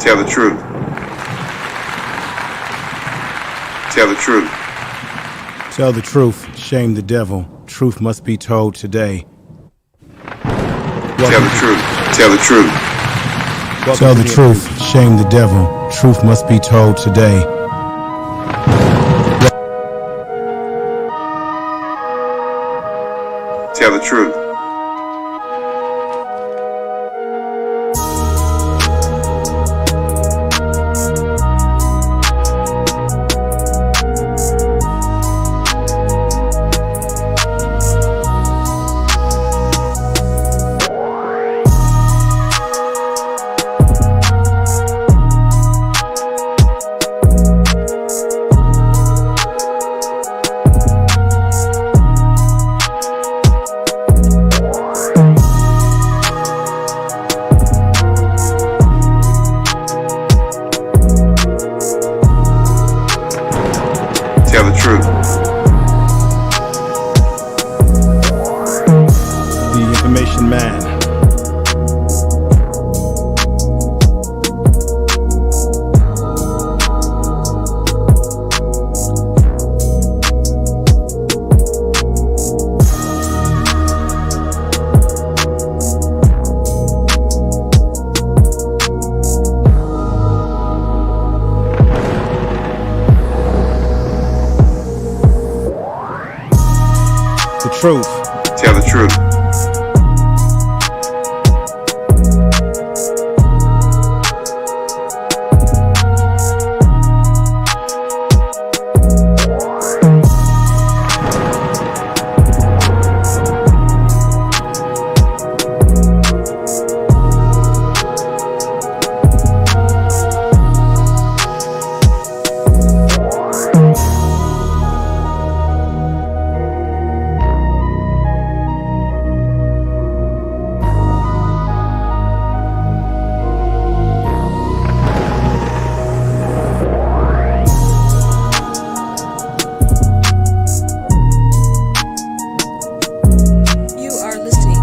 Tell the truth. Tell the truth. Tell the truth, shame the devil. Truth must be told today. Tell the truth. Tell the truth. Tell the truth, shame the devil. Truth must be told today. Tell the truth. Tell the truth. The information man. The truth. Tell the truth.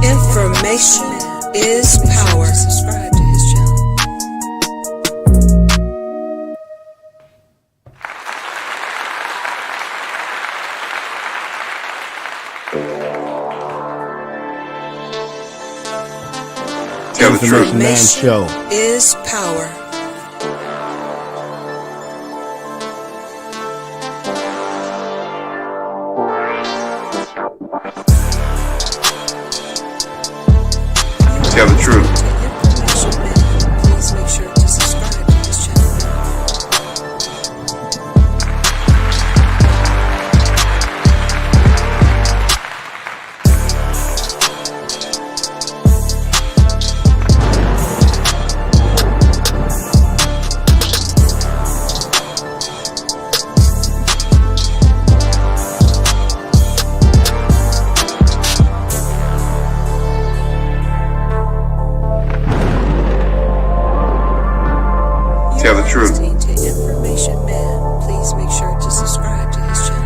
Information is power. Subscribe to his channel. Tell the truth. Information man show. Is power. Tell the truth. Information man, please make sure to subscribe to his channel. Tell the truth. Listening to Information Man, please make sure to subscribe to his channel.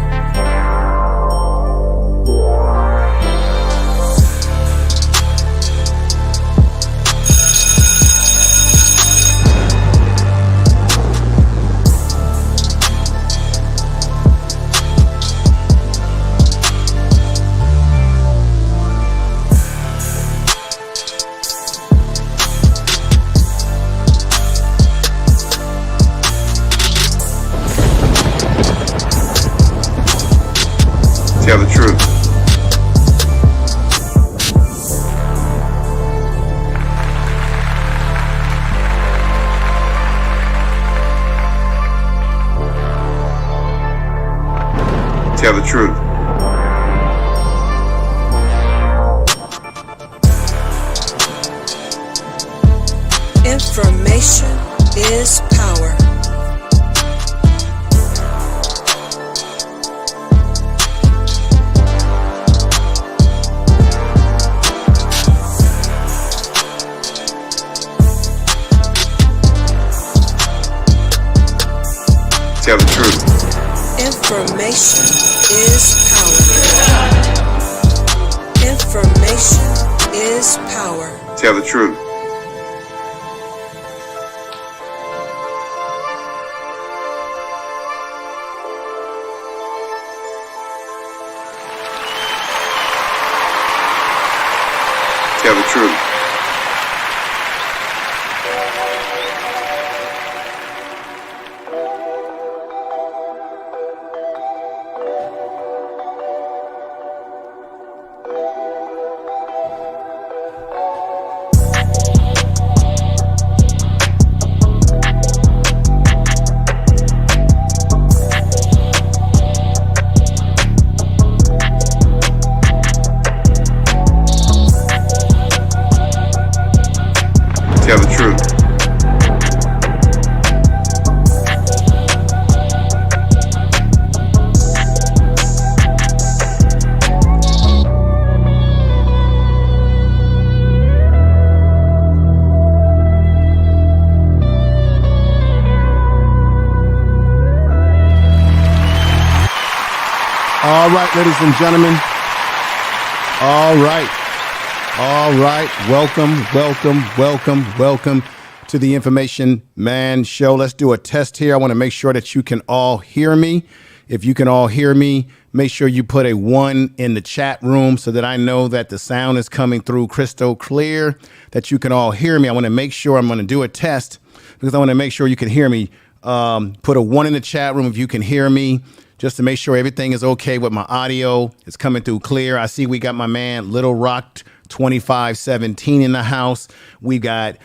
Tell the truth. Tell the truth. Information is power. Tell the truth. Information is power. Information is power. Tell the truth. Tell the truth. Tell the truth. All right, ladies and gentlemen. All right. All right. Welcome to the Information Man Show. Let's do a test here. I want to make sure that you can all hear me. If you can all hear me, make sure you put a 1 in the chat room so that I know that the sound is coming through crystal clear, that you can all hear me. I want to make sure I'm going to do a test because I want to make sure you can hear me. Put a 1 in the chat room if you can hear me, just to make sure everything is okay with my audio. It's coming through clear. I see we got my man Little Rock 2517 in the house. We got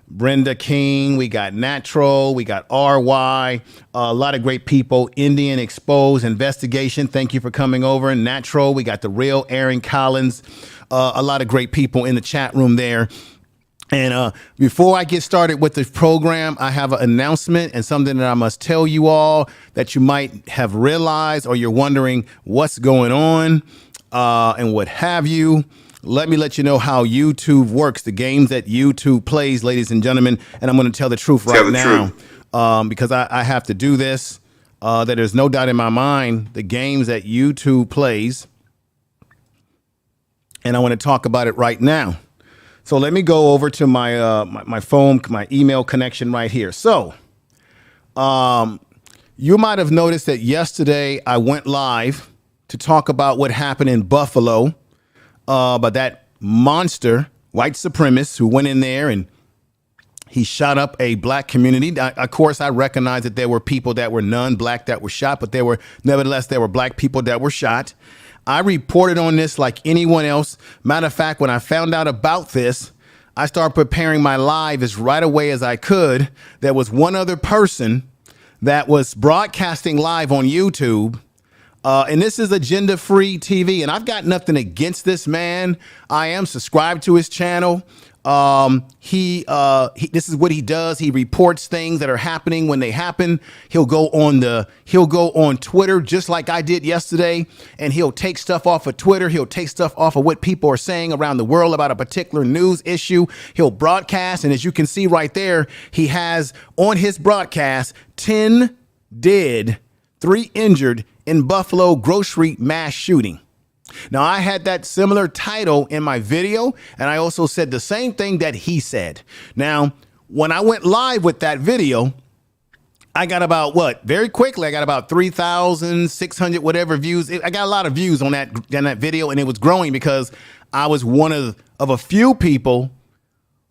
Brenda King, we got Natural, we got RY, a lot of great people. Indian Exposed Investigation, thank you for coming over. Natural, we got the real Aaron Collins, a lot of great people in the chat room there. And before I get started with the program, I have an announcement and something that I must tell you all that you might have realized, or you're wondering what's going on and what have you. Let me let you know how YouTube works, the games that YouTube plays, ladies and gentlemen. And I'm going to tell the truth right now because I have to do this. That there's no doubt in my mind, the games that YouTube plays. And I want to talk about it right now. So let me go over to my my phone, my email connection right here. So you might have noticed that yesterday I went live to talk about what happened in Buffalo. But that monster white supremacist who went in there and he shot up a black community. Of course, I recognize that there were people that were non-black that were shot, but there were black people that were shot. I reported on this like anyone else. Matter of fact, when I found out about this, I started preparing my live as right away as I could. There was one other person that was broadcasting live on YouTube. And this is agenda-free TV, and I've got nothing against this man. I am subscribed to his channel. This is what he does. He reports things that are happening when they happen. He'll go on Twitter just like I did yesterday, and he'll take stuff off of Twitter. He'll take stuff off of what people are saying around the world about a particular news issue. He'll broadcast, and as you can see right there, he has on his broadcast 10 dead, 3 injured in Buffalo grocery mass shooting. Now, I had that similar title in my video, and I also said the same thing that he said. Now, when I went live with that video, I got about very quickly, I got about 3,600 whatever views. I got a lot of views on that video, and it was growing because I was one of a few people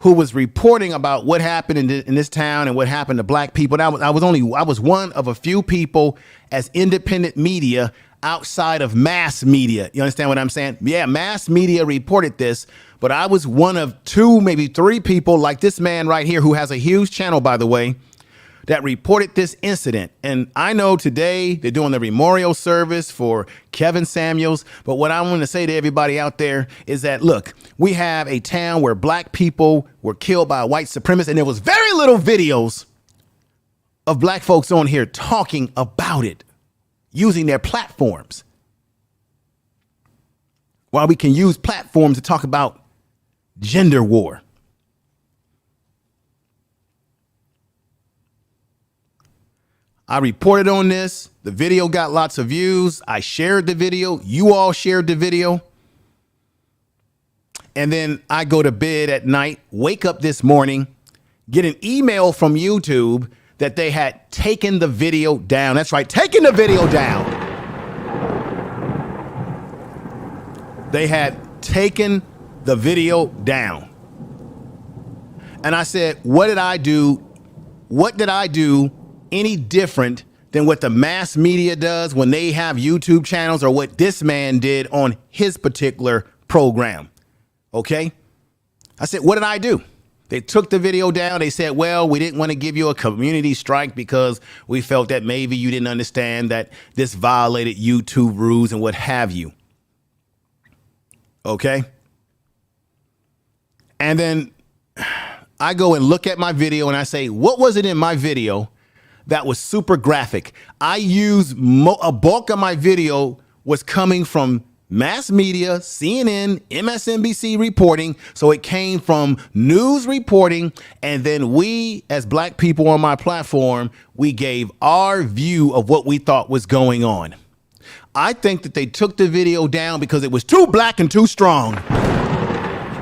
who was reporting about what happened in this town and what happened to black people. I was one of a few people as independent media outside of mass media. You understand what I'm saying? Yeah, mass media reported this, but I was one of 2, maybe 3 people like this man right here, who has a huge channel, by the way, that reported this incident. And I know today they're doing the memorial service for Kevin Samuels. But what I want to say to everybody out there is that, look, we have a town where black people were killed by white supremacists, and there was very little videos of black folks on here talking about it, using their platforms. While we can use platforms to talk about gender war. I reported on this. The video got lots of views. I shared the video. You all shared the video. And then I go to bed at night, wake up this morning, get an email from YouTube that they had taken the video down. That's right, taken the video down. They had taken the video down. And I said, what did I do? What did I do any different than what the mass media does when they have YouTube channels, or what this man did on his particular program? Okay. I said, what did I do? They took the video down. They said, well, we didn't want to give you a community strike because we felt that maybe you didn't understand that this violated YouTube rules and what have you. Okay. And then I go and look at my video and I say, what was it in my video that was super graphic? I use a bulk of my video was coming from mass media, CNN, MSNBC reporting. So it came from news reporting. And then we, as black people on my platform, we gave our view of what we thought was going on. I think that they took the video down because it was too black and too strong.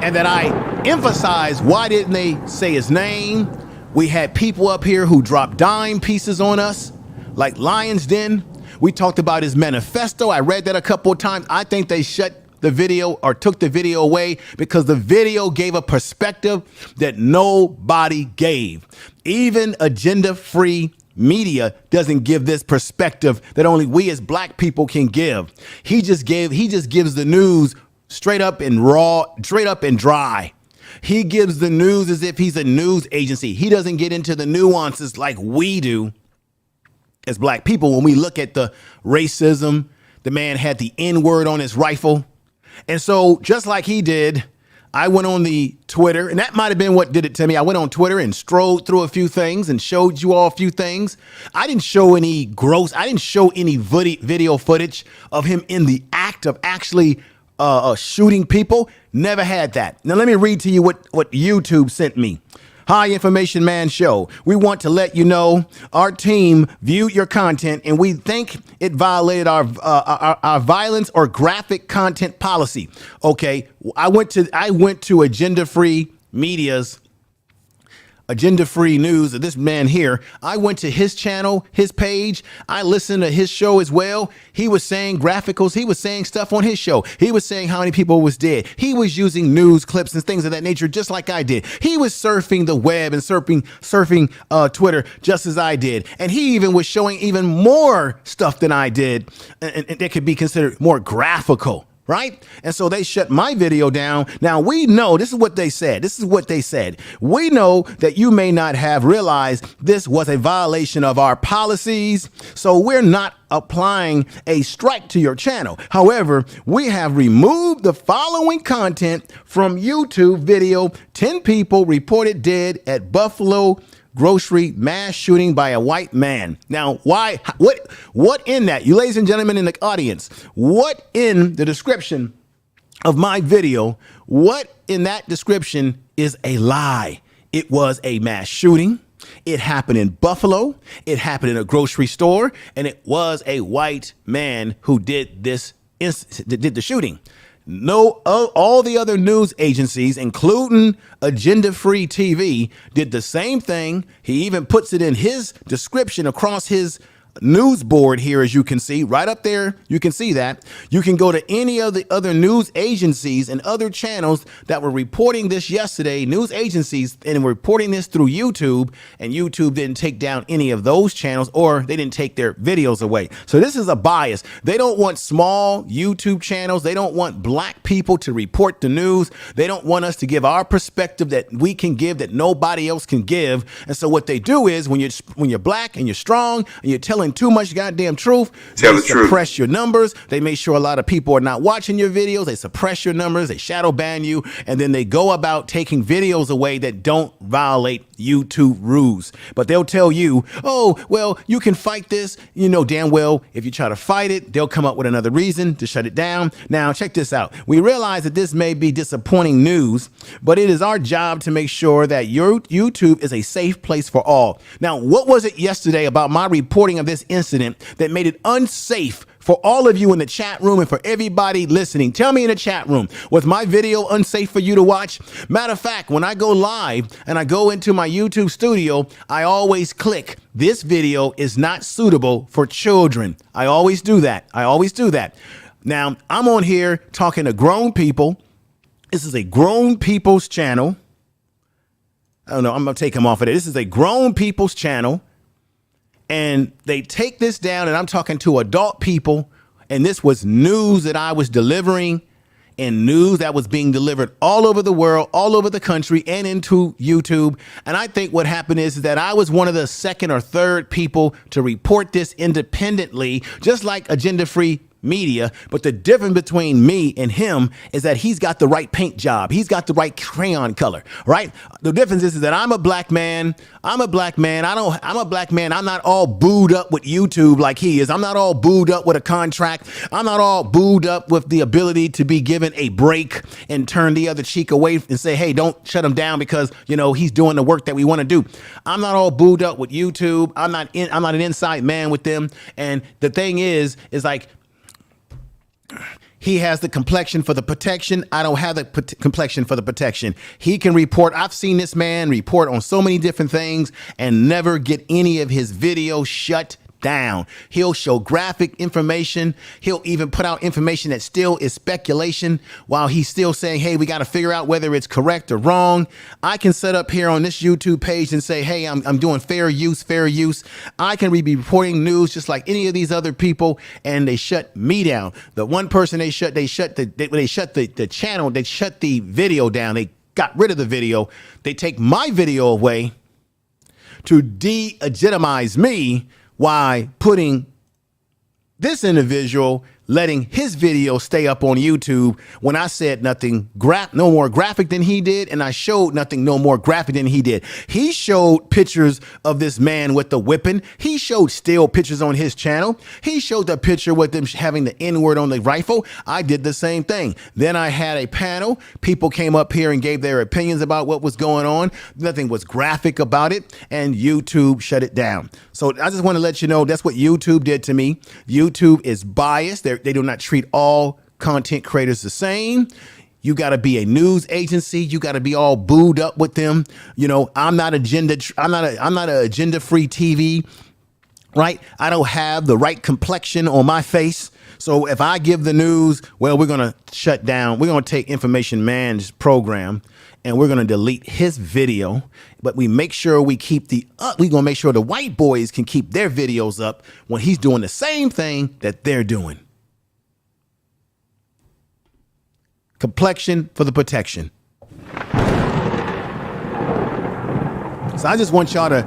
And that I emphasized, why didn't they say his name? We had people up here who dropped dime pieces on us, like Lion's Den. We talked about his manifesto. I read that a couple of times. I think they shut the video or took the video away because the video gave a perspective that nobody gave. Even agenda-free media doesn't give this perspective that only we as black people can give. He just gives the news straight up and raw, straight up and dry. He gives the news as if he's a news agency. He doesn't get into the nuances like we do as black people. When we look at the racism, the man had the N-word on his rifle. And so just like he did, I went on the Twitter, and that might have been what did it to me. I went on Twitter and strolled through a few things and showed you all a few things. I didn't show any video footage of him in the act of actually shooting people. Never had that. Now let me read to you what YouTube sent me. Hi, Information Man Show. We want to let you know our team viewed your content and we think it violated our violence or graphic content policy. Okay, I went to Agenda-Free Media's Agenda-Free News of this man here. I went to his channel, his page. I listened to his show as well. He was saying graphicals. He was saying stuff on his show. He was saying how many people was dead. He was using news clips and things of that nature, just like I did. He was surfing the web and surfing Twitter just as I did. And he even was showing even more stuff than I did. And that could be considered more graphical. Right? And so they shut my video down. Now we know, this is what they said. We know that you may not have realized this was a violation of our policies. So we're not applying a strike to your channel. However, we have removed the following content from YouTube video. 10 people reported dead at Buffalo grocery mass shooting by a white man. Now, why? What in that? You ladies and gentlemen in the audience, what in the description of my video, what in that description is a lie? It was a mass shooting. It happened in Buffalo. It happened in a grocery store. And it was a white man who did the shooting. No, all the other news agencies, including Agenda-Free TV, did the same thing. He even puts it in his description across his news board here, as you can see right up there. You can see that. You can go to any of the other news agencies and other channels that were reporting this yesterday, news agencies, and reporting this through YouTube, and YouTube didn't take down any of those channels, or they didn't take their videos away. So this is a bias. They don't want small YouTube channels. They don't want black people to report the news. They don't want us to give our perspective that we can give that nobody else can give. And so what they do is when you're black and you're strong and you're telling too much goddamn truth, they suppress your numbers. They make sure a lot of people are not watching your videos. They suppress your numbers. They shadow ban you. And then they go about taking videos away that don't violate YouTube rules. But they'll tell you, oh, well, you can fight this. You know damn well if you try to fight it, they'll come up with another reason to shut it down. Now, check this out. We realize that this may be disappointing news, but it is our job to make sure that your YouTube is a safe place for all. Now, what was it yesterday about my reporting of this incident that made it unsafe for all of you in the chat room and for everybody listening? Tell me in the chat room, was my video unsafe for you to watch? Matter of fact, when I go live and I go into my YouTube studio, I always click, this video is not suitable for children. I always do that. Now, I'm on here talking to grown people This is a grown people's channel. I don't know. I'm going to take him off of it. This is a grown people's channel. And they take this down, and I'm talking to adult people. And this was news that I was delivering, and news that was being delivered all over the world, all over the country, and into YouTube. And I think what happened is that I was one of the second or third people to report this independently, just like agenda-free media. But the difference between me and him is that he's got the right paint job. He's got the right crayon color, right? The difference is that I'm a black man. I'm a black man. I'm a black man. I'm not all booed up with YouTube like he is. I'm not all booed up with a contract. I'm not all booed up with the ability to be given a break and turn the other cheek away and say, hey, don't shut him down because, you know, he's doing the work that we want to do. I'm not all booed up with YouTube. I'm not an inside man with them. And the thing is like, he has the complexion for the protection. I don't have the complexion for the protection. He can report. I've seen this man report on so many different things and never get any of his videos shut down. He'll show graphic information. He'll even put out information that still is speculation while he's still saying, hey, we got to figure out whether it's correct or wrong. I can set up here on this YouTube page and say, hey, I'm doing fair use. I can be reporting news just like any of these other people, and they shut me down. The one person they shut the channel, they shut the video down. They got rid of the video. They take my video away to de-legitimize me. Why putting this individual, letting his video stay up on YouTube when I said nothing no more graphic than he did, and I showed nothing no more graphic than he did. He showed pictures of this man with the whipping. He showed still pictures on his channel. He showed the picture with them having the N-word on the rifle. I did the same thing. Then I had a panel. People came up here and gave their opinions about what was going on. Nothing was graphic about it, and YouTube shut it down. So I just want to let you know that's what YouTube did to me. YouTube is biased. They do not treat all content creators the same. You got to be a news agency. You got to be all booed up with them. You know, I'm not an agenda-free TV, right? I don't have the right complexion on my face. So if I give the news, well, we're going to shut down. We're going to take Information Man's program and we're going to delete his video. But we make sure we keep we're going to make sure the white boys can keep their videos up when he's doing the same thing that they're doing. Complexion for the protection. So I just want y'all to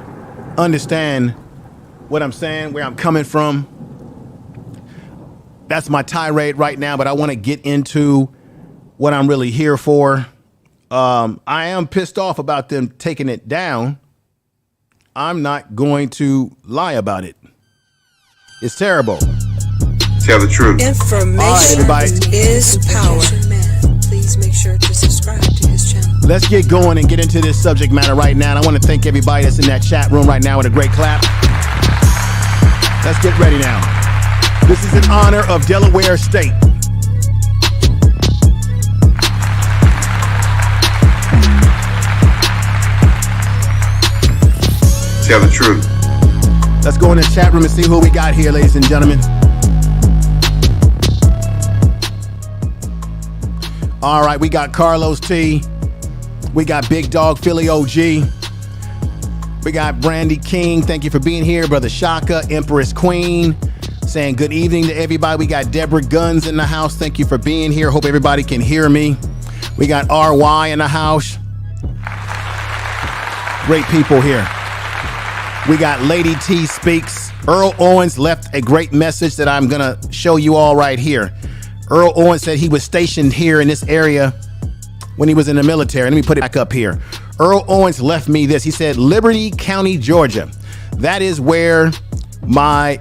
understand what I'm saying, where I'm coming from. That's my tirade right now, but I want to get into what I'm really here for. I am pissed off about them taking it down. I'm not going to lie about it. It's terrible. Tell the truth. Information everybody. is power. Please make sure to subscribe to his channel. Let's get going and get into this subject matter right now. And I want to thank everybody that's in that chat room right now with a great clap. Let's get ready now. This is in honor of Delaware State. Tell the truth. Let's go in the chat room and see who we got here, ladies and gentlemen. All right, we got Carlos T. We got Big Dog Philly OG. We got Brandy King. Thank you for being here. Brother Shaka, Empress Queen, saying good evening to everybody. We got Deborah Guns in the house. Thank you for being here. Hope everybody can hear me. We got RY in the house. Great people here. We got Lady T Speaks. Earl Owens left a great message that I'm going to show you all right here. Earl Owens said he was stationed here in this area when he was in the military. Let me put it back up here. Earl Owens left me this. He said, Liberty County, Georgia. That is where my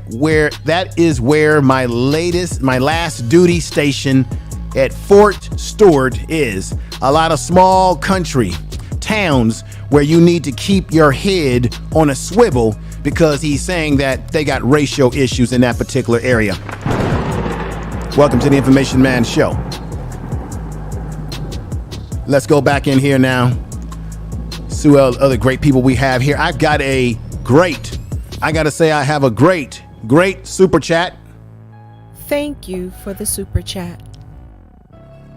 last duty station at Fort Stewart is. A lot of small country towns where you need to keep your head on a swivel because he's saying that they got racial issues in that particular area. Welcome to the Information Man Show. Let's go back in here now. See what other great people we have here. I got a great super chat. Thank you for the super chat.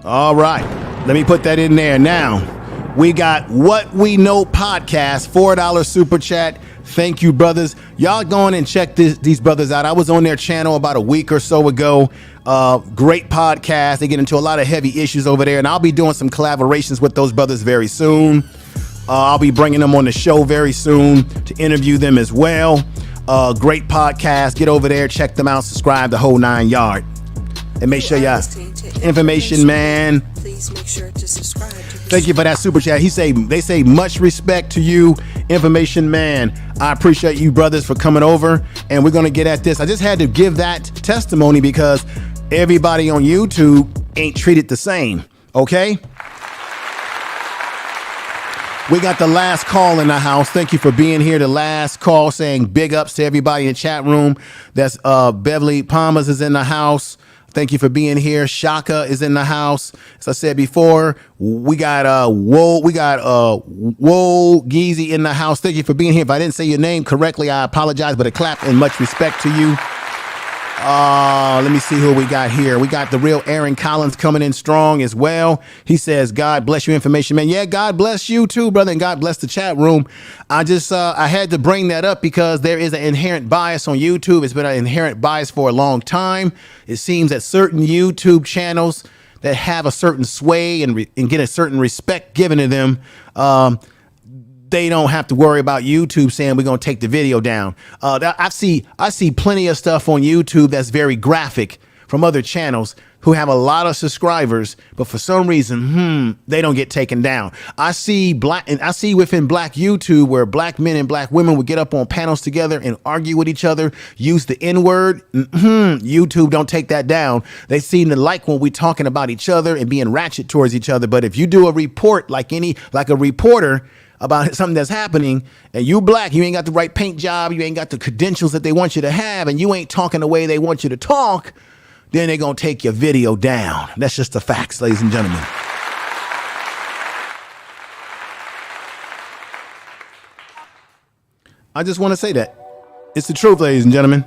All right. Let me put that in there. Now, we got What We Know podcast, $4 super chat. Thank you, brothers. Y'all go on and check these brothers out. I was on their channel about a week or so ago. Great podcast. They get into a lot of heavy issues over there, and I'll be doing some collaborations with those brothers very soon. I'll be bringing them on the show very soon to interview them as well. Great podcast. Get over there, check them out, subscribe, the whole 9 yard. And make sure y'all information, man. Please make sure to subscribe to this. Thank you for that super chat. They say much respect to you, information man. I appreciate you brothers for coming over, and we're gonna get at this. I just had to give that testimony because everybody on YouTube ain't treated the same. Okay. We got the last call in the house. Thank you for being here. The last call, saying big ups to everybody in the chat room. That's Beverly Palmas is in the house. Thank you for being here. Shaka is in the house. As I said before, we got Whoa Geezy in the house. Thank you for being here. If I didn't say your name correctly, I apologize, but a clap and much respect to you. Let me see who we got here. We got the real Aaron Collins coming in strong as well. He says, God bless you, information man. Yeah, God bless you too, brother, and God bless the chat room. I had to bring that up because there is an inherent bias on YouTube. It's been an inherent bias for a long time. It seems that certain YouTube channels that have a certain sway and get a certain respect given to them, they don't have to worry about YouTube saying we're going to take the video down. I see plenty of stuff on YouTube that's very graphic from other channels who have a lot of subscribers, but for some reason, they don't get taken down. I see within black YouTube where black men and black women would get up on panels together and argue with each other, use the N-word. YouTube don't take that down. They seem to like when we talking about each other and being ratchet towards each other. But if you do a report like a reporter about something that's happening and you black, you ain't got the right paint job, you ain't got the credentials that they want you to have, and you ain't talking the way they want you to talk, then they're going to take your video down. That's just the facts, ladies and gentlemen. I just want to say that. It's the truth, ladies and gentlemen.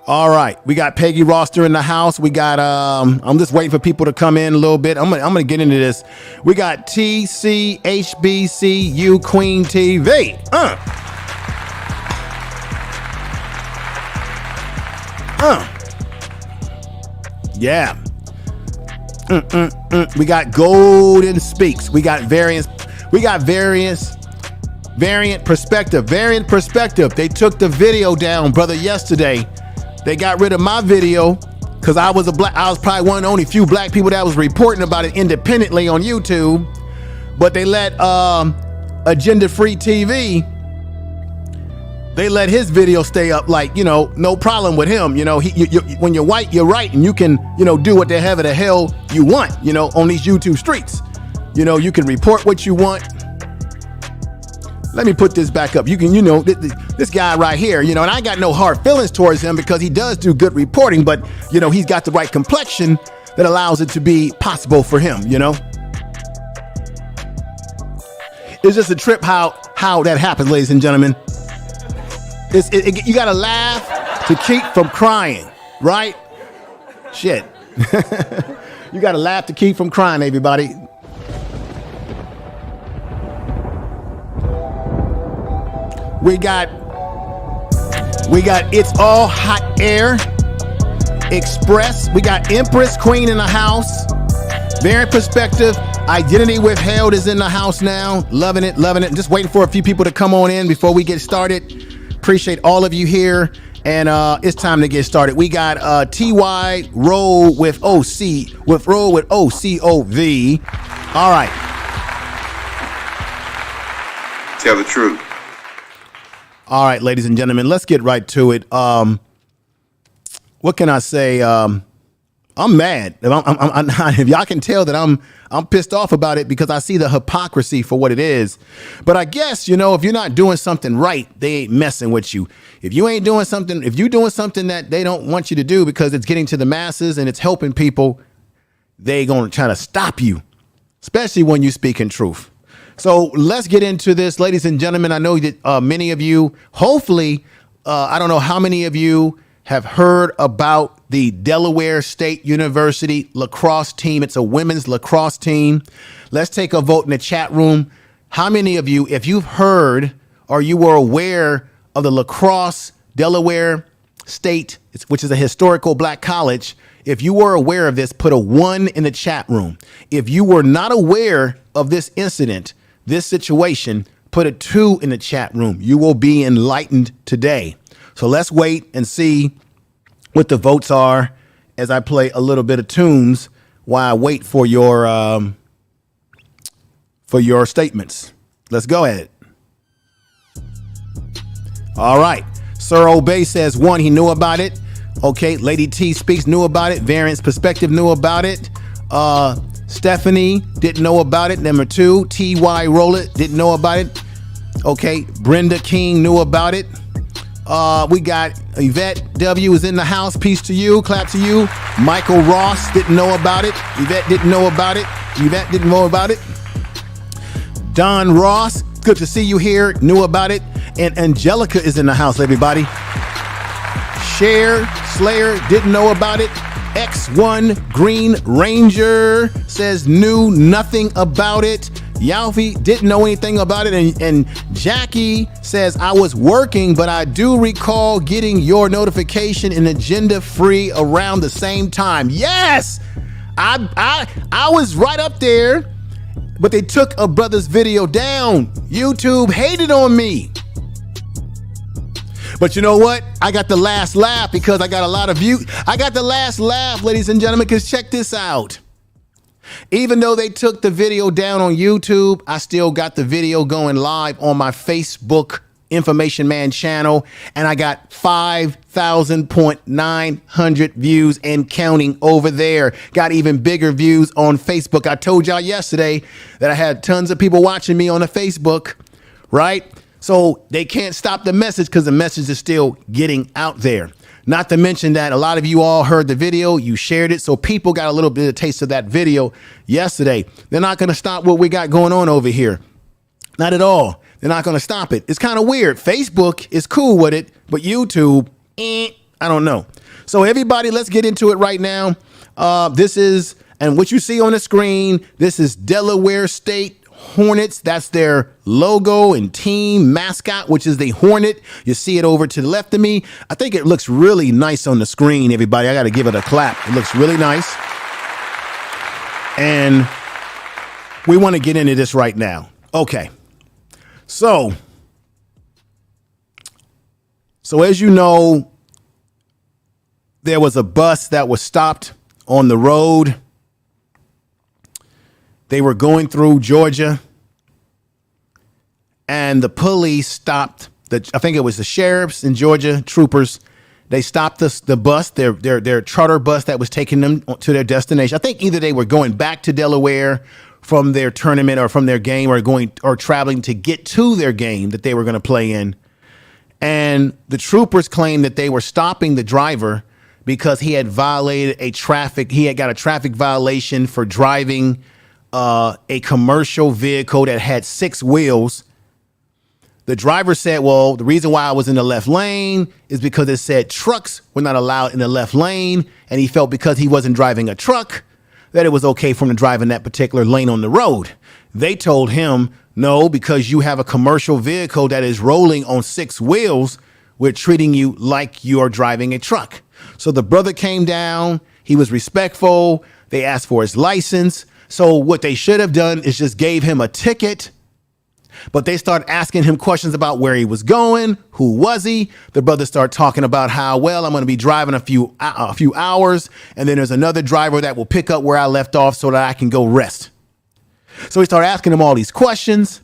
All right, we got Peggy Roster in the house. We got I'm just waiting for people to come in a little bit. I'm gonna get into this. We got TCHBCU Queen TV. Yeah. We got Golden Speaks. We got variant perspective. They took the video down, brother, yesterday. They got rid of my video because I was probably one of the only few black people that was reporting about it independently on YouTube. But they let Agenda Free TV, they let his video stay up, like, no problem with him. When you're white, you're right, and you can, do whatever the hell you want, on these YouTube streets. You can report what you want. Let me put this back up. You can, this guy right here, and I got no hard feelings towards him because he does do good reporting, but, he's got the right complexion that allows it to be possible for him, It's just a trip how that happens, ladies and gentlemen. You got to laugh to keep from crying, right? Shit. You got to laugh to keep from crying, everybody. We got It's All Hot Air Express. We got Empress Queen in the house. Variant Perspective. Identity Withheld is in the house now. Loving it. Just waiting for a few people to come on in before we get started. Appreciate all of you here. And it's time to get started. We got TY Roll with OCOV. All right. Tell the truth. All right, ladies and gentlemen, let's get right to it. What can I say? I'm mad. If y'all can tell that I'm pissed off about it because I see the hypocrisy for what it is. But I guess, if you're not doing something right, they ain't messing with you. If you're doing something that they don't want you to do because it's getting to the masses and it's helping people, they going to try to stop you, especially when you speak in truth. So let's get into this, ladies and gentlemen. I know that many of you, hopefully, I don't know how many of you have heard about the Delaware State University lacrosse team? It's a women's lacrosse team. Let's take a vote in the chat room. How many of you, if you've heard or you were aware of the Lacrosse Delaware State, which is a historical black college, if you were aware of this, put a 1 in the chat room. If you were not aware of this incident, this situation, put a 2 in the chat room. You will be enlightened today. So let's wait and see what the votes are as I play a little bit of tunes while I wait for your statements. Let's go at it. All right. Sir Obey says 1, he knew about it. Okay, Lady T Speaks knew about it. Variance Perspective knew about it. Stephanie didn't know about it. Number 2, T.Y. Rollett didn't know about it. Okay, Brenda King knew about it. We got Yvette W is in the house. Peace to you. Clap to you. Michael Ross didn't know about it. Yvette didn't know about it. Yvette didn't know about it. Don Ross, good to see you here. Knew about it. And Angelica is in the house, everybody. Cher Slayer didn't know about it. X1 Green Ranger says knew nothing about it. Yalfi didn't know anything about it. And Jackie says, I was working, but I do recall getting your notification in Agenda Free around the same time. Yes, I was right up there, but they took a brother's video down. YouTube hated on me. But you know what? I got the last laugh because I got a lot of views. I got the last laugh, ladies and gentlemen, because check this out. Even though they took the video down on YouTube, I still got the video going live on my Facebook Information Man channel, and I got 5,900 views and counting over there. Got even bigger views on Facebook. I told y'all yesterday that I had tons of people watching me on the Facebook, right? So they can't stop the message because the message is still getting out there. Not to mention that a lot of you all heard the video, you shared it, so people got a little bit of taste of that video yesterday. They're not going to stop what we got going on over here. Not at all. They're not going to stop it. It's kind of weird. Facebook is cool with it, but YouTube, I don't know. So everybody, let's get into it right now. This is, and what you see on the screen, this is Delaware State Hornets. That's their logo and team mascot, which is the Hornet. You see it over to the left of me. I think it looks really nice on the screen, everybody. I got to give it a clap. It looks really nice. And we want to get into this right now. Okay. So as you know, there was a bus that was stopped on the road. They were going through Georgia, and the police stopped. I think it was the sheriffs in Georgia, troopers. They stopped the bus, their charter bus that was taking them to their destination. I think either they were going back to Delaware from their tournament or from their game, or traveling to get to their game that they were going to play in. And the troopers claimed that they were stopping the driver because he had violated he had got a traffic violation for driving a commercial vehicle that had 6 wheels. The driver said, well, the reason why I was in the left lane is because it said trucks were not allowed in the left lane. And he felt because he wasn't driving a truck that it was okay for him to drive in that particular lane on the road. They told him, no, because you have a commercial vehicle that is rolling on 6 wheels, we're treating you like you are driving a truck. So the brother came down. He was respectful. They asked for his license. So what they should have done is just gave him a ticket, but they started asking him questions about where he was going, who was he. The brother started talking about how, well, I'm going to be driving a few hours, and then there's another driver that will pick up where I left off so that I can go rest. So he started asking him all these questions,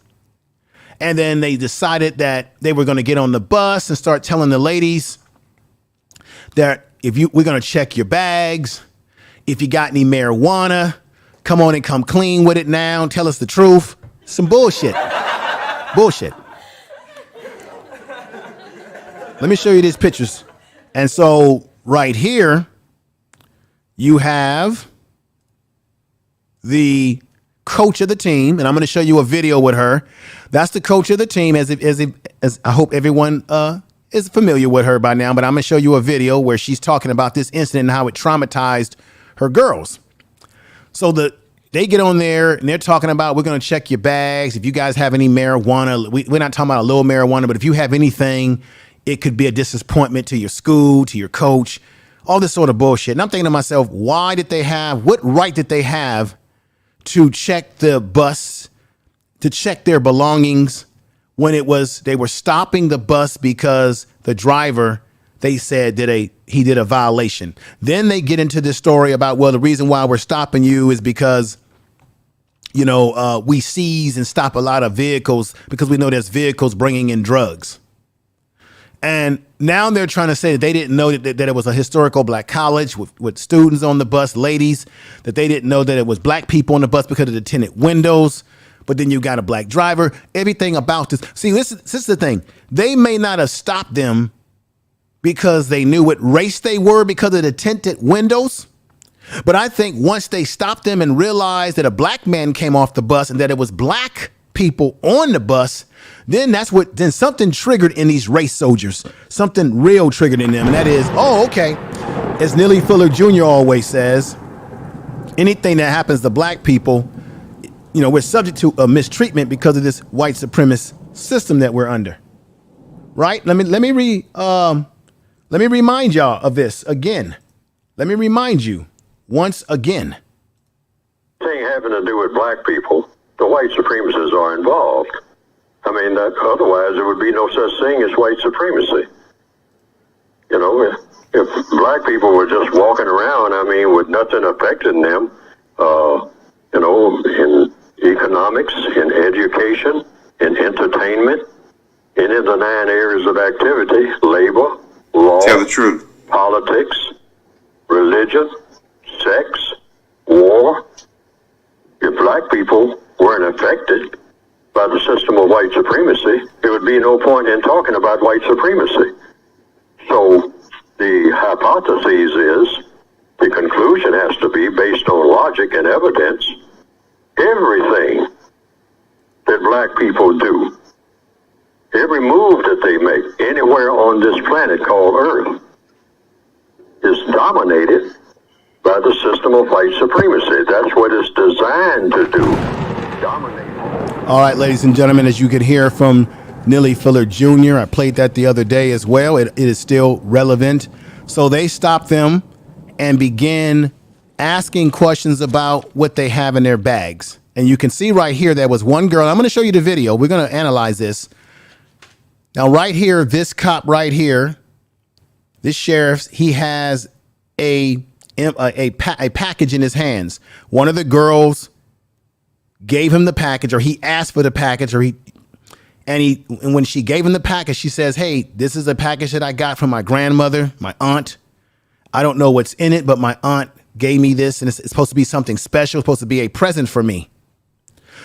and then they decided that they were going to get on the bus and start telling the ladies that we're going to check your bags, if you got any marijuana. Come on and come clean with it now. Tell us the truth. Some bullshit. Bullshit. Let me show you these pictures. And so right here, you have the coach of the team, and I'm going to show you a video with her. That's the coach of the team, as I hope everyone is familiar with her by now, but I'm going to show you a video where she's talking about this incident and how it traumatized her girls. So they get on there and they're talking about, we're going to check your bags. If you guys have any marijuana, we're not talking about a little marijuana, but if you have anything, it could be a disappointment to your school, to your coach, all this sort of bullshit. And I'm thinking to myself, what right did they have to check the bus, to check their belongings when they were stopping the bus because the driver, they said he did a violation. Then they get into this story about, well, the reason why we're stopping you is because, we seize and stop a lot of vehicles because we know there's vehicles bringing in drugs. And now they're trying to say that they didn't know that it was a historical black college with students on the bus, ladies, that they didn't know that it was black people on the bus because of the tinted windows. But then you got a black driver, everything about this. See, this is the thing. They may not have stopped them because they knew what race they were because of the tinted windows. But I think once they stopped them and realized that a black man came off the bus and that it was black people on the bus, then something triggered in these race soldiers. Something real triggered in them. And that is, okay. As Neely Fuller Jr. always says, anything that happens to black people, we're subject to a mistreatment because of this white supremacist system that we're under. Right? Let me remind y'all of this again. Let me remind you once again. Thing having to do with black people, the white supremacists are involved. I mean, otherwise there would be no such thing as white supremacy. If black people were just walking around, with nothing affecting them, in economics, in education, in entertainment, any of the 9 areas of activity, labor, law, Tell the truth. politics, religion, sex, war. If black people weren't affected by the system of white supremacy, there would be no point in talking about white supremacy. So the hypothesis is, the conclusion has to be based on logic and evidence. Everything that black people do, every move that they make anywhere on this planet called Earth, is dominated by the system of white supremacy. That's what it's designed to do. Dominate. All right, ladies and gentlemen, as you can hear from Neely Fuller Jr., I played that the other day as well. It is still relevant. So they stopped them and began asking questions about what they have in their bags. And you can see right here, there was one girl. I'm going to show you the video. We're going to analyze this. Now, right here, this cop right here, this sheriff, he has a package in his hands. One of the girls gave him the package, or he asked for the package, and when she gave him the package, she says, "Hey, this is a package that I got from my grandmother, my aunt. I don't know what's in it, but my aunt gave me this, and it's supposed to be something special. It's supposed to be a present for me."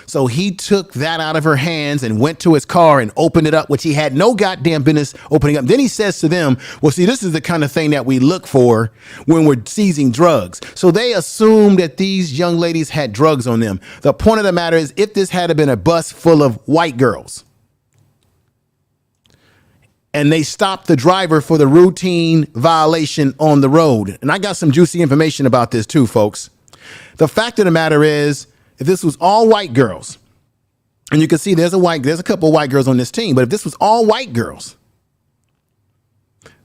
So he took that out of her hands and went to his car and opened it up, which he had no goddamn business opening up. Then he says to them, well, see, this is the kind of thing that we look for when we're seizing drugs. So they assumed that these young ladies had drugs on them. The point of the matter is, if this had been a bus full of white girls and they stopped the driver for the routine violation on the road, and I got some juicy information about this too, folks. The fact of the matter is, if this was all white girls, and you can see there's a couple of white girls on this team, but if this was all white girls,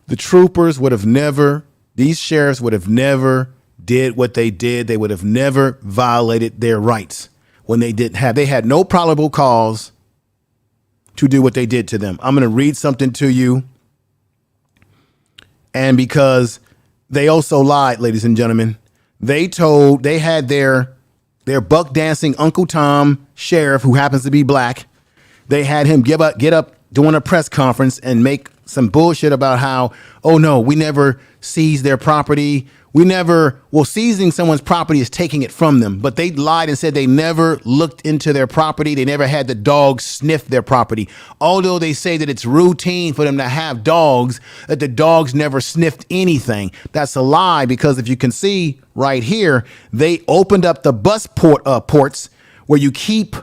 the troopers would have never, these sheriffs would have never did what they did. They would have never violated their rights when they had no probable cause to do what they did to them. I'm going to read something to you. And because they also lied, ladies and gentlemen, they had their buck dancing Uncle Tom sheriff, who happens to be black. They had him get up doing a press conference and make some bullshit about how, oh no, we never seized their property. Seizing someone's property is taking it from them. But they lied and said they never looked into their property. They never had the dogs sniff their property. Although they say that it's routine for them to have dogs, that the dogs never sniffed anything. That's a lie, because if you can see right here, they opened up the bus ports where you keep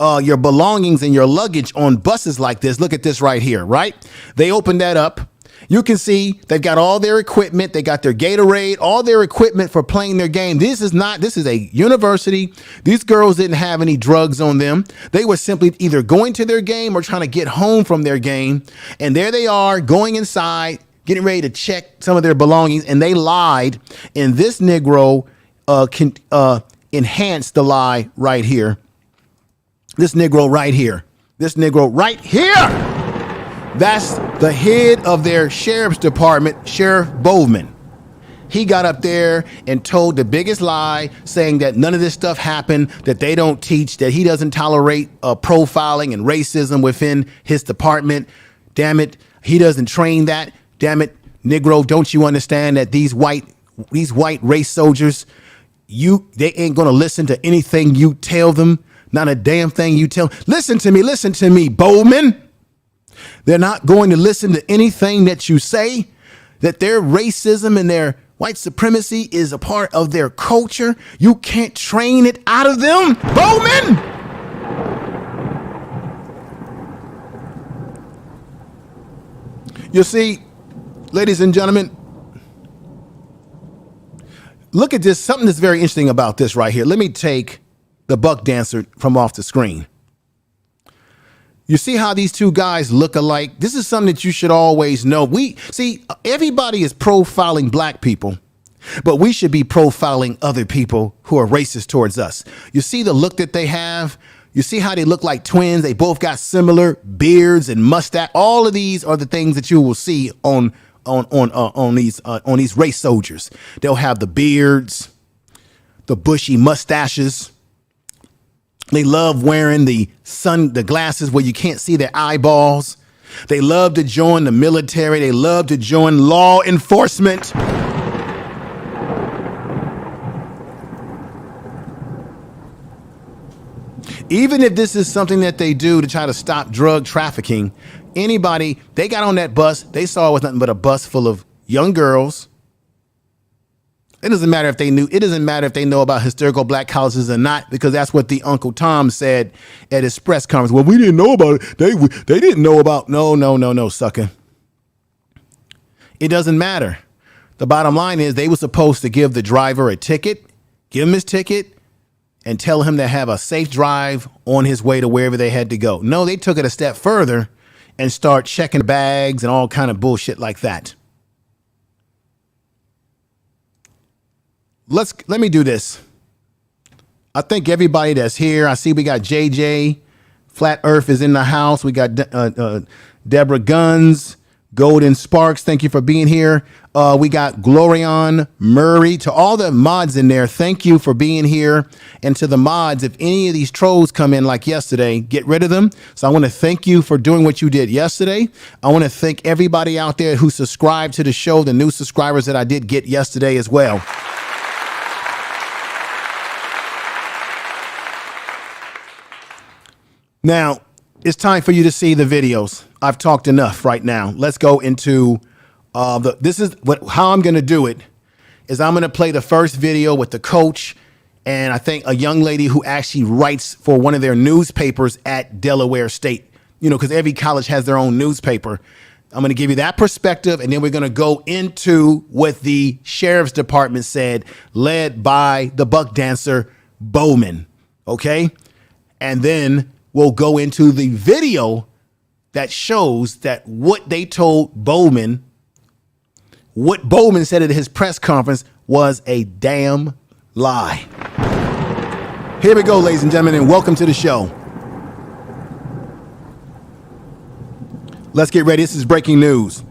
your belongings and your luggage on buses like this. Look at this right here, right? They open that up. You can see they've got all their equipment. They got their Gatorade, all their equipment for playing their game. This is a university. These girls didn't have any drugs on them. They were simply either going to their game or trying to get home from their game. And there they are going inside, getting ready to check some of their belongings. And they lied. And this Negro enhanced the lie right here. This Negro right here. This Negro right here. That's the head of their sheriff's department, Sheriff Bowman. He got up there and told the biggest lie, saying that none of this stuff happened, that they don't teach, that he doesn't tolerate profiling and racism within his department. Damn it, he doesn't train that. Damn it, Negro, don't you understand that these white race soldiers, they ain't gonna listen to anything you tell them, not a damn thing you tell. Listen to me, Bowman. They're not going to listen to anything that you say, that their racism and their white supremacy is a part of their culture. You can't train it out of them, Bowman. You see, ladies and gentlemen, look at this. Something that's very interesting about this right here. Let me take the buck dancer from off the screen. You see how these two guys look alike? This is something that you should always know. Everybody is profiling black people, but we should be profiling other people who are racist towards us. You see the look that they have? You see how they look like twins? They both got similar beards and mustache. All of these are the things that you will see on these race soldiers. They'll have the beards, the bushy mustaches. They love wearing the glasses where you can't see their eyeballs. They love to join the military. They love to join law enforcement. Even if this is something that they do to try to stop drug trafficking, they got on that bus, they saw it was nothing but a bus full of young girls. It doesn't matter if they know about historical black colleges or not, because that's what the Uncle Tom said at his press conference. Well, we didn't know about it. They didn't know about. No, sucker. It doesn't matter. The bottom line is they were supposed to give the driver a ticket, give him his ticket, and tell him to have a safe drive on his way to wherever they had to go. No, they took it a step further and start checking bags and all kind of bullshit like that. Let me do this. I think everybody that's here, I see we got JJ, Flat Earth is in the house. We got Deborah Guns, Golden Sparks. Thank you for being here. We got Glorion Murray. To all the mods in there, thank you for being here. And to the mods, if any of these trolls come in like yesterday, get rid of them. So I want to thank you for doing what you did yesterday. I want to thank everybody out there who subscribed to the show, the new subscribers that I did get yesterday as well. Now, it's time for you to see the videos. I've talked enough right now. Let's go into how I'm going to do it is I'm going to play the first video with the coach and I think a young lady who actually writes for one of their newspapers at Delaware State, because every college has their own newspaper. I'm going to give you that perspective, and then we're going to go into what the sheriff's department said, led by the buck dancer Bowman. Okay. And then we'll go into the video that shows that what they told Bowman, what Bowman said at his press conference was a damn lie. Here we go, ladies and gentlemen, and welcome to the show. Let's get ready. This is breaking news.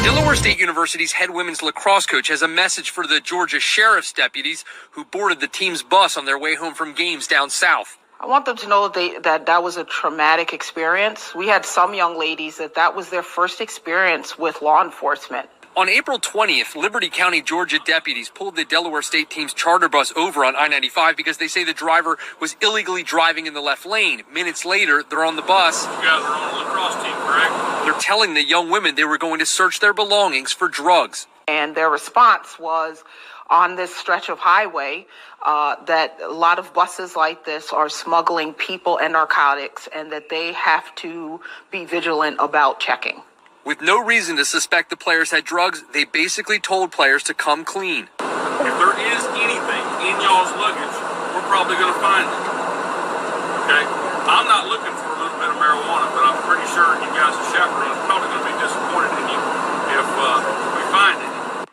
Delaware State University's head women's lacrosse coach has a message for the Georgia sheriff's deputies who boarded the team's bus on their way home from games down south. I want them to know that was a traumatic experience. We had some young ladies that was their first experience with law enforcement. On April 20th, Liberty County, Georgia deputies pulled the Delaware State team's charter bus over on I-95 because they say the driver was illegally driving in the left lane. Minutes later, they're on the bus. You guys are on a lacrosse team, correct? They're telling the young women they were going to search their belongings for drugs. And their response was on this stretch of highway that a lot of buses like this are smuggling people and narcotics, and that they have to be vigilant about checking. With no reason to suspect the players had drugs, they basically told players to come clean. If there is anything in y'all's luggage, we're probably going to find it. Okay? I'm not looking for a little bit of marijuana, but I'm pretty sure you guys as chaperones are probably going to be disappointed in you if we find it.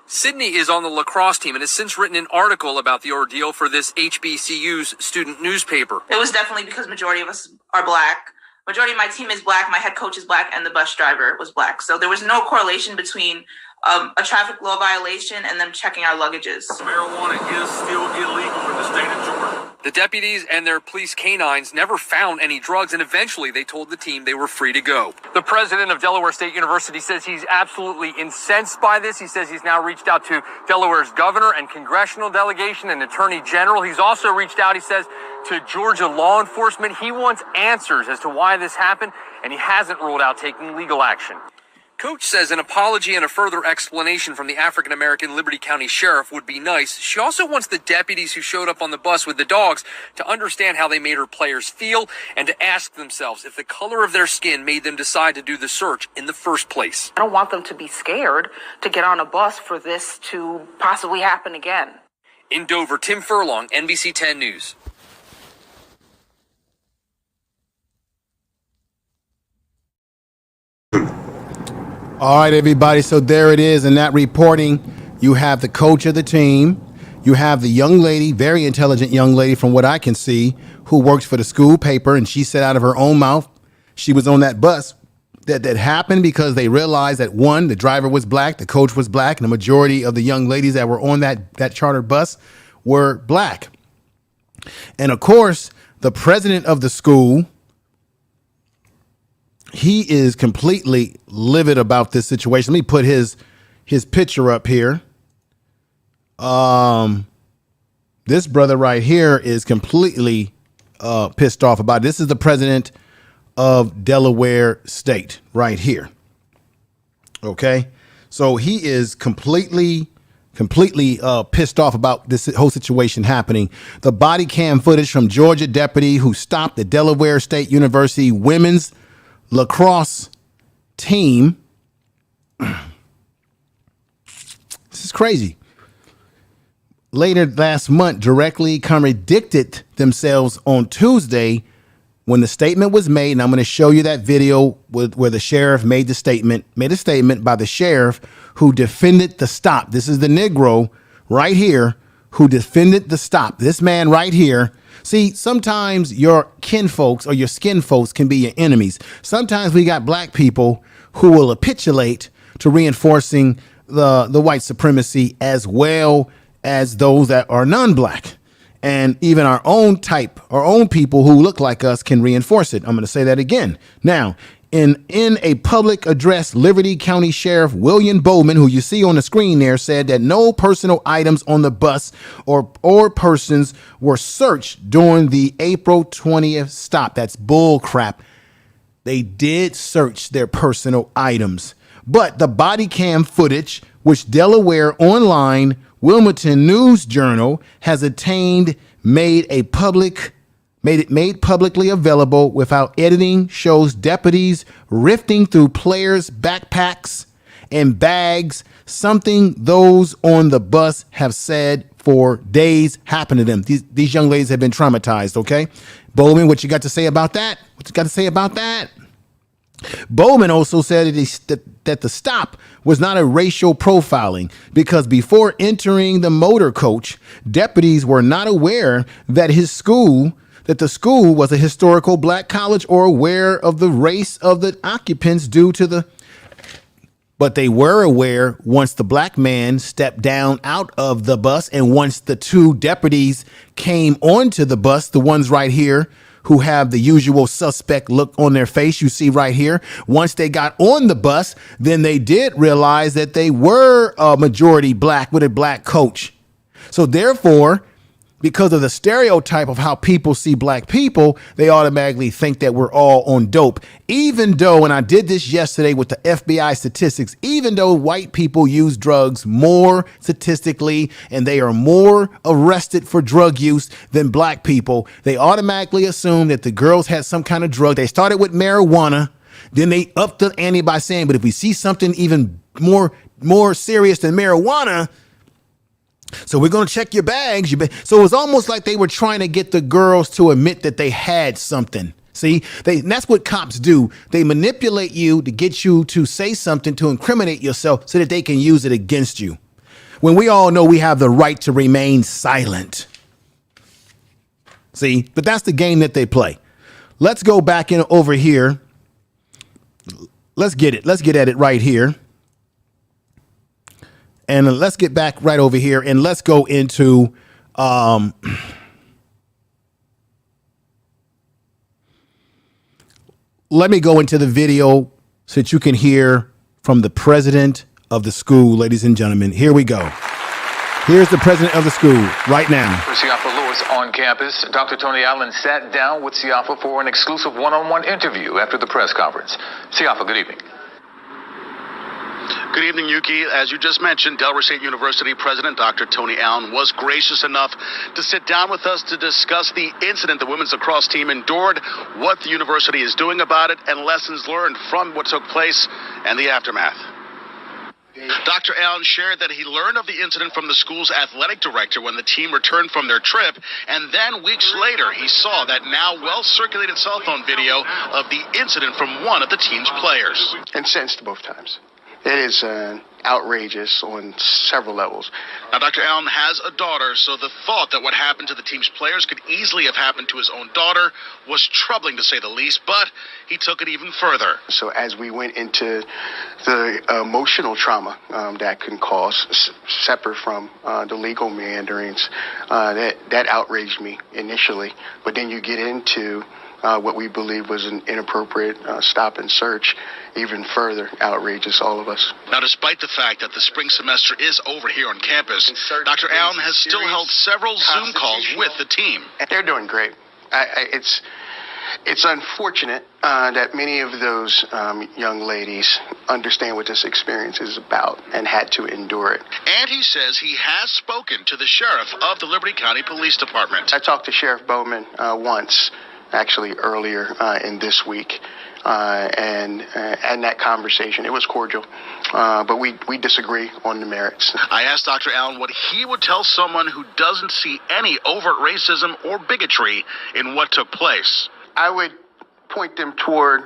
Sydney is on the lacrosse team and has since written an article about the ordeal for this HBCU's student newspaper. It was definitely because majority of us are black. Majority of my team is black, my head coach is black, and the bus driver was black. So there was no correlation between a traffic law violation and them checking our luggages. Marijuana is still illegal in the state of Georgia. The deputies and their police canines never found any drugs, and eventually they told the team they were free to go. The president of Delaware State University says he's absolutely incensed by this. He says he's now reached out to Delaware's governor and congressional delegation and attorney general. He's also reached out, he says, to Georgia law enforcement. He wants answers as to why this happened, and he hasn't ruled out taking legal action. Coach says an apology and a further explanation from the African-American Liberty County Sheriff would be nice. She also wants the deputies who showed up on the bus with the dogs to understand how they made her players feel and to ask themselves if the color of their skin made them decide to do the search in the first place. I don't want them to be scared to get on a bus for this to possibly happen again. In Dover, Tim Furlong, NBC 10 News. All right, everybody. So there it is. In that reporting, you have the coach of the team. You have the young lady, very intelligent young lady from what I can see, who works for the school paper. And she said out of her own mouth, she was on that bus. That happened because they realized that, one, the driver was black, the coach was black, and the majority of the young ladies that were on that charter bus were black. And of course, the president of the school, he is completely livid about this situation. Let me put his picture up here. This brother right here is completely pissed off about it. This is the president of Delaware State right here. Okay, so he is completely pissed off about this whole situation happening. The body cam footage from Georgia deputy who stopped the Delaware State University women's lacrosse team. This is crazy. Later last month, directly contradicted themselves on Tuesday when the statement was made. And I'm going to show you that video where the sheriff made a statement by the sheriff who defended the stop. This is the Negro right here who defended the stop. This man right here. See, sometimes your kinfolks or your skin folks can be your enemies. Sometimes we got black people who will capitulate to reinforcing the white supremacy as well as those that are non-black. And even our own type, our own people who look like us can reinforce it. I'm going to say that again. Now, in a public address, Liberty County Sheriff William Bowman, who you see on the screen there, said that no personal items on the bus or persons were searched during the April 20th stop. That's bull crap. They did search their personal items. But the body cam footage, which Delaware Online Wilmington News Journal has attained, made publicly available without editing, shows deputies rifting through players' backpacks and bags, something those on the bus have said for days happened to them. These young ladies have been traumatized, okay? Bowman, what you got to say about that? What you got to say about that? Bowman also said that the stop was not a racial profiling because before entering the motor coach, deputies were not aware that the school was a historical black college or aware of the race of the occupants but they were aware once the black man stepped down out of the bus and once the two deputies came onto the bus, the ones right here who have the usual suspect look on their face, you see right here. Once they got on the bus, then they did realize that they were a majority black with a black coach. So therefore, because of the stereotype of how people see black people, they automatically think that we're all on dope. Even though, and I did this yesterday with the FBI statistics, even though white people use drugs more statistically and they are more arrested for drug use than black people, they automatically assume that the girls had some kind of drug. They started with marijuana, then they upped the ante by saying, but if we see something even more serious than marijuana, so we're going to check your bags. So it was almost like they were trying to get the girls to admit that they had something. See, and that's what cops do. They manipulate you to get you to say something to incriminate yourself so that they can use it against you. When we all know we have the right to remain silent. See, but that's the game that they play. Let's go back in over here. Let's get it. Let's get at it right here. And let's get back right over here and let's go into let me go into the video so that you can hear from the president of the school, ladies and gentlemen. Here we go. Here's the president of the school right now. Siafa Lewis on campus. Dr. Tony Allen sat down with Siafa for an exclusive one-on-one interview after the press conference. Siafa, good evening. Good evening, Yuki. As you just mentioned, Delaware State University President Dr. Tony Allen was gracious enough to sit down with us to discuss the incident the women's lacrosse team endured, what the university is doing about it, and lessons learned from what took place and the aftermath. Dr. Allen shared that he learned of the incident from the school's athletic director when the team returned from their trip, and then weeks later he saw that now well-circulated cell phone video of the incident from one of the team's players. Incensed both times. It is outrageous on several levels. Now, Dr. Allen has a daughter, so the thought that what happened to the team's players could easily have happened to his own daughter was troubling, to say the least, but he took it even further. So as we went into the emotional trauma that can cause, separate from the legal meanderings, that outraged me initially. But then you get into what we believe was an inappropriate stop and search, even further outrages all of us. Now, despite the fact that the spring semester is over here on campus, Dr. Allen has still held several Zoom calls with the team. They're doing great. It's unfortunate that many of those young ladies understand what this experience is about and had to endure it. And he says he has spoken to the sheriff of the Liberty County Police Department. I talked to Sheriff Bowman once, actually earlier in this week, and that conversation, it was cordial, but we disagree on the merits. I asked Dr. Allen what he would tell someone who doesn't see any overt racism or bigotry in what took place. I would point them toward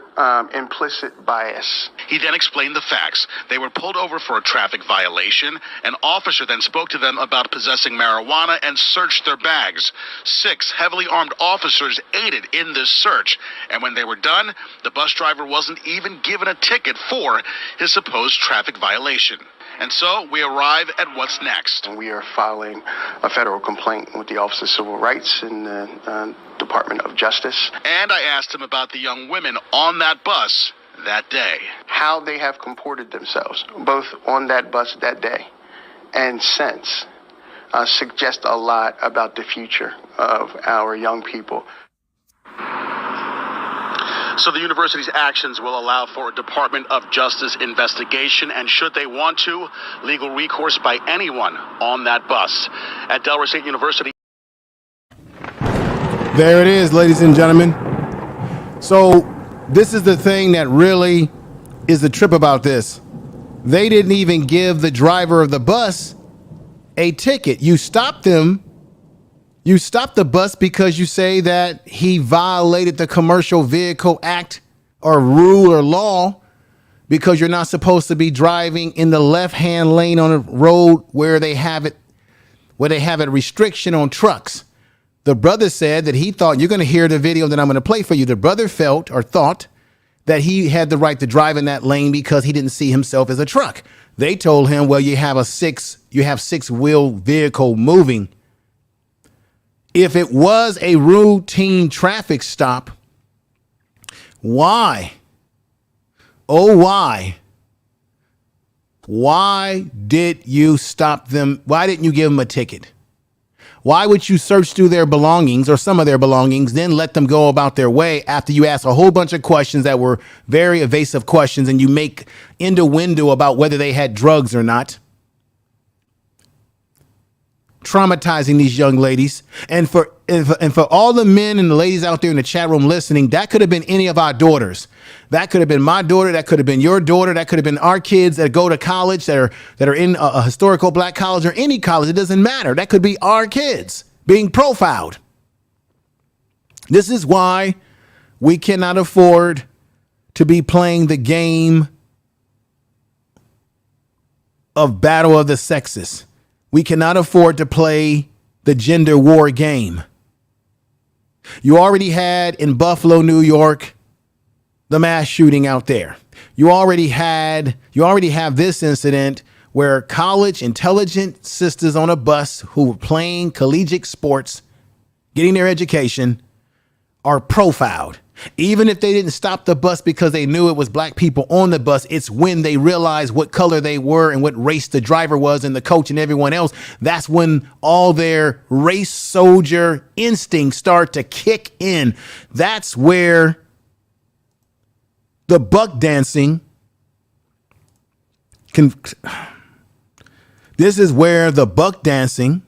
implicit bias. He then explained the facts. They were pulled over for a traffic violation. An officer then spoke to them about possessing marijuana and searched their bags. 6 heavily armed officers aided in this search. And when they were done, the bus driver wasn't even given a ticket for his supposed traffic violation. And so we arrive at what's next. We are filing a federal complaint with the Office of Civil Rights and the Department of Justice. And I asked him about the young women on that bus that day. How they have comported themselves, both on that bus that day and since, suggest a lot about the future of our young people. So the university's actions will allow for a Department of Justice investigation, and should they want to, legal recourse by anyone on that bus. At Delaware State University. There it is, ladies and gentlemen. So this is the thing that really is the trip about this. They didn't even give the driver of the bus a ticket. You stopped them. You stopped the bus because you say that he violated the Commercial Vehicle Act or rule or law, because you're not supposed to be driving in the left-hand lane on a road where they have it restriction on trucks. The brother said that he thought, you're going to hear the video that I'm going to play for you. The brother felt or thought that he had the right to drive in that lane because he didn't see himself as a truck. They told him, well, you have six-wheel vehicle moving. If it was a routine traffic stop, why? Oh, why? Why did you stop them? Why didn't you give them a ticket? Why would you search through their belongings or some of their belongings, then let them go about their way after you ask a whole bunch of questions that were very evasive questions and you make innuendo about whether they had drugs or not? Traumatizing these young ladies. And for all the men and the ladies out there in the chat room listening, that could have been any of our daughters. That could have been my daughter. That could have been your daughter. That could have been our kids that go to college, that are in a historical black college or any college. It doesn't matter. That could be our kids being profiled. This is why we cannot afford to be playing the game of battle of the sexes. We cannot afford to play the gender war game. You already had in Buffalo, New York, the mass shooting out there. You already have this incident where college intelligent sisters on a bus who were playing collegiate sports, getting their education, are profiled. Even if they didn't stop the bus because they knew it was black people on the bus, it's when they realized what color they were and what race the driver was and the coach and everyone else. That's when all their race soldier instincts start to kick in. That's where the buck dancing this is where the buck dancing,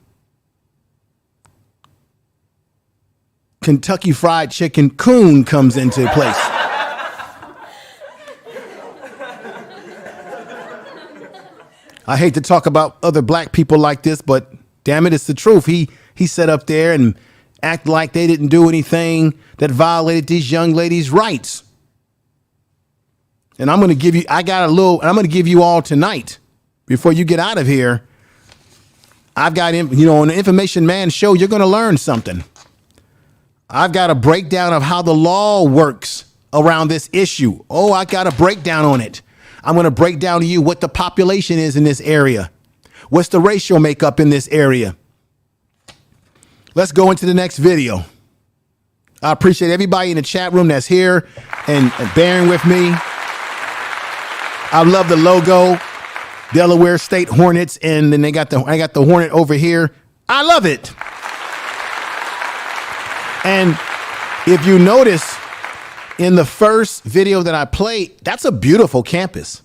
Kentucky Fried Chicken coon comes into place. I hate to talk about other black people like this, but damn it, it's the truth. He sat up there and acted like they didn't do anything that violated these young ladies' rights. And I'm going to give you all tonight before you get out of here. I've got, on the Information Man show, you're going to learn something. I've got a breakdown of how the law works around this issue. Oh, I got a breakdown on it. I'm going to break down to you what the population is in this area. What's the racial makeup in this area? Let's go into the next video. I appreciate everybody in the chat room that's here and bearing with me. I love the logo, Delaware State Hornets, and then I got the Hornet over here. I love it. And if you notice in the first video that I played, that's a beautiful campus.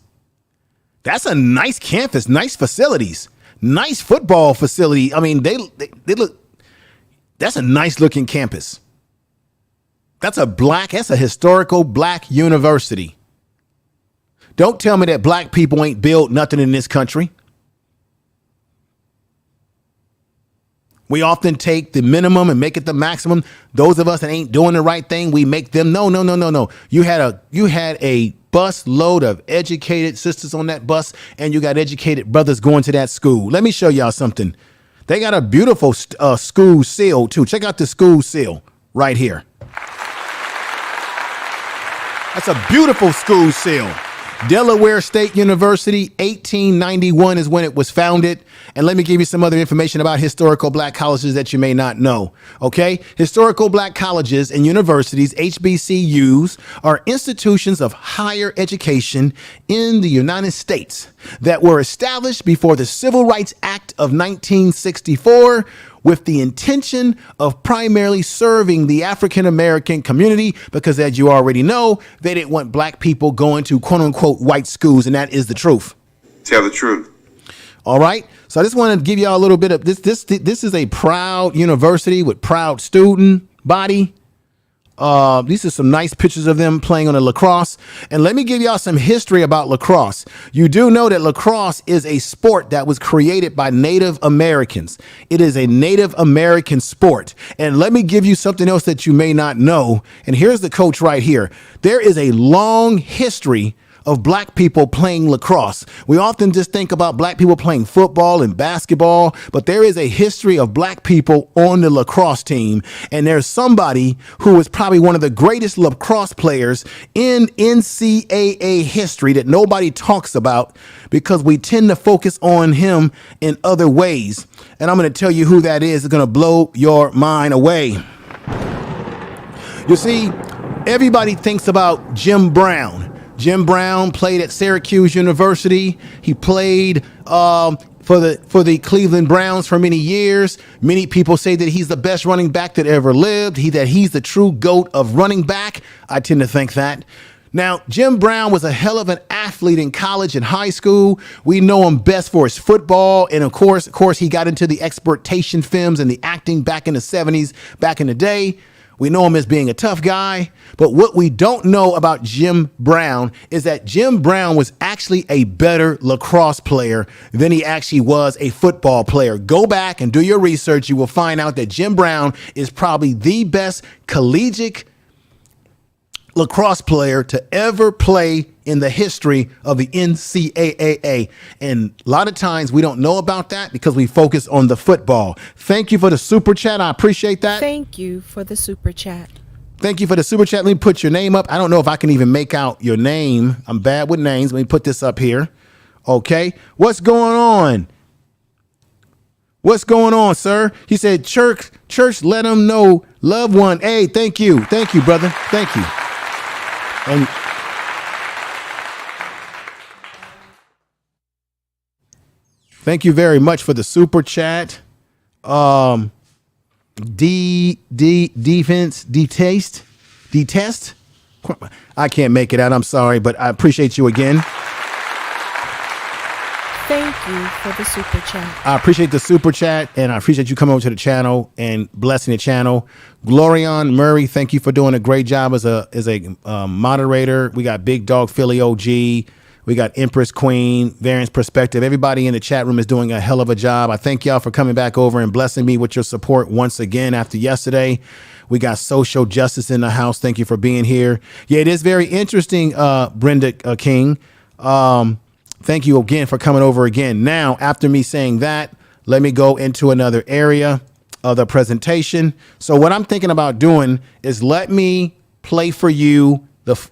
That's a nice campus, nice facilities, nice football facility. I mean, they look, that's a nice looking campus. That's a historical black university. Don't tell me that black people ain't built nothing in this country. We often take the minimum and make it the maximum. Those of us that ain't doing the right thing, we make them. No. You had a bus load of educated sisters on that bus, and you got educated brothers going to that school. Let me show y'all something. They got a beautiful school seal too. Check out the school seal right here. That's a beautiful school seal. Delaware State University, 1891 is when it was founded. And let me give you some other information about historical black colleges that you may not know. Okay? Historical black colleges and universities, HBCUs, are institutions of higher education in the United States that were established before the Civil Rights Act of 1964 with the intention of primarily serving the African American community, because as you already know, they didn't want black people going to quote unquote white schools, and that is the truth. Tell the truth. All right. So I just want to give y'all a little bit of this. This is a proud university with proud student body. These are some nice pictures of them playing on a lacrosse. And let me give y'all some history about lacrosse. You do know that lacrosse is a sport that was created by Native Americans. It is a Native American sport. And let me give you something else that you may not know. And here's the coach right here. There is a long history of black people playing lacrosse. We often just think about black people playing football and basketball, but there is a history of black people on the lacrosse team. And there's somebody who is probably one of the greatest lacrosse players in NCAA history that nobody talks about because we tend to focus on him in other ways. And I'm going to tell you who that is. It's going to blow your mind away. You see, everybody thinks about Jim Brown. Jim Brown played at Syracuse University. He played for for the Cleveland Browns for many years. Many people say that he's the best running back that ever lived. That he's the true GOAT of running back. I tend to think that. Now, Jim Brown was a hell of an athlete in college and high school. We know him best for his football. And of course, he got into the exploitation films and the acting back in the 70s, back in the day. We know him as being a tough guy. But what we don't know about Jim Brown is that Jim Brown was actually a better lacrosse player than he actually was a football player. Go back and do your research. You will find out that Jim Brown is probably the best collegiate lacrosse player to ever play in the history of the NCAA. And a lot of times we don't know about that because we focus on the football. Thank you for the super chat. I appreciate that. Thank you for the super chat. Thank you for the super chat. Let me put your name up. I don't know if I can even make out your name. I'm bad with names. Let me put this up here. Okay. What's going on? What's going on, sir? He said, church, let them know. Love one. Hey, thank you. Thank you, brother. Thank you. And thank you very much for the super chat. Detest. I can't make it out. I'm sorry, but I appreciate you again. Thank you for the super chat. I appreciate the super chat, and I appreciate you coming over to the channel and blessing the channel. Glorion Murray, thank you for doing a great job as a moderator. We got Big Dog Philly OG. We got Empress Queen, Variance Perspective. Everybody in the chat room is doing a hell of a job. I thank y'all for coming back over and blessing me with your support once again after yesterday. We got Social Justice in the house. Thank you for being here. Yeah, it is very interesting, Brenda King. Thank you again for coming over again. Now, after me saying that, let me go into another area of the presentation. So what I'm thinking about doing is let me play for you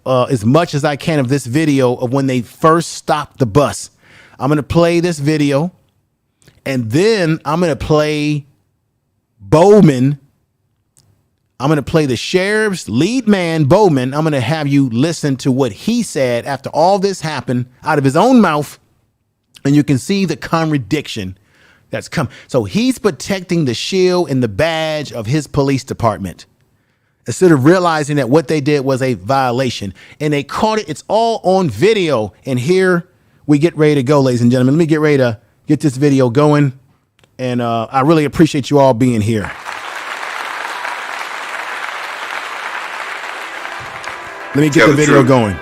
as much as I can of this video of when they first stopped the bus. I'm going to play this video, and then I'm going to play Bowman. I'm going to play the sheriff's lead man, Bowman. I'm going to have you listen to what he said after all this happened out of his own mouth. And you can see the contradiction that's come. So he's protecting the shield and the badge of his police department instead of realizing that what they did was a violation. And they caught it. It's all on video. And here we get ready to go, ladies and gentlemen. Let me get ready to get this video going. And I really appreciate you all being here. Let me get the video going.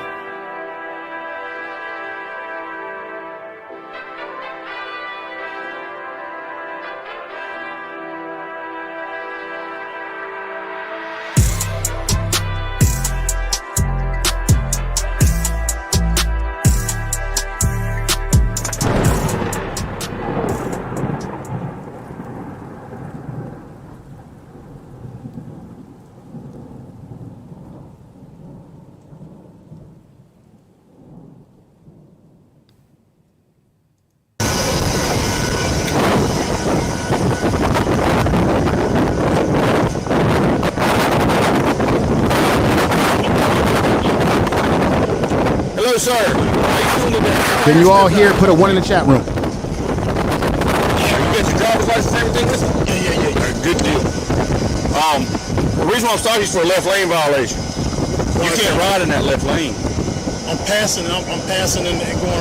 Sir, can you all hear? Put a 1 in the chat room. You got your driver's license and everything with you? Yeah. Right, good deal. The reason why I'm starting is for a left lane violation. You can't ride in that left lane. I'm passing and going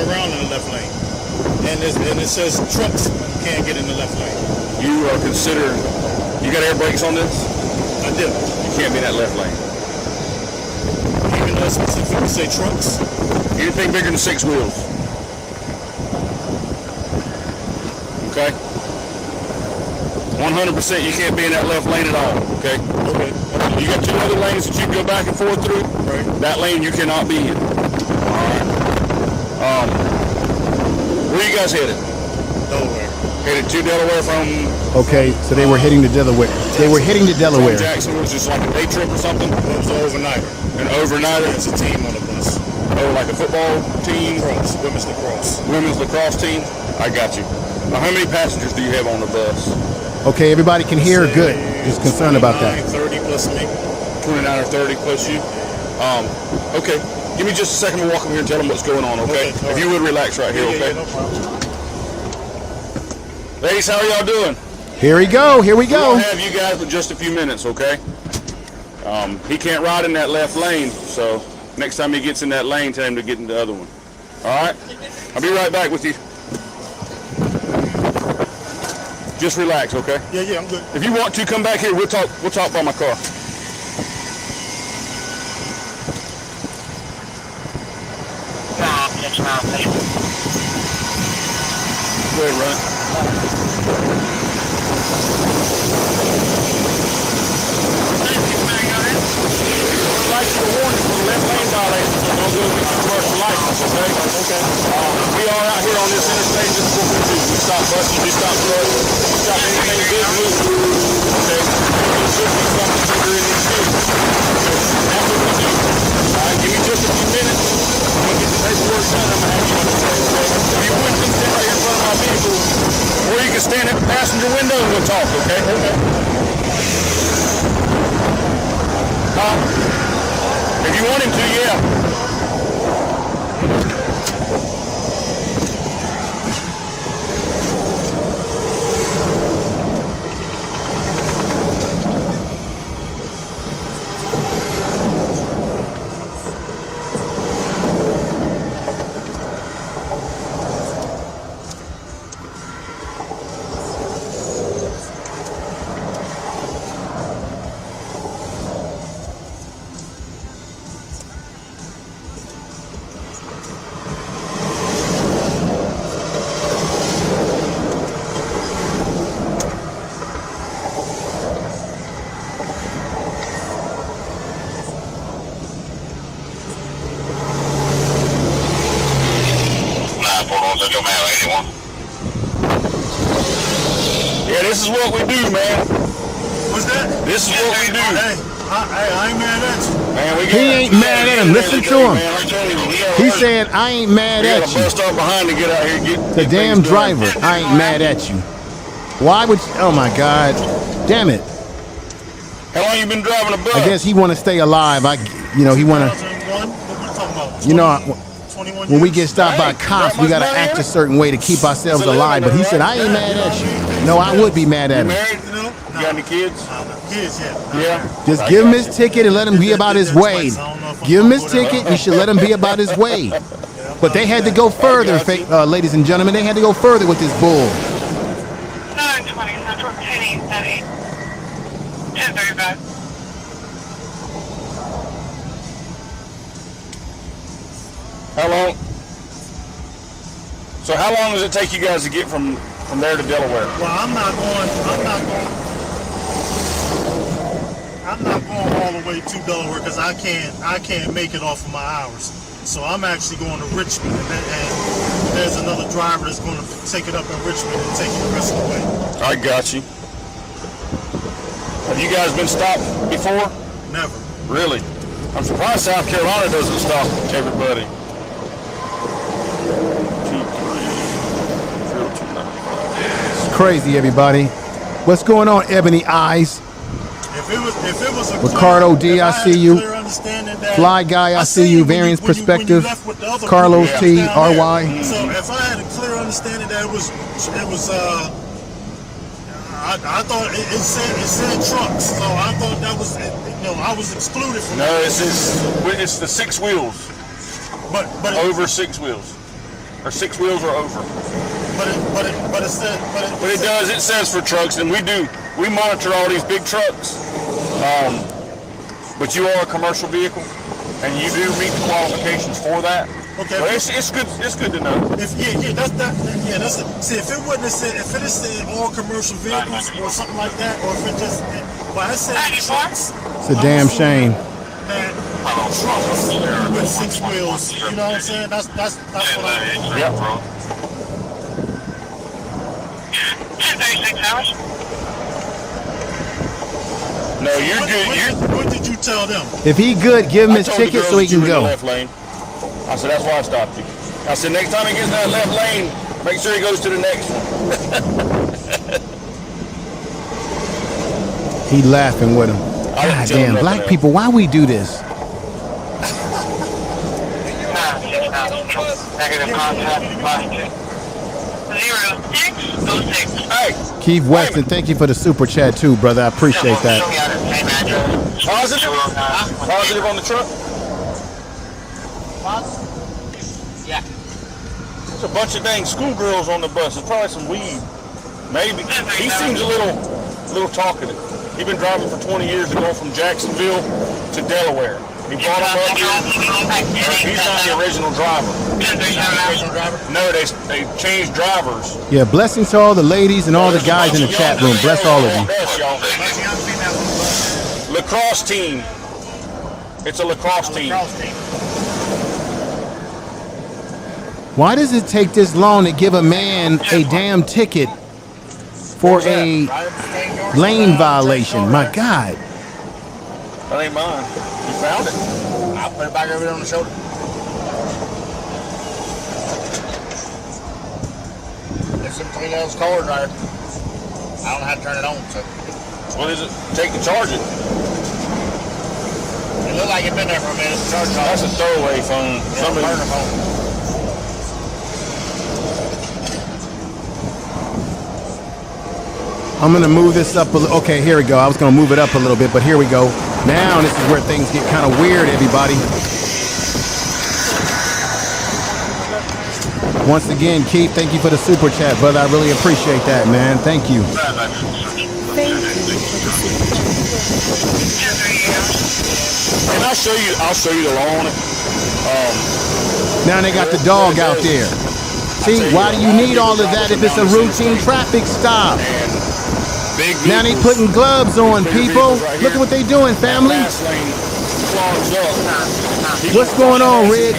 around in the left lane. And it says trucks can't get in the left lane. You are considered, you got air brakes on this? I do. You can't be in that left lane. Even though it specifically say trucks? Anything bigger than 6 wheels. Okay? 100% you can't be in that left lane at all. Okay? Okay. You got 2 other lanes that you can go back and forth through. Right. That lane you cannot be in. Alright. Where you guys headed? Delaware. Headed to Delaware from... Okay, so they were heading to Delaware. They were heading to Delaware. From Jackson, was just like a day trip or something? It was an overnighter. An overnighter? It's a team on the bus. Oh, like a football team? Lacrosse. Women's lacrosse. Women's lacrosse team? I got you. Now, how many passengers do you have on the bus? Okay, everybody can hear. Good. Just concerned about that. 30 plus me. 29 or 30 plus you? Okay. Give me just a second to walk over here and tell them what's going on, okay? Okay, if you would relax right here, okay? Yeah, no problem. Ladies, how are y'all doing? Here we go. Here we We'll go. have you guys for just a few minutes, okay? He can't ride in that left lane, so next time he gets in that lane, tell him to get in the other one. All right? I'll be right back with you. Just relax, okay? Yeah, I'm good. If you want to come back here, we'll talk by my car. Go ahead, run. Like the warning for the left lane violation, so don't go get your commercial license, okay? Okay. We are out here on this interstate, this is what we do. We stop buses, we stop trucks, we stop anything big moving. Okay? There should be something bigger in these cities. That's what we do. All right, give me just a few minutes. I'm going to get the paperwork done. I'm going to have you on the train, okay? If you wouldn't come stand right here in front of my vehicle, or you can stand at the passenger window and we'll talk, okay? Okay. If you want him to, yeah. Yeah, this is what we do, man. What's that? This is what we do. Hey, I ain't mad at you. Man, we He ain't mad at him. Listen to him. He said, I ain't mad at you. Bust off behind to get out here. The damn driver. I ain't mad at you. Why would you? Oh my God. Damn it. How long you been driving a bus? I guess he want to stay alive. He want to. 2001? What we talking about? You know, 21 when we years? get stopped by cops, we got to act a certain way to keep ourselves alive. But he said, I ain't mad at you. No, I would be mad at him. Married? You got any kids? Kids, yeah. Yeah. Just give him his ticket and let him be about his way. Give him his ticket. You should let him be about his way. But they had to go further, ladies and gentlemen. They had to go further with this bull. 920, Central 1080. 1035. How long? So how long does it take you guys to get from there to Delaware? Well, I'm not going all the way to Delaware because I can't make it off of my hours. So I'm actually going to Richmond, and there's another driver that's going to take it up in Richmond and take it the rest of the way. I got you. Have you guys been stopped before? Never. Really? I'm surprised South Carolina doesn't stop everybody. It's crazy, everybody. What's going on, Ebony Eyes? If it was a Ricardo D, I see you. That, Fly Guy, I see you. Variance Perspective. Carlos T, RY. So if I had a clear understanding that it was I thought it said trucks, so I thought that was, I was excluded from No, that. it's the 6 wheels. But over 6 wheels, or 6 wheels or over. It says for trucks, and we monitor all these big trucks. But you are a commercial vehicle, and you do meet the qualifications for that. Okay. But it's good. It's good to know. That's it. See, if it wouldn't have said, if it had said all commercial vehicles or something like that, or if it just, well, I said trucks. It's a damn shame. Trucks with 6 wheels. You know what I'm saying? That's what I. Yep. 1036 hours. No, you're good. What did you tell them? If he good, give him his ticket so he can go. Left lane. I said, that's why I stopped you. I said, next time he gets in that left lane, make sure he goes to the next one. He laughing with him. God damn, black people, why we do this? Negative contact, 0606. Keith Weston, thank you for the super chat too, brother. I appreciate that. Positive? Positive on the truck? Yeah. There's a bunch of dang schoolgirls on the bus. There's probably some weed. Maybe. He seems a little talkative. He's been driving for 20 years to go from Jacksonville to Delaware. He brought him up here. He's not the original driver. No, they changed drivers. Yeah, blessings to all the ladies and all the guys in the chat room. Bless all of you. Lacrosse team. It's a lacrosse team. Why does it take this long to give a man a damn ticket for a lane violation? My God. That ain't mine. You found it. I'll put it back over there on the shoulder. There's some else cars right there. I don't know how to turn it on, so. What is it? Take and charge it. It looked like it's been there for a minute. Charge it off. That's a throwaway phone. Yeah, burner phone. I'm going to move this up a little. Okay, here we go. I was going to move it up a little bit, but here we go. Now this is where things get kind of weird, everybody. Once again, Keith, thank you for the super chat, brother. I really appreciate that, man. Thank you. And I'll show you the law on it. Now they got the dog out there. See, why do you need all of that if it's a routine traffic stop? Now they putting gloves on, people. Look at what they doing, family. What's going on, Red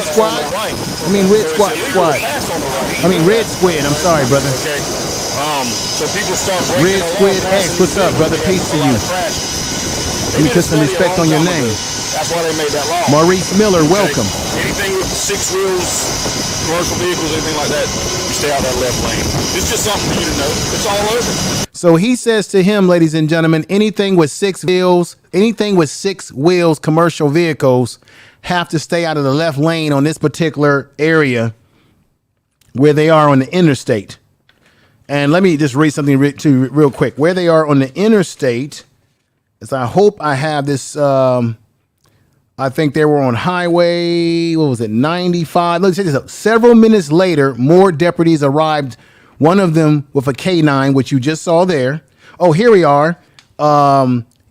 Squad? I mean, Red Squad. I mean, Red Squid. I'm sorry, brother. So people start Red Squid X. What's up, brother? Peace to you. Let me put some respect on your name. That's why they made that law. Maurice Miller, welcome. Anything with 6 wheels, commercial vehicles, anything like that, you stay out that left lane. It's just something for you to know. It's all over. So he says to him, ladies and gentlemen, anything with 6 wheels, commercial vehicles, have to stay out of the left lane on this particular area where they are on the interstate. And let me just read something real quick. Where they are on the interstate, is I hope I have this. I think they were on highway, 95? Let's check this out. Several minutes later, more deputies arrived. One of them with a K9, which you just saw there. Oh, here we are.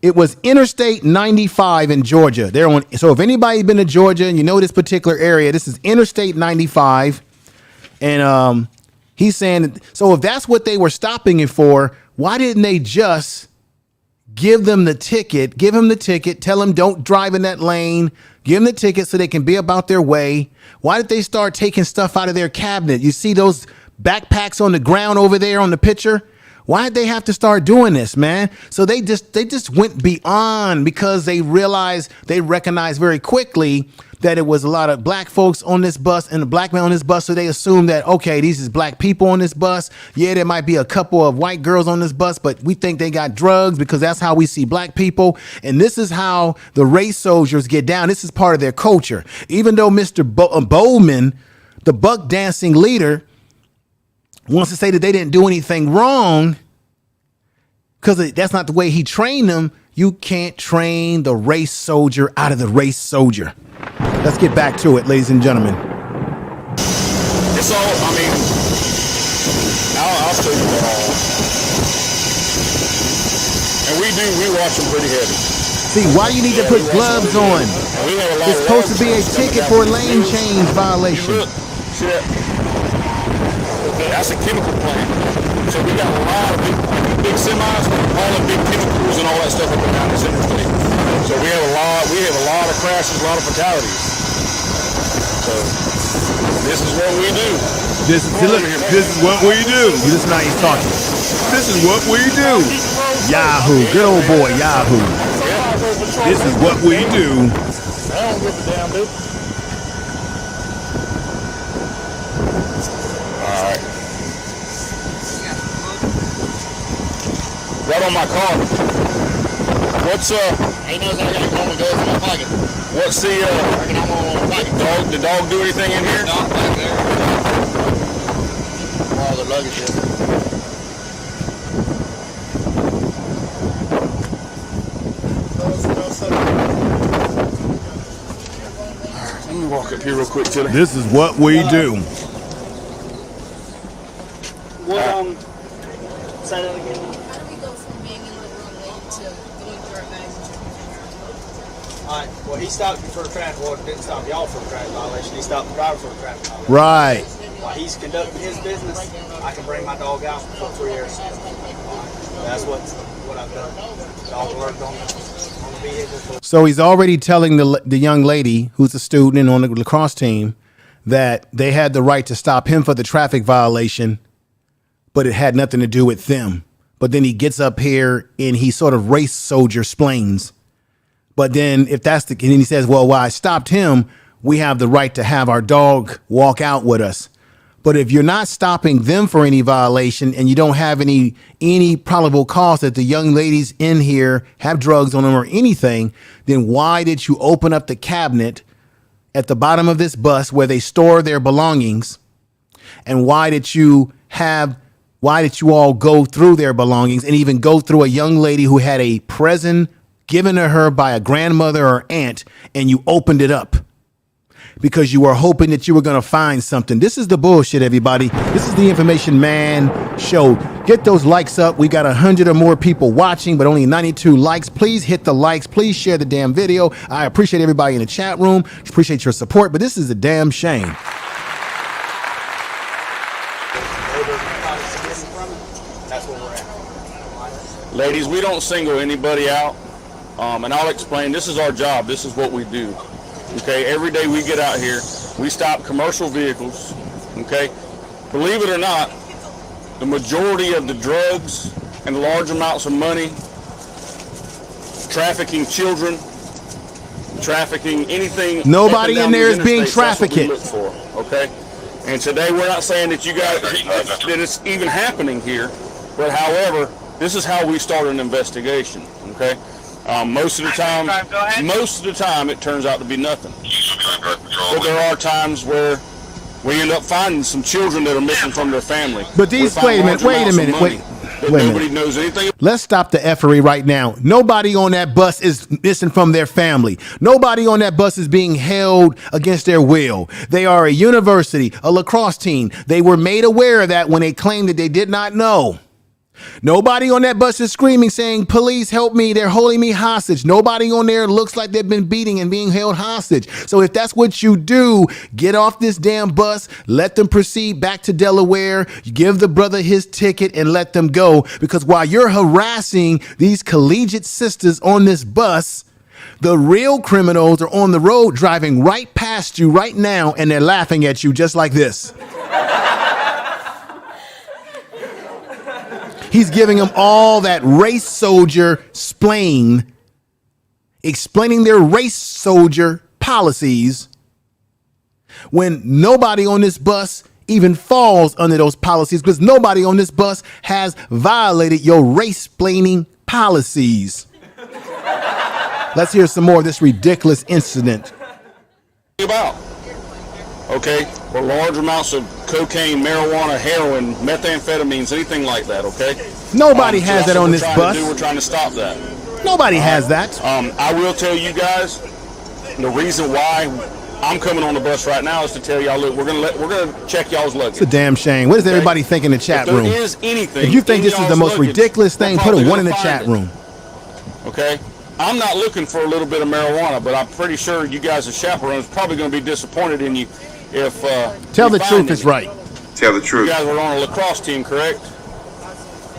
It was Interstate 95 in Georgia. They're on. So if anybody's been to Georgia and you know this particular area, this is Interstate 95. And he's saying, so if that's what they were stopping it for, why didn't they just give him the ticket, tell him don't drive in that lane, give him the ticket so they can be about their way? Why did they start taking stuff out of their cabinet? You see those backpacks on the ground over there on the picture? Why did they have to start doing this, man? So they just went beyond because they recognized very quickly that it was a lot of black folks on this bus and a black man on this bus. So they assumed that, okay, these is black people on this bus. Yeah, there might be a couple of white girls on this bus, but we think they got drugs because that's how we see black people. And this is how the race soldiers get down. This is part of their culture. Even though Mr. Bowman, the buck dancing leader, wants to say that they didn't do anything wrong because that's not the way he trained them. You can't train the race soldier out of the race soldier. Let's get back to it, ladies and gentlemen. It's all, I mean, I'll show you that all. And we watch them pretty heavy. See, why do you need to put gloves on? It's supposed to be a ticket for a lane change violation. Look, see that? That's a chemical plant. So we got a lot of big semis, all the big chemicals and all that stuff up and down this interstate. So we have a lot of crashes, a lot of fatalities. So this is what we do. This is what we do. You listen how he's talking. This is what we do. Yahoo, good old boy, Yahoo. This is what we do. I don't give a damn, dude. All right. Right on my car. What's He knows I got one goes in my pocket. What's the dog? Did the dog do anything in here? Dog back there. All the luggage is. me walk up here real quick, Tilly. This is what we do. What, say that again? How do we go from being in the room late to going through our bags and checking All right, well, he stopped you for a traffic, well, didn't stop y'all for a traffic violation. He stopped the driver for a traffic violation. Right. While he's conducting his business, I can bring my dog out for free air. That's what I've done. Dog worked on the vehicle. So he's already telling the young lady who's a student and on the lacrosse team that they had the right to stop him for the traffic violation, but it had nothing to do with them. But then he gets up here and he sort of race soldier splains. But then if that's the, and then he says, well, while I stopped him, we have the right to have our dog walk out with us. But if you're not stopping them for any violation and you don't have any probable cause that the young ladies in here have drugs on them or anything, then why did you open up the cabinet at the bottom of this bus where they store their belongings? And why did you all go through their belongings and even go through a young lady who had a present given to her by a grandmother or aunt, and you opened it up because you were hoping that you were going to find something? This is the bullshit, everybody. This is the Information Man Show. Get those likes up. We got 100 or more people watching, but only 92 likes. Please hit the likes. Please share the damn video. I appreciate everybody in the chat room. Appreciate your support, but this is a damn shame. That's where we're at. Ladies, we don't single anybody out. And I'll explain, this is our job. This is what we do. Okay, every day we get out here, we stop commercial vehicles. Okay, believe it or not, the majority of the drugs and the large amounts of money, trafficking children, trafficking anything. Nobody in there is being trafficked. That's what we look for, okay? And today we're not saying that you guys, that it's even happening here, but however, this is how we start an investigation, okay? Most of the time, it turns out to be nothing. But there are times where we end up finding some children that are missing from their family. But these, wait a minute. Nobody knows anything. Let's stop the effery right now. Nobody on that bus is missing from their family. Nobody on that bus is being held against their will. They are a university, a lacrosse team. They were made aware of that when they claimed that they did not know. Nobody on that bus is screaming, saying, police, help me. They're holding me hostage. Nobody on there looks like they've been beating and being held hostage. So if that's what you do, get off this damn bus, let them proceed back to Delaware, give the brother his ticket and let them go. Because while you're harassing these collegiate sisters on this bus, the real criminals are on the road driving right past you right now, and they're laughing at you just like this. He's giving them all that race soldier splain, explaining their race soldier policies when nobody on this bus even falls under those policies, because nobody on this bus has violated your race-splaining policies. Let's hear some more of this ridiculous incident. Okay, or large amounts of cocaine, marijuana, heroin, methamphetamines, anything like that, okay? Nobody has that on this bus. We're trying to stop that. Nobody has that. I will tell you guys, the reason why I'm coming on the bus right now is to tell y'all, look, we're gonna check y'all's luggage. It's a damn shame. What does everybody think in the chat room? If there is anything, if you think this is the most ridiculous thing, put a 1 in the chat room. Okay? I'm not looking for a little bit of marijuana, but I'm pretty sure you guys as chaperones probably going to be disappointed in you if tell the truth is right. Tell the truth. You guys were on a lacrosse team, correct?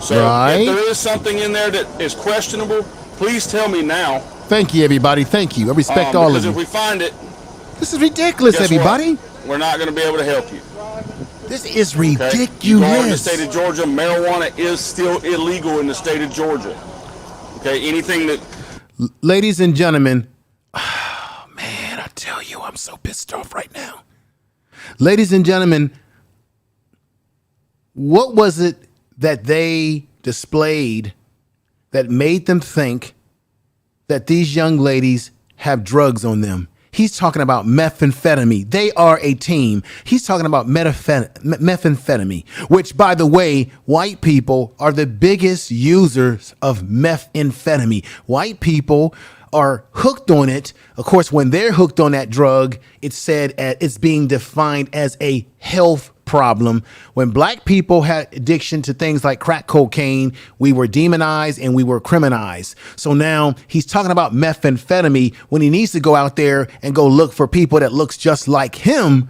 So right. If there is something in there that is questionable, please tell me now. Thank you, everybody. Thank you. I respect all of you. Because if we find it, this is ridiculous, everybody. We're not going to be able to help you. This is ridiculous. Okay? You go in the state of Georgia, marijuana is still illegal in the state of Georgia. Okay, anything that... Ladies and gentlemen, oh, man, I tell you, I'm so pissed off right now. Ladies and gentlemen, what was it that they displayed that made them think that these young ladies have drugs on them? He's talking about methamphetamine. They are a team. He's talking about methamphetamine, which, by the way, white people are the biggest users of methamphetamine. White people are hooked on it. Of course, when they're hooked on that drug, it's said it's being defined as a health problem. When black people had addiction to things like crack cocaine, we were demonized and we were criminalized. So now he's talking about methamphetamine when he needs to go out there and go look for people that looks just like him,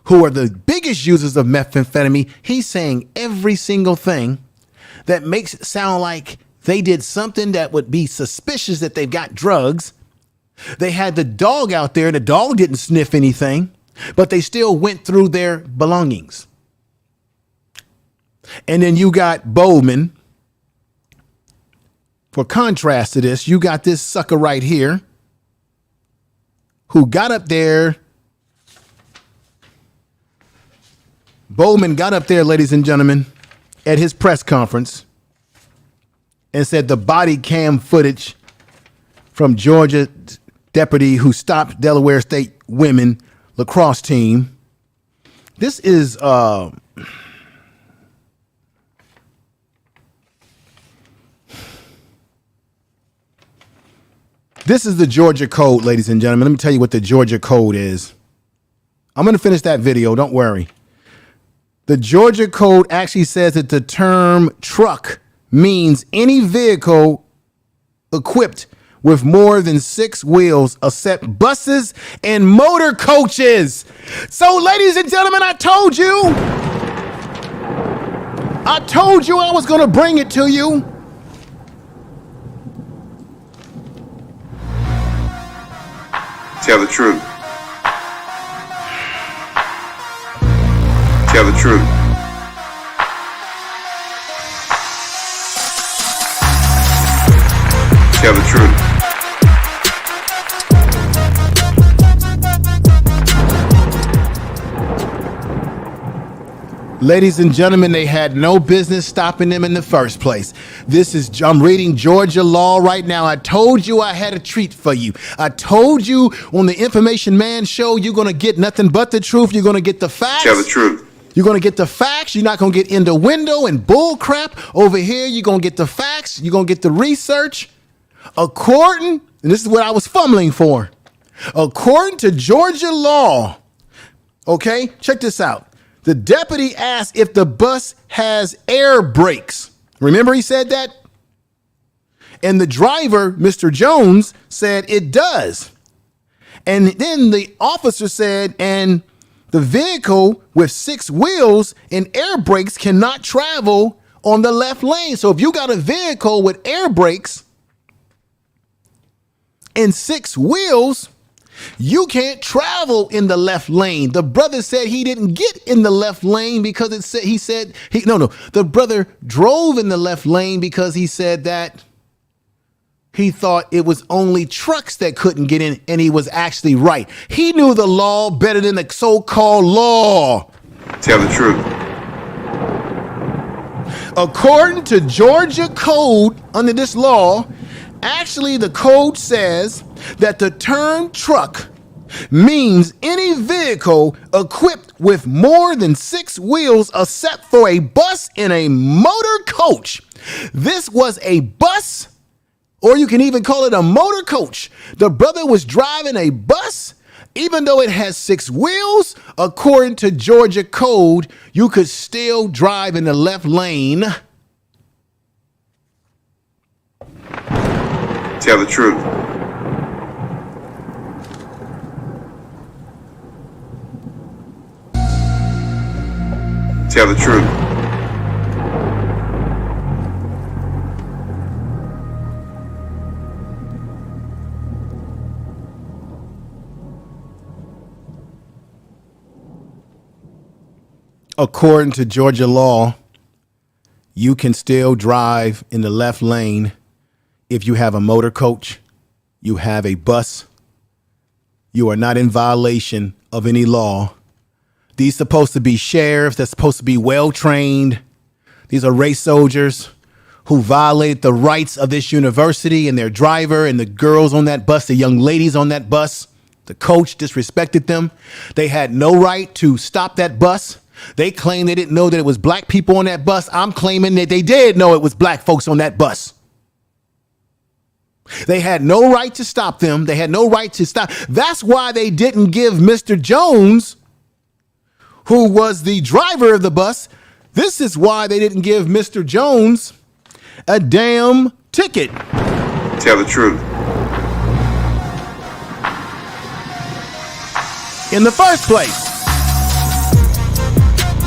who are the biggest users of methamphetamine. He's saying every single thing that makes it sound like they did something that would be suspicious that they've got drugs. They had the dog out there. The dog didn't sniff anything, but they still went through their belongings. And then you got Bowman. For contrast to this, you got this sucker right here who got up there. Bowman got up there, ladies and gentlemen, at his press conference and said the body cam footage from Georgia deputy who stopped Delaware State women lacrosse team. This is the Georgia code, ladies and gentlemen. Let me tell you what the Georgia code is. I'm going to finish that video. Don't worry. The Georgia code actually says that the term truck means any vehicle equipped with more than 6 wheels, except buses and motor coaches. So, ladies and gentlemen, I told you I was going to bring it to you. Tell the truth. Tell the truth. Tell the truth. Ladies and gentlemen, they had no business stopping them in the first place. I'm reading Georgia law right now. I told you I had a treat for you. I told you on the Information Man show, you're going to get nothing but the truth. You're going to get the facts. Tell the truth. You're going to get the facts. You're not going to get innuendo and bull crap. Over here, you're going to get the facts. You're going to get the research. According, and this is what I was fumbling for. According to Georgia law, okay, check this out. The deputy asked if the bus has air brakes. Remember he said that? And the driver, Mr. Jones, said it does. And then the officer said, and the vehicle with 6 wheels and air brakes cannot travel on the left lane. So if you got a vehicle with air brakes and 6 wheels, you can't travel in the left lane. The brother said he didn't get in the left lane because the brother drove in the left lane because he said that he thought it was only trucks that couldn't get in, and he was actually right. He knew the law better than the so-called law. Tell the truth. According to Georgia code, under this law, actually the code says that the term truck means any vehicle equipped with more than 6 wheels except for a bus and a motor coach. This was a bus, or you can even call it a motor coach. The brother was driving a bus, even though it has 6 wheels. According to Georgia code, you could still drive in the left lane. Tell the truth. Tell the truth. According to Georgia law, you can still drive in the left lane if you have a motor coach, you have a bus. You are not in violation of any law. These supposed to be sheriffs. They're supposed to be well-trained. These are race soldiers who violated the rights of this university and their driver and the girls on that bus, the young ladies on that bus. The coach disrespected them. They had no right to stop that bus. They claim they didn't know that it was black people on that bus. I'm claiming that they did know it was black folks on that bus. They had no right to stop them. They had no right to stop. That's why they didn't give Mr. Jones, who was the driver of the bus, this is why they didn't give Mr. Jones a damn ticket. Tell the truth. In the first place.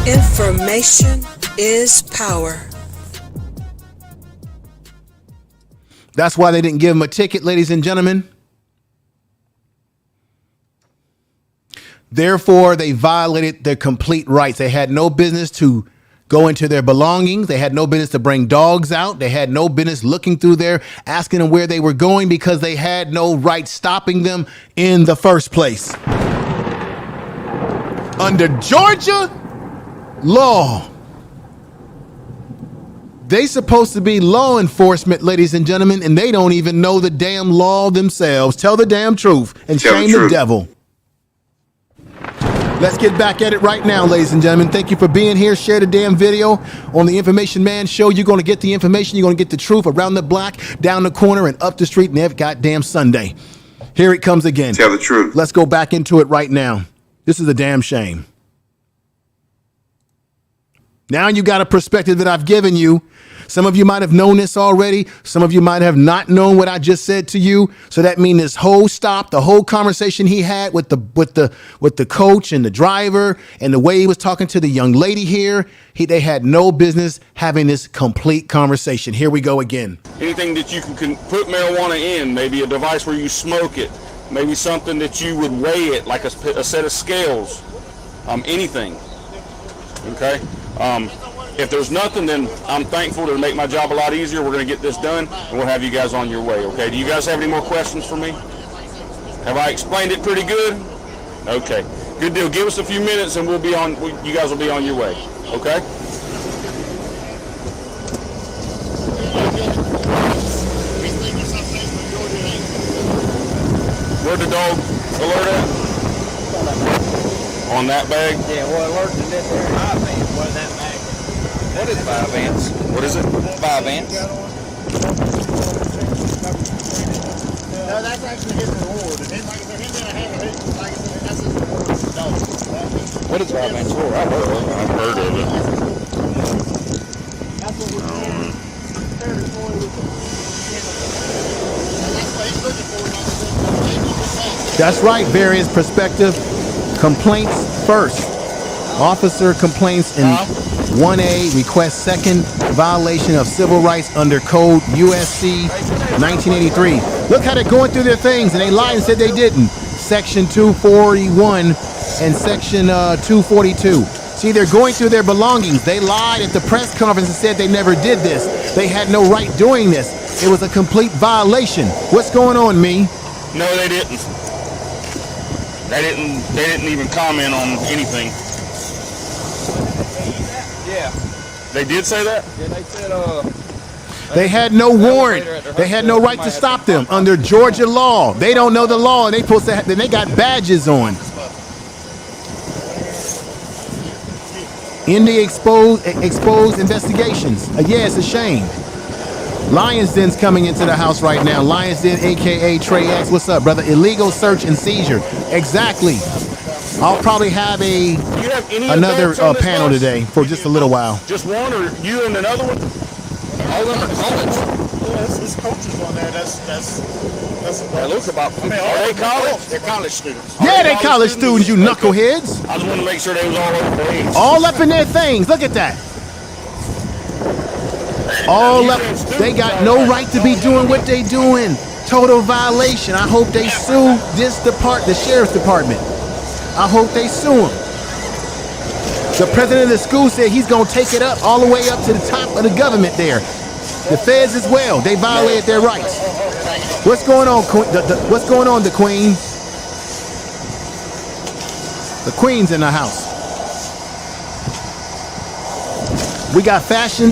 Information is power. That's why they didn't give him a ticket, ladies and gentlemen. Therefore, they violated their complete rights. They had no business to go into their belongings. They had no business to bring dogs out. They had no business looking through there, asking them where they were going, because they had no right stopping them in the first place. Under Georgia law, they supposed to be law enforcement, ladies and gentlemen, and they don't even know the damn law themselves. Tell the damn truth and shame the devil. Let's get back at it right now, ladies and gentlemen. Thank you for being here. Share the damn video on the Information Man Show. You're going to get the information. You're going to get the truth around the block, down the corner, and up the street, and every goddamn Sunday. Here it comes again. Tell the truth. Let's go back into it right now. This is a damn shame. Now you got a perspective that I've given you. Some of you might have known this already. Some of you might have not known what I just said to you. So that means this whole stop, the whole conversation he had with the coach and the driver, and the way he was talking to the young lady here, they had no business having this complete conversation. Here we go again. Anything that you can put marijuana in, maybe a device where you smoke it, maybe something that you would weigh it, like a set of scales, anything. Okay. If there's nothing, then I'm thankful to make my job a lot easier. We're going to get this done, and we'll have you guys on your way, okay? Do you guys have any more questions for me? Have I explained it pretty good? Okay. Good deal. Give us a few minutes, and you guys will be on your way, okay? Where'd the dog alert at? On that bag? Yeah, well, alerted in this area. 5 ants. What is that bag? What is 5 ants? What is it? 5 ants. No, that's actually his reward. And like I said, he's gonna have it. Like I said, that's his reward for the dog. What is 5 ants for? I've heard of it. That's what we're doing. That's what he's looking for. That's right. Various perspective. Complaints first. Officer complaints in 1A, request second, violation of civil rights under code USC 1983. Look how they're going through their things, and they lied and said they didn't. Section 241 and section 242. See, they're going through their belongings. They lied at the press conference and said they never did this. They had no right doing this. It was a complete violation. What's going on, me? No, they didn't. They didn't even comment on anything. Yeah. They did say that? Yeah, they said, they had no warrant. They had no right to stop them under Georgia law. They don't know the law, and they got badges on. In the exposed investigations. Yeah, it's a shame. Lions Den's coming into the house right now. Lions Den, a.k.a. Trey X. What's up, brother? Illegal search and seizure. Exactly. I'll probably have another panel today for just a little while. Just one, or you and another one? all of them are college. Yeah, there's coaches on there. That's That looks about. I mean, Are they college? They're college students. Yeah, they college students, you knuckleheads. I just wanted to make sure they was all over the age. All up in their things. Look at that. All up. They got no right to be doing what they doing. Total violation. I hope they sue the sheriff's department. I hope they sue them. The president of the school said he's going to take it up all the way up to the top of the government there. The feds as well. They violated their rights. What's going on, what's going on, the queen? The queen's in the house. We got fashion.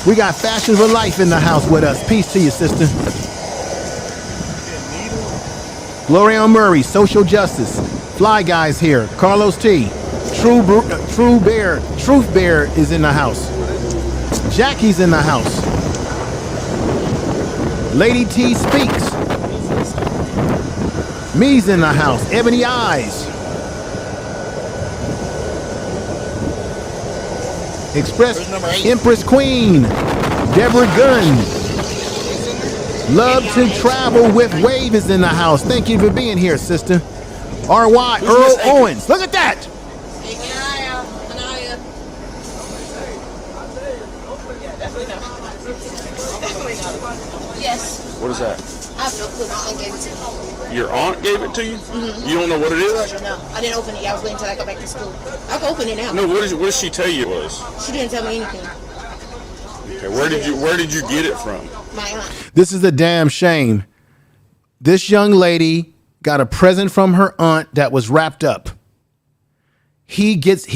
We got fashion for life in the house with us. Peace to you, sister. Glorion Murray, social justice. Fly Guys here. Carlos T. Truth Bear is in the house. Jackie's in the house. Lady T speaks. Me's in the house. Ebony Eyes. Express Empress Queen. Deborah Gunn. Love to travel with Wave is in the house. Thank you for being here, sister. R.Y. Earl Owens. Look at that. Yes. What is that? I have no clue. My aunt gave it to me. Your aunt gave it to you? Mm-hmm. You don't know what it is? No, I didn't open it. I was waiting until I go back to school. I can open it now. No, what did she tell you it was? She didn't tell me anything. Okay, where did you get it from? My aunt. This is a damn shame. This young lady got a present from her aunt that was wrapped up. She takes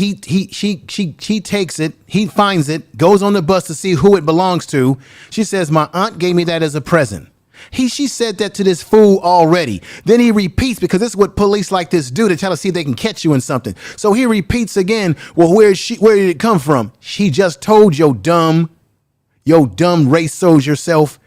it, he finds it, goes on the bus to see who it belongs to. She says, my aunt gave me that as a present. She said that to this fool already. Then he repeats, because this is what police like this do, to try to see if they can catch you in something. So he repeats again, well, where did it come from? She just told your dumb race soldier self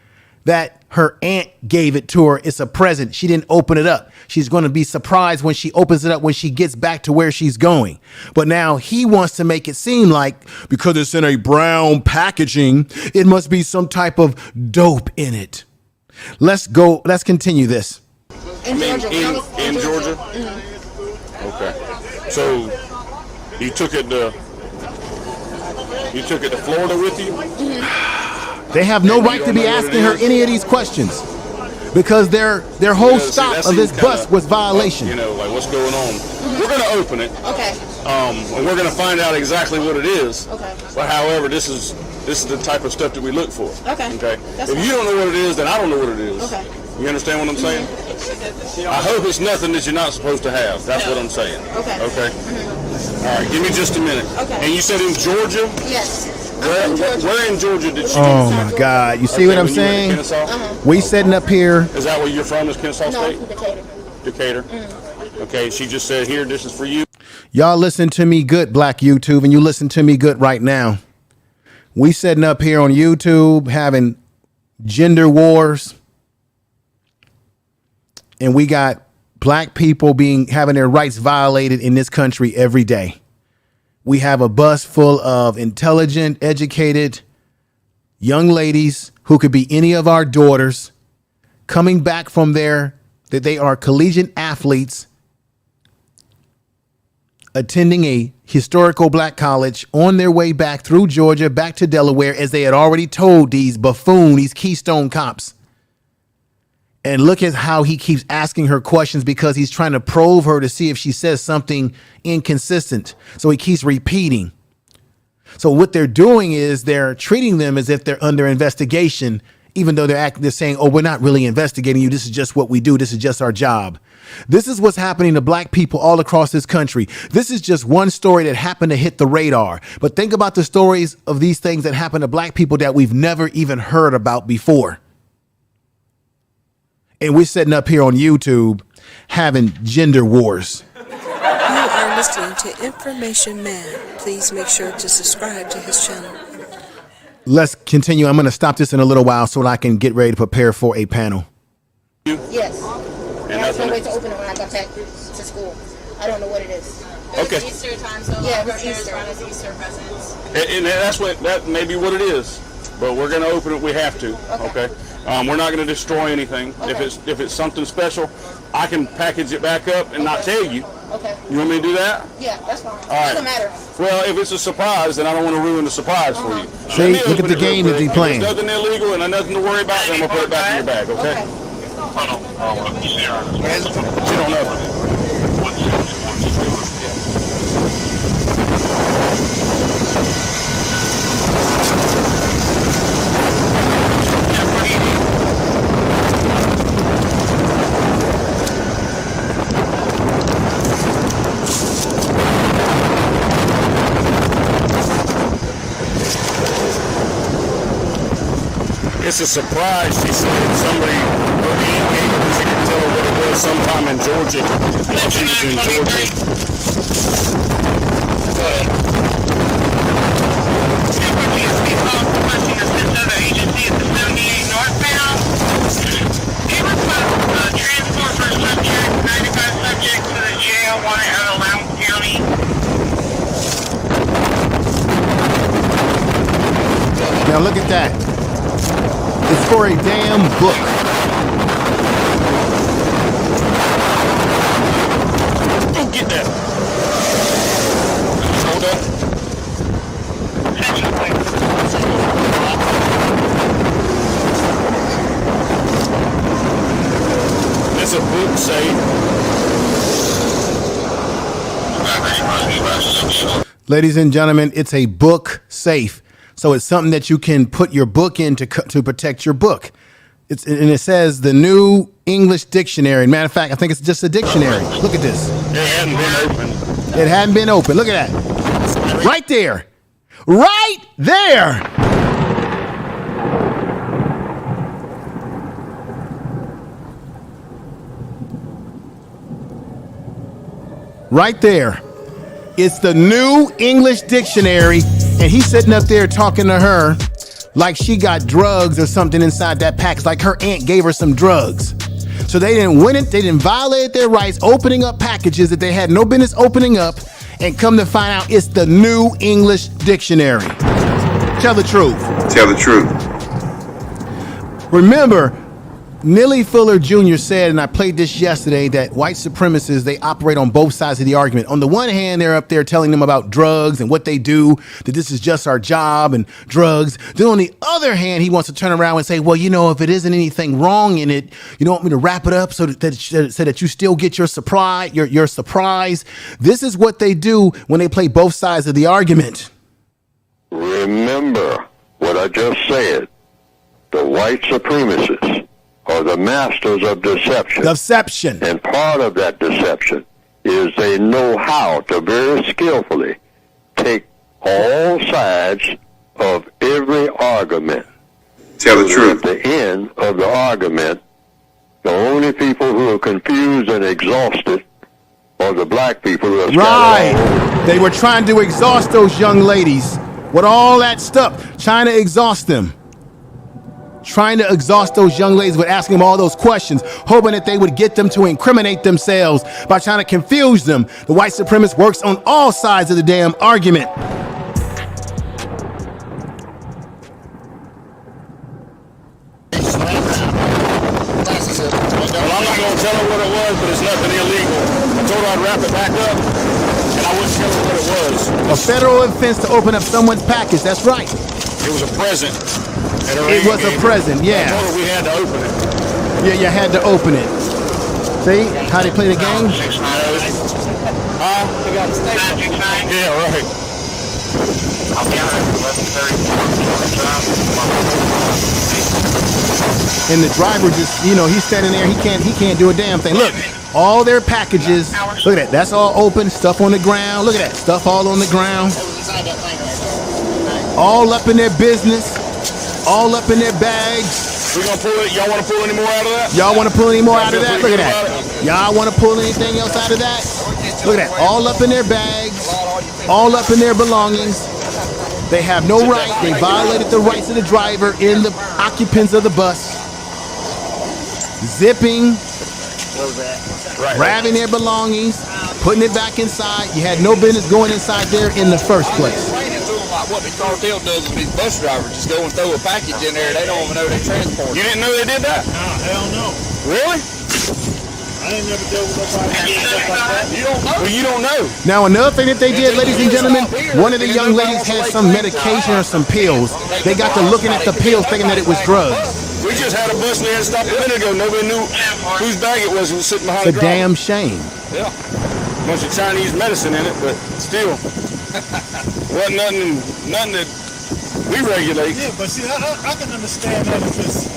that her aunt gave it to her. It's a present. She didn't open it up. She's going to be surprised when she opens it up when she gets back to where she's going. But now he wants to make it seem like because it's in a brown packaging, it must be some type of dope in it. Let's go. Let's continue this. In Georgia. In Georgia? Mm-hmm. Okay. So you took it to Florida with you? Mm-hmm. They have no right to be asking her any of these questions because their whole stop of this bus was violation. Like what's going on? We're going to open it. Okay. And we're going to find out exactly what it is. Okay. But however, this is the type of stuff that we look for. Okay. Okay. If you don't know what it is, then I don't know what it is. Okay. You understand what I'm saying? I hope it's nothing that you're not supposed to have. That's what I'm saying. Okay. Okay. Mm-hmm. All right. Give me just a minute. Okay. And you said in Georgia? Yes. Where in Georgia did she? Oh my God! You see what I'm saying? We setting up here. Is that where you're from? Is Kennesaw No, State? Decatur. Decatur. Okay. She just said here, this is for you. Y'all listen to me good, Black YouTube, and you listen to me good right now. We setting up here on YouTube having gender wars, and we got black people having their rights violated in this country every day. We have a bus full of intelligent, educated young ladies who could be any of our daughters coming back from that they are collegiate athletes attending a historical black college on their way back through Georgia, back to Delaware, as they had already told these Keystone cops. And look at how he keeps asking her questions because he's trying to probe her to see if she says something inconsistent. So he keeps repeating. So what they're doing is they're treating them as if they're under investigation, even though they're saying, oh, we're not really investigating you. This is just what we do. This is just our job. This is what's happening to black people all across this country. This is just one story that happened to hit the radar. But think about the stories of these things that happen to black people that we've never even heard about before. And we're sitting up here on YouTube having gender wars. You are listening to Information Man. Please make sure to subscribe to his channel. Let's continue. I'm going to stop this in a little while so that I can get ready to prepare for a panel. Yes. I was going to wait to open it when I got back to school. I don't know what it is. Okay. It's Easter time, so yeah, her it's hair is Easter. run as Easter presents. And that may be what it is. But we're going to open it. We have to. Okay. We're not going to destroy anything. Okay. If it's something special, I can package it back up and not tell you. Okay. You want me to do that? Yeah, that's fine. All right. Doesn't matter. Well, if it's a surprise, then I don't want to ruin the surprise for you. See, look at the game that he's playing. If there's nothing illegal and nothing to worry about, then we'll put it back in your bag, okay? You don't know. It's a surprise, she said. Somebody gave her, she could tell what it was sometime in Georgia. She was in Georgia. Go ahead. Another agency at the 78 northbound. Look at that. It's for a damn book. Go get that. Hold up. It's a book safe. Ladies and gentlemen, it's a book safe. So it's something that you can put your book in to protect your book. And it says the new English dictionary. Matter of fact, I think it's just a dictionary. Look at this. It hadn't been open. It hadn't been open. Look at that. Right there. Right there. Right there. It's the new English dictionary, and he's sitting up there talking to her like she got drugs or something inside that package, like her aunt gave her some drugs. So they didn't win it. They didn't violate their rights, opening up packages that they had no business opening up, and come to find out it's the new English dictionary. Tell the truth. Tell the truth. Remember, Neely Fuller Jr. said, and I played this yesterday, that white supremacists, they operate on both sides of the argument. On the one hand, they're up there telling them about drugs and what they do, that this is just our job and drugs. Then on the other hand, he wants to turn around and say, well, you know, if it isn't anything wrong in it, you don't want me to wrap it up so that you still get your surprise. This is what they do when they play both sides of the argument. Remember what I just said. The white supremacists are the masters of deception. Deception. And part of that deception is they know how to very skillfully take all sides of every argument. Tell the truth. At the end of the argument, the only people who are confused and exhausted are the black people who are scattered all over. They were trying to exhaust those young ladies with all that stuff, trying to exhaust them. Trying to exhaust those young ladies with asking them all those questions, hoping that they would get them to incriminate themselves by trying to confuse them. The white supremacist works on all sides of the damn argument. Well, I'm not going to tell her what it was, but it's nothing illegal. I told her I'd wrap it back up, and I wouldn't tell her what it was. A federal offense to open up someone's package, that's right. It was a present. It was a present, yeah. I told her we had to open it. Yeah, you had to open it. See how they play the game? Yeah, right. And the driver just, you know, he's standing there. He can't do a damn thing. Look, all their packages. Look at that. That's all open. Stuff on the ground. Look at that. Stuff all on the ground. All up in their business. All up in their bags. We gonna pull it. Y'all want to pull any more out of that? Y'all want to pull any more out of that? Look at that. Y'all want to pull anything else out of that? Look at that. All up in their bags. All up in their belongings. They have no right. They violated the rights of the driver and the occupants of the bus. Zipping. Grabbing their belongings. Putting it back inside. You had no business going inside there in the first place. What the cartel does is these bus drivers just go and throw a package in there. They don't even know they transport. You didn't know they did that? Hell no. Really? I ain't never dealt with nobody doing stuff like that. You don't know. Well, you don't know. Now, another thing that they did, ladies and gentlemen, one of the young ladies had some medication or some pills. They got to looking at the pills thinking that it was drugs. We just had a bus and they had stopped a minute ago. Nobody knew whose bag it was sitting behind It's a the driver. damn shame. Yeah. Bunch of Chinese medicine in it, but still. Wasn't nothing that we regulate. Yeah, but see, I can understand that if it's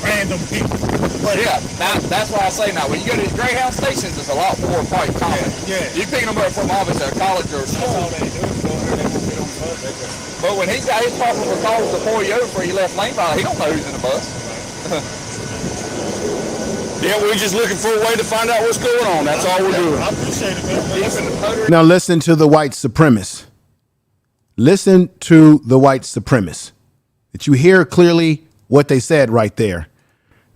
random people. But yeah, that's why I say now, when you go to these Greyhound stations, it's a lot more quite common. Yeah. You picking them up from obviously a college or a school. But when he's got his possible calls to pull you over before you left lane by, he don't know who's in the bus. Yeah, we're just looking for a way to find out what's going on. That's all we're doing. I appreciate it, man. Now listen to the white supremacists. Listen to the white supremacists. That you hear clearly what they said right there.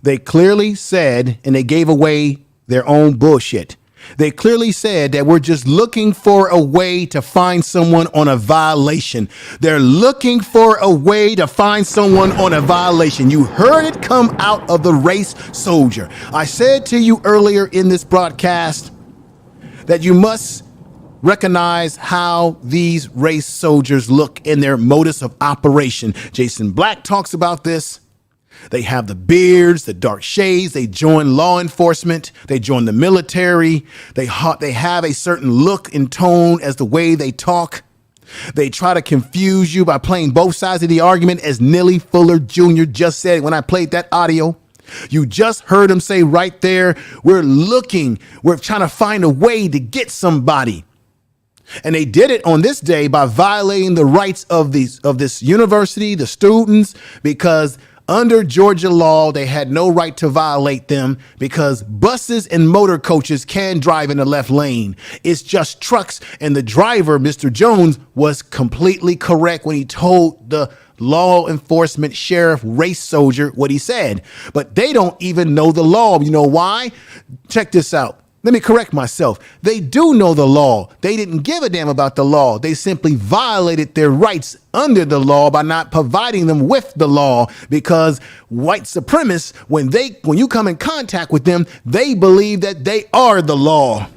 They clearly said, and they gave away their own bullshit. They clearly said that we're just looking for a way to find someone on a violation. They're looking for a way to find someone on a violation. You heard it come out of the race soldier. I said to you earlier in this broadcast that you must recognize how these race soldiers look in their modus of operation. Jason Black talks about this. They have the beards, the dark shades. They join law enforcement. They join the military. They have a certain look and tone as the way they talk. They try to confuse you by playing both sides of the argument, as Neely Fuller Jr. just said when I played that audio. You just heard him say right there, we're trying to find a way to get somebody. And they did it on this day by violating the rights of this university, the students, because under Georgia law, they had no right to violate them because buses and motor coaches can drive in the left lane. It's just trucks. And the driver, Mr. Jones, was completely correct when he told the law enforcement sheriff race soldier what he said. But they don't even know the law. You know why? Check this out. Let me correct myself. They do know the law. They didn't give a damn about the law. They simply violated their rights under the law by not providing them with the law, because white supremacists, when you come in contact with them, they believe that they are the law.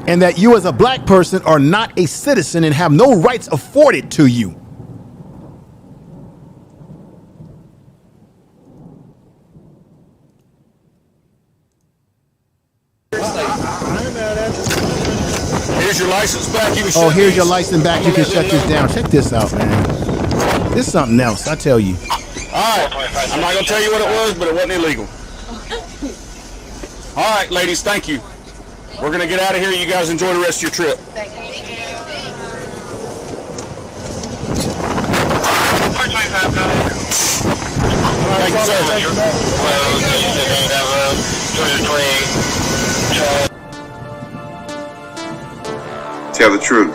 And that you as a black person are not a citizen and have no rights afforded to you. Here's your license back. Here's your license back. You can shut this down. Check this out, man. This is something else, I tell you. All right. I'm not going to tell you what it was, but it wasn't illegal. All right, ladies, thank you. We're going to get out of here. You guys enjoy the rest of your trip. Thank you. Tell the truth.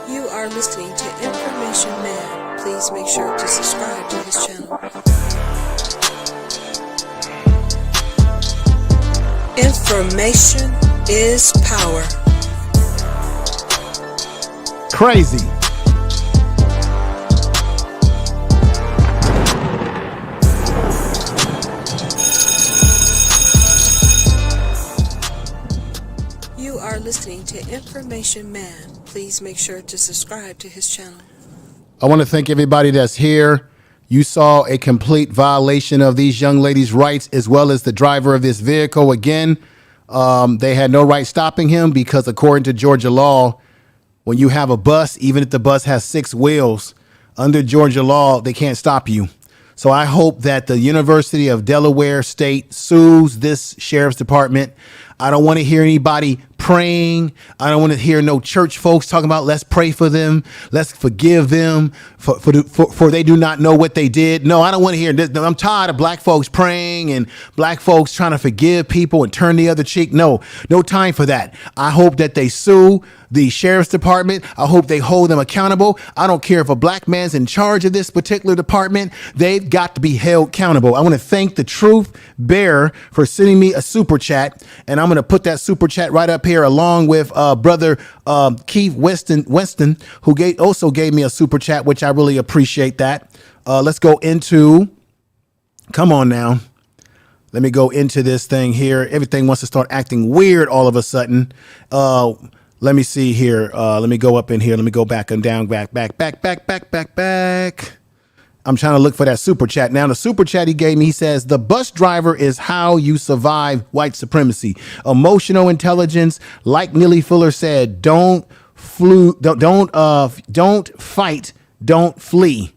You are listening to Information Man. Please make sure to subscribe to his channel. Information is power. Crazy. You are listening to Information Man. Please make sure to subscribe to his channel. I want to thank everybody that's here. You saw a complete violation of these young ladies' rights, as well as the driver of this vehicle. Again, they had no right stopping him because according to Georgia law, when you have a bus, even if the bus has 6 wheels, under Georgia law, they can't stop you. So I hope that the University of Delaware State sues this sheriff's department. I don't want to hear anybody praying. I don't want to hear no church folks talking about let's pray for them, let's forgive them for they do not know what they did. No, I don't want to hear this. I'm tired of black folks praying and black folks trying to forgive people and turn the other cheek. No time for that. I hope that they sue the sheriff's department. I hope they hold them accountable. I don't care if a black man's in charge of this particular department. They've got to be held accountable. I want to thank the Truth Bearer for sending me a super chat, and I'm going to put that super chat right up here along with brother Keith Winston, who also gave me a super chat, which I really appreciate that. Let's go into, come on now. Let me go into this thing here. Everything wants to start acting weird all of a sudden. Let me see here. Let me go up in here. Let me go back and down, back. I'm trying to look for that super chat. Now, the super chat he gave me, he says, the bus driver is how you survive white supremacy. Emotional intelligence, like Neely Fuller said, don't fight, don't flee.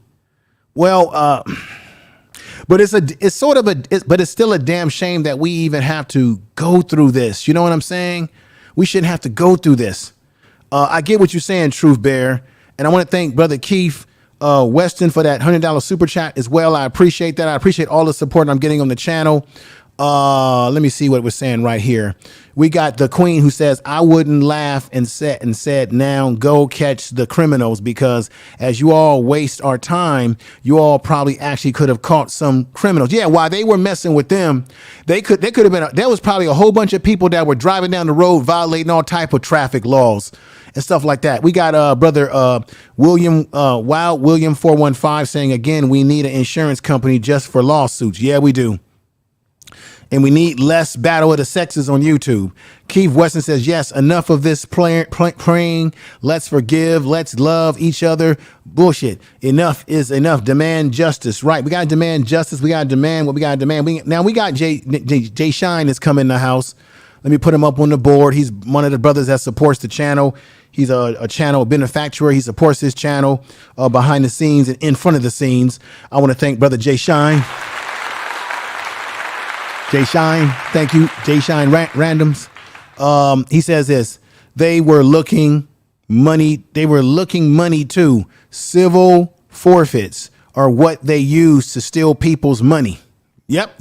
Well, but it's still a damn shame that we even have to go through this. You know what I'm saying? We shouldn't have to go through this. I get what you're saying, Truth Bear. And I want to thank Brother Keith Weston for that $100 super chat as well. I appreciate that. I appreciate all the support I'm getting on the channel. Let me see what we're saying right here. We got the queen who says, I wouldn't laugh and said, now go catch the criminals, because as you all waste our time, you all probably actually could have caught some criminals. Yeah, while they were messing with them, they could have been, there was probably a whole bunch of people that were driving down the road violating all type of traffic laws and stuff like that. We got brother William 415 saying, again, we need an insurance company just for lawsuits. Yeah, we do. And we need less battle of the sexes on YouTube. Keith Weston says, yes, enough of this praying. Let's forgive. Let's love each other. Bullshit. Enough is enough. Demand justice. Right. We got to demand justice. We got to demand what we got to demand. Now we got Jay Shine is coming in the house. Let me put him up on the board. He's one of the brothers that supports the channel. He's a channel benefactor. He supports his channel behind the scenes and in front of the scenes. I want to thank brother Jay Shine. Jay Shine, thank you. Jay Shine Randoms. He says this: they were looking money too. Civil forfeits are what they use to steal people's money. Yep,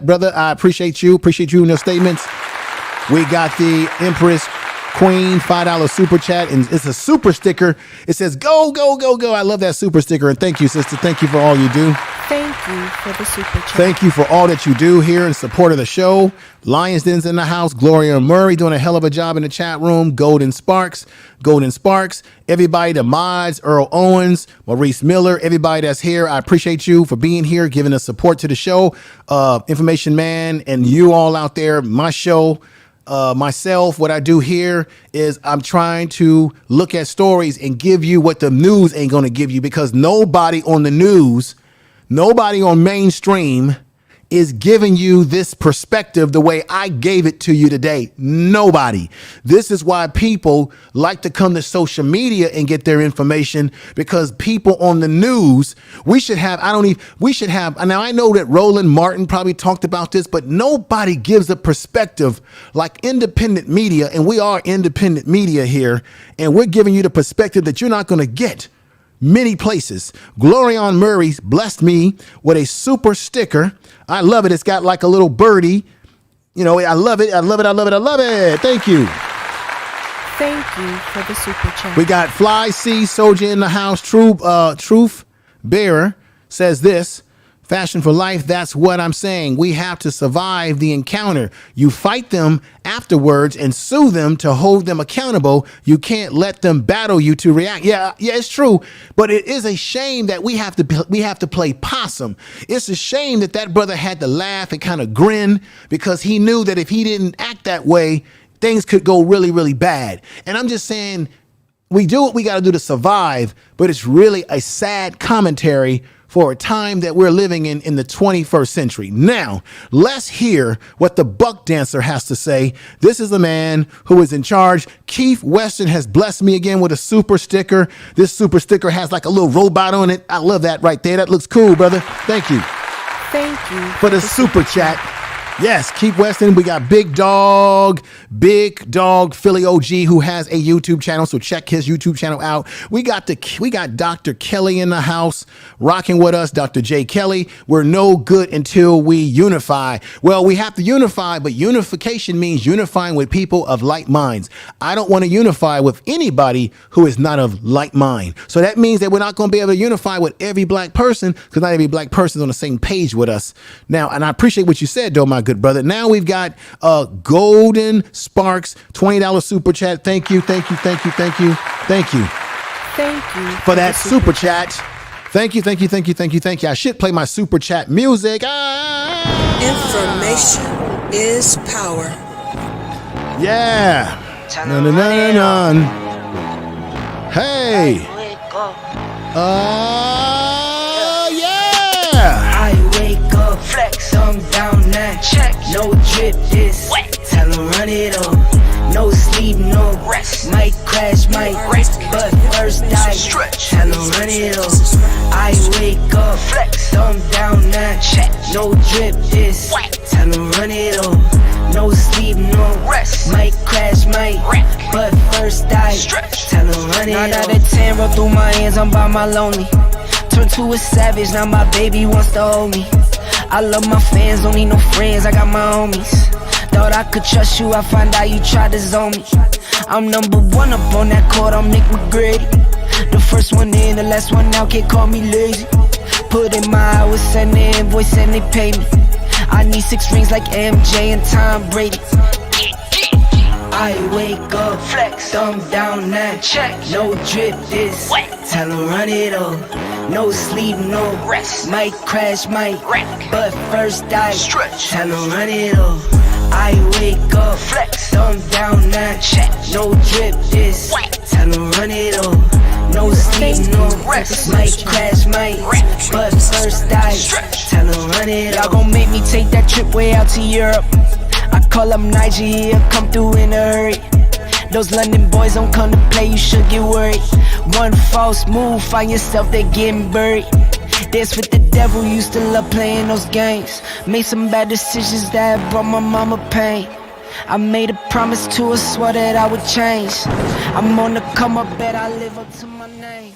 brother. I appreciate you in your statements. We got the Empress Queen $5 super chat, and it's a super sticker. It says go, go, go, go. I love that super sticker, and thank you, sister. Thank you for all you do. Thank you for the super chat. Thank you for all that you do here in support of the show. Lions Den's in the house. Gloria Murray doing a hell of a job in the chat room. Golden Sparks. Everybody, the mods, Earl Owens, Maurice Miller, everybody that's here. I appreciate you for being here, giving us support to the show. Information Man and you all out there, my show. Myself, what I do here is I'm trying to look at stories and give you what the news ain't going to give you, because nobody on the news, nobody on mainstream is giving you this perspective the way I gave it to you today. Nobody. This is why people like to come to social media and get their information, because people on the news, we should have, now I know that Roland Martin probably talked about this, but nobody gives a perspective like independent media, and we are independent media here, and we're giving you the perspective that you're not going to get many places. Glorion Murray blessed me with a super sticker. I love it. It's got like a little birdie. You know, I love it. Thank you. Thank you for the super chat. We got Fly C Soldier in the house. Truth Bearer says this: fashion for life. That's what I'm saying. We have to survive the encounter. You fight them afterwards and sue them to hold them accountable. You can't let them battle you to react. Yeah, it's true. But it is a shame that we have to play possum. It's a shame that brother had to laugh and kind of grin, because he knew that if he didn't act that way, things could go really, really bad. And I'm just saying, we do what we got to do to survive, but it's really a sad commentary for a time that we're living in the 21st century. Now, let's hear what the buck dancer has to say. This is the man who is in charge. Keith Weston has blessed me again with a super sticker. This super sticker has like a little robot on it. I love that right there. That looks cool, brother. Thank you. Thank you for the super chat. Yes, Keith Weston. We got Big Dog Philly OG, who has a YouTube channel, so check his YouTube channel out. We got Dr. Kelly in the house rocking with us. Dr. J. Kelly. We're no good until we unify. Well, we have to unify, but unification means unifying with people of like minds. I don't want to unify with anybody who is not of like mind. So that means that we're not going to be able to unify with every black person, because not every black person is on the same page with us. Now, and I appreciate what you said, though, my good brother. Now we've got Golden Sparks $20 super chat. Thank you for that super chat. Thank you. I should play my super chat music. Information is power. Yeah. Hey. I wake up, flex, thumb down now. Check, no drip this. Tell him run it up. No sleep, no rest. Might crash, might rest, but first die. Stretch, tell him run it up. I wake up, flex, thumb down now. Check, no drip this. Tell him run it up. No sleep, no rest. Might crash, might wreck, but first die. Stretch, tell him run it up. 9 out of 10 roll through my hands, I'm by my lonely. Turned to a savage, now my baby wants to hold me. I love my fans, don't need no friends, I got my homies. Thought I could trust you, I find out you tried to zone me. I'm number one up on that court, I'm Nick McGrady. The first one in, the last one out, can't call me lazy. Put in my hours, send the invoice and they pay me. I need 6 rings like MJ and Tom Brady. I wake up, flex, thumb down that check. No drip this, wet. Tell him run it up. No sleep, no rest. Might crash, might wreck. But first I stretch. Tell him run it up. I wake up, flex, thumb down that check. No drip this, wet. Tell him run it up. No sleep, no rest. Might crash, might wreck. But first I stretch. Tell him run it up. Y'all gon' make me take that trip way out to Europe. I call up Nigeria, come through in a hurry. Those London boys don't come to play, you should get worried. One false move, find yourself, they getting buried. Dance with the devil, used to love playing those games. Made some bad decisions that brought my mama pain. I made a promise to her, swore that I would change. I'm on the come up, bet I live up to my name.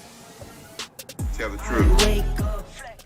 Tell the truth.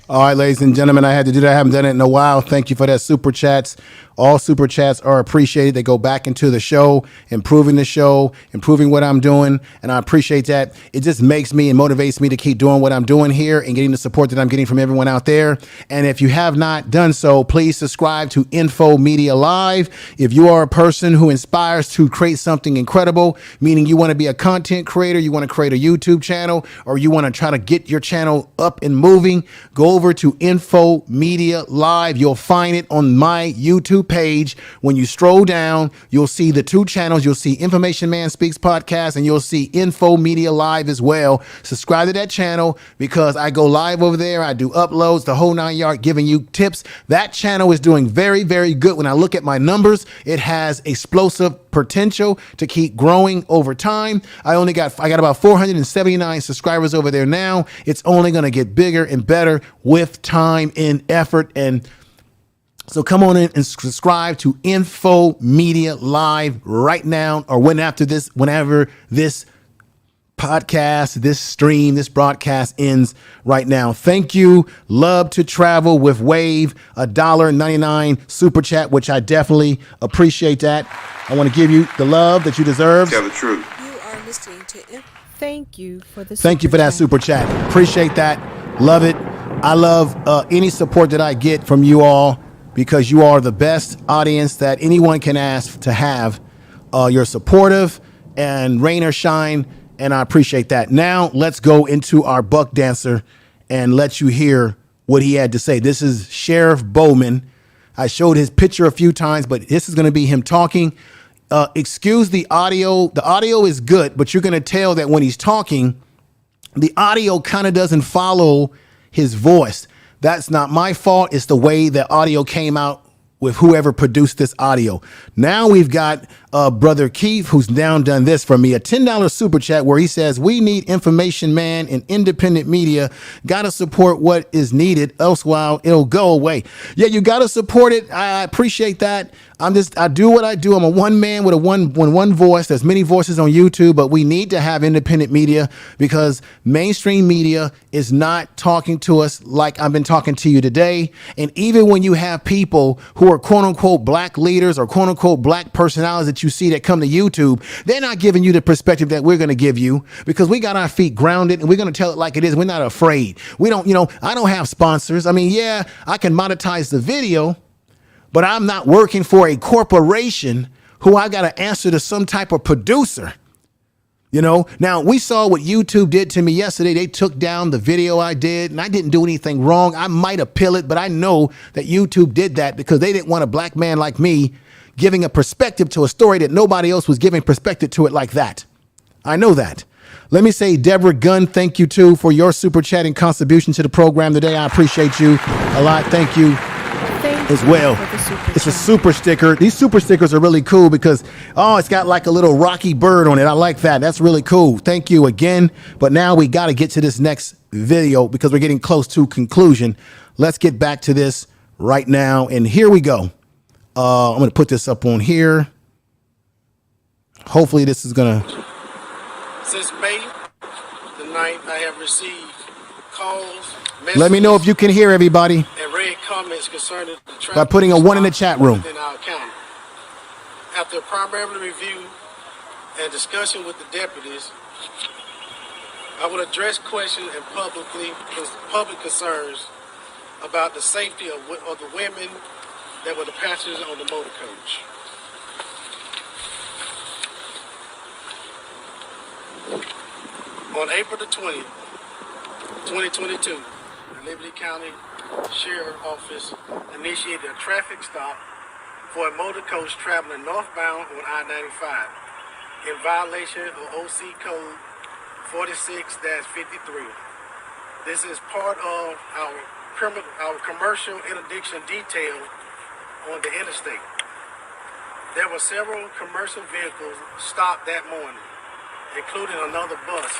All right, ladies and gentlemen, I had to do that. I haven't done it in a while. Thank you for that super chats. All super chats are appreciated. They go back into the show, improving what I'm doing, and I appreciate that. It just makes me and motivates me to keep doing what I'm doing here and getting the support that I'm getting from everyone out there. And if you have not done so, please subscribe to Info Media Live. If you are a person who inspires to create something incredible, meaning you want to be a content creator, you want to create a YouTube channel, or you want to try to get your channel up and moving, go over to Info Media Live. You'll find it on my YouTube page. When you scroll down, you'll see the 2 channels. You'll see Information Man Speaks Podcast, and you'll see Info Media Live as well. Subscribe to that channel because I go live over there. I do uploads, the whole 9 yard, giving you tips. That channel is doing very, very good. When I look at my numbers, it has explosive potential to keep growing over time. I got about 479 subscribers over there now. It's only going to get bigger and better with time and effort. And so come on in and subscribe to Info Media Live right now, or whenever this podcast, this stream, this broadcast ends right now. Thank you. Love to travel with Wave, $1.99 super chat, which I definitely appreciate that. I want to give you the love that you deserve. Tell the truth. You are listening to Thank you for the Thank you for that super chat. Appreciate that. Love it. I love any support that I get from you all, because you are the best audience that anyone can ask to have. You're supportive and rain or shine, and I appreciate that. Now let's go into our buck dancer and let you hear what he had to say. This is Sheriff Bowman. I showed his picture a few times, but this is going to be him talking. Excuse the audio. The audio is good, but you're going to tell that when he's talking, the audio kind of doesn't follow his voice. That's not my fault. It's the way the audio came out with whoever produced this audio. Now we've got Brother Keith, who's now done this for me, a $10 super chat where he says, we need Information Man and independent media. Got to support what is needed, else while it'll go away. Yeah, you got to support it. I appreciate that. I do what I do. I'm a one man with one voice. There's many voices on YouTube, but we need to have independent media because mainstream media is not talking to us like I've been talking to you today. And even when you have people who are quote unquote black leaders or quote unquote black personalities that you see that come to YouTube, they're not giving you the perspective that we're going to give you because we got our feet grounded and we're going to tell it like it is. We're not afraid. We don't, I don't have sponsors. I mean, yeah, I can monetize the video, but I'm not working for a corporation who I got to answer to some type of producer. Now we saw what YouTube did to me yesterday. They took down the video I did and I didn't do anything wrong. I might appeal it, but I know that YouTube did that because they didn't want a black man like me giving a perspective to a story that nobody else was giving perspective to it like that. I know that. Let me say, Deborah Gunn, thank you too for your super chat and contribution to the program today. I appreciate you a lot. Thank you. As well. It's a super sticker. These super stickers are really cool because, it's got like a little rocky bird on it. I like that. That's really cool. Thank you again. But now we got to get to this next video because we're getting close to conclusion. Let's get back to this right now. And here we go. I'm going to put this up on here. Hopefully this is going to. Since May the 9th, I have received calls, Let me know if you can hear everybody and read comments concerning the traffic by putting a 1 in the chat room. within our county. After primarily review and discussion with the deputies, I will address questions and public concerns about the safety of the women that were the passengers on the motor coach. On April the 20th, 2022, the Liberty County Sheriff's Office initiated a traffic stop for a motor coach traveling northbound on I-95 in violation of OC Code 46-53. This is part of our commercial interdiction detail on the interstate. There were several commercial vehicles stopped that morning, including another bus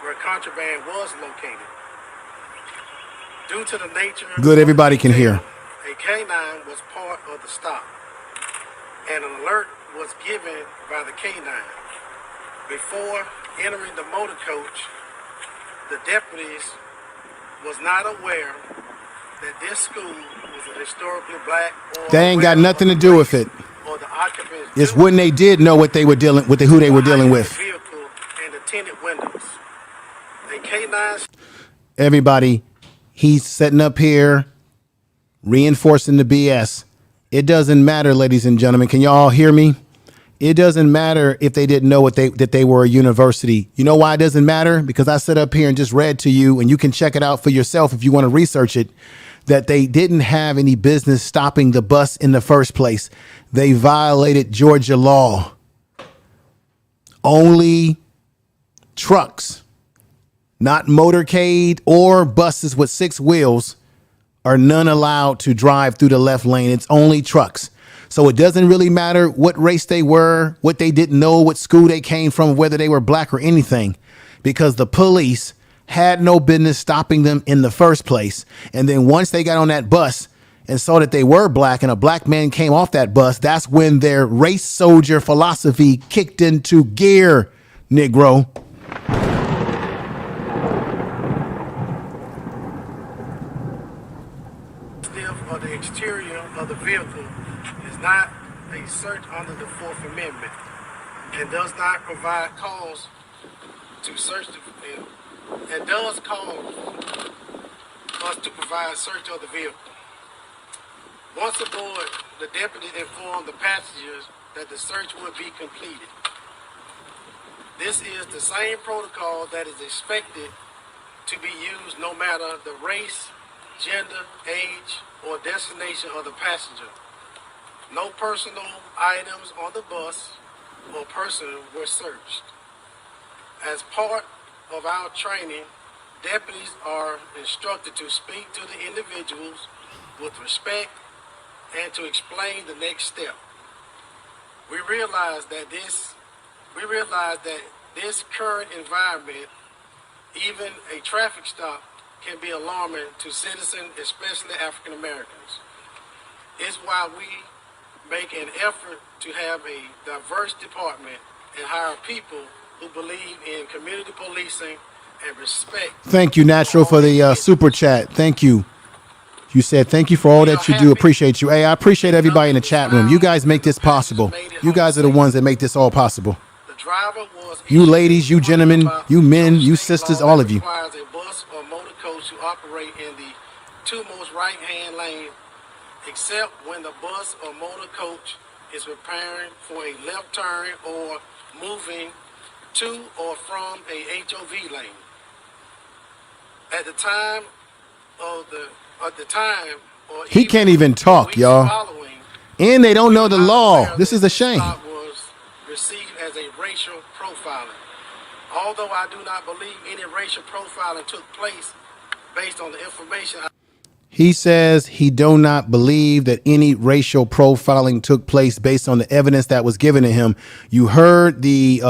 where contraband was located. Due to the nature Good, everybody can hear. a canine was part of the stop, and an alert was given by the canine. Before entering the motor coach, the deputies was not aware that this school was a historically black or They ain't got nothing to do with it. or the occupants It's when they did know what they were dealing with, who they were dealing with. vehicle and the tinted windows. A canine Everybody, he's setting up here, reinforcing the BS. It doesn't matter, ladies and gentlemen. Can y'all hear me? It doesn't matter if they didn't know that they were a university. You know why it doesn't matter? Because I sat up here and just read to you, and you can check it out for yourself if you want to research it, that they didn't have any business stopping the bus in the first place. They violated Georgia law. Only trucks, not motorcade or buses with 6 wheels, are none allowed to drive through the left lane. It's only trucks. So it doesn't really matter what race they were, what they didn't know, what school they came from, whether they were black or anything, because the police had no business stopping them in the first place. And then once they got on that bus and saw that they were black and a black man came off that bus, that's when their race soldier philosophy kicked into gear, Negro. of the exterior of the vehicle is not a search under the Fourth Amendment and does not provide cause to search and does cause us to provide search of the vehicle. Once aboard, the deputy informed the passengers that the search would be completed. This is the same protocol that is expected to be used no matter the race, gender, age, or destination of the passenger. No personal items on the bus or person were searched. As part of our training, deputies are instructed to speak to the individuals with respect and to explain the next step. We realize that this current environment, even a traffic stop, can be alarming to citizens, especially African Americans. It's why we make an effort to have a diverse department and hire people who believe in community policing and respect. Thank you, Natural, for the super chat. Thank you. You said thank you for all that you do. Appreciate you. Hey, I appreciate everybody in the chat room. You guys make this possible. You guys are the ones that make this all possible. You ladies, you gentlemen, you men, you sisters, all of you. Requires a bus or motor coach to operate in the two most right-hand lanes, except when the bus or motor coach is preparing for a left turn or moving to or from a HOV lane. At the time, or He can't even talk, y'all. And they don't know the law. This is a shame. Was received as a racial profiling. Although I do not believe any racial profiling took place based on the information. He says he do not believe that any racial profiling took place based on the evidence that was given to him. You heard the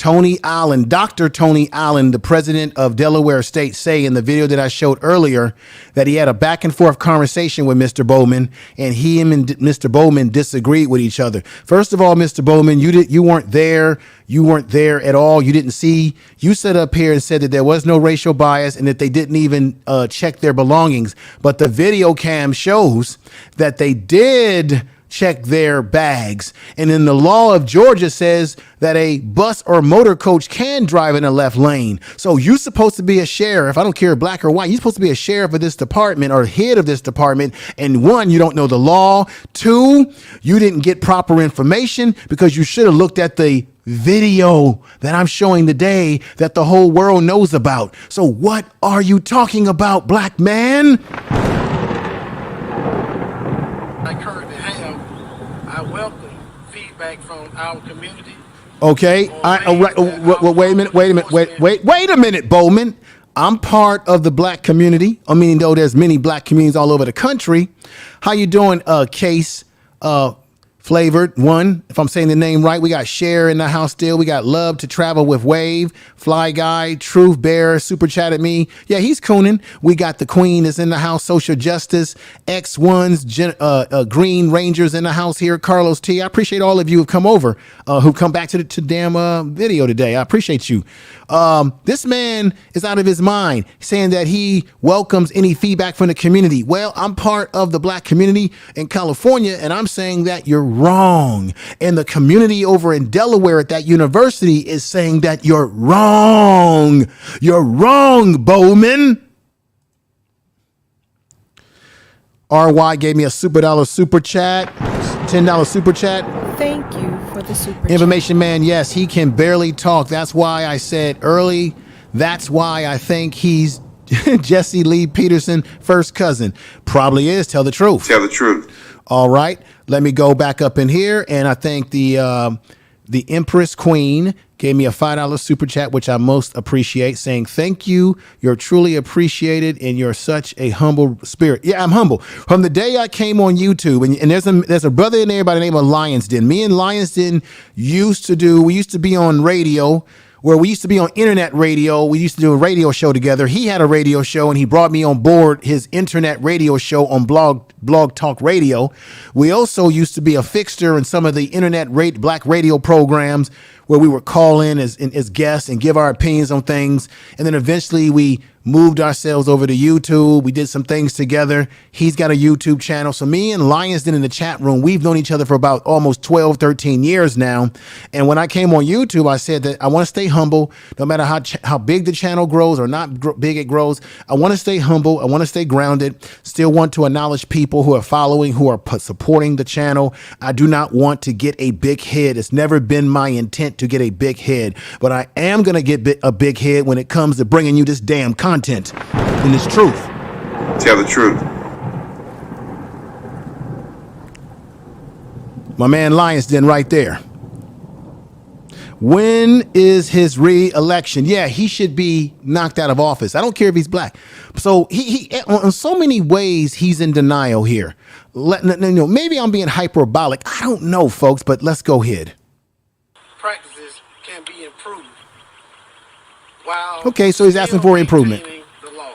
Tony Allen, Dr. Tony Allen, the president of Delaware State, say in the video that I showed earlier that he had a back and forth conversation with Mr. Bowman, and him and Mr. Bowman disagreed with each other. First of all, Mr. Bowman, you weren't there. You weren't there at all. You didn't see. You sat up here and said that there was no racial bias and that they didn't even check their belongings. But the video cam shows that they did check their bags. And then the law of Georgia says that a bus or motor coach can drive in the left lane. So you're supposed to be a sheriff. I don't care black or white. You're supposed to be a sheriff of this department or head of this department. And one, you don't know the law. Two, you didn't get proper information because you should have looked at the video that I'm showing today that the whole world knows about. So what are you talking about, black man? I currently have, I welcome feedback from our community. Okay. Wait a minute, Bowman. I'm part of the black community. I mean, though there's many black communities all over the country. How you doing, Case? Flavored one, if I'm saying the name right. We got Cher in the house still. We got Love to Travel with Wave, Fly Guy, Truth Bear, super chat at me. Yeah, he's cooning. We got the Queen is in the house, Social Justice, X1s, Green Rangers in the house here, Carlos T. I appreciate all of you who've come over, who come back to the damn video today. I appreciate you. This man is out of his mind saying that he welcomes any feedback from the community. Well, I'm part of the black community in California, and I'm saying that you're wrong. And the community over in Delaware at that university is saying that you're wrong. You're wrong, Bowman. RY gave me a $10 super chat. Thank you for the super chat. Information man, yes, he can barely talk. That's why I said early. That's why I think he's Jesse Lee Peterson, first cousin. Probably is. Tell the truth. Tell the truth. All right. Let me go back up in here. And I think the Empress Queen gave me a $5 super chat, which I most appreciate, saying, thank you. You're truly appreciated and you're such a humble spirit. Yeah, I'm humble. From the day I came on YouTube, and there's a brother in there by the name of Lions Den. Me and Lions Den we used to be on radio, where we used to be on internet radio. We used to do a radio show together. He had a radio show and he brought me on board his internet radio show on Blog Talk Radio. We also used to be a fixture in some of the internet black radio programs where we would call in as guests and give our opinions on things. And then eventually we moved ourselves over to YouTube. We did some things together. He's got a YouTube channel. So me and Lions Den in the chat room, we've known each other for about almost 12, 13 years now. And when I came on YouTube, I said that I want to stay humble, no matter how big the channel grows or not big it grows. I want to stay humble. I want to stay grounded. Still want to acknowledge people who are following, who are supporting the channel. I do not want to get a big head. It's never been my intent to get a big head, but I am going to get a big head when it comes to bringing you this damn content and this truth. Tell the truth. My man Lions Den right there. When is his re-election? Yeah, he should be knocked out of office. I don't care if he's black. So he in so many ways, he's in denial here. Maybe I'm being hyperbolic. I don't know, folks, but let's go ahead. Practices can be improved. While okay, so he's asking for improvement. The law.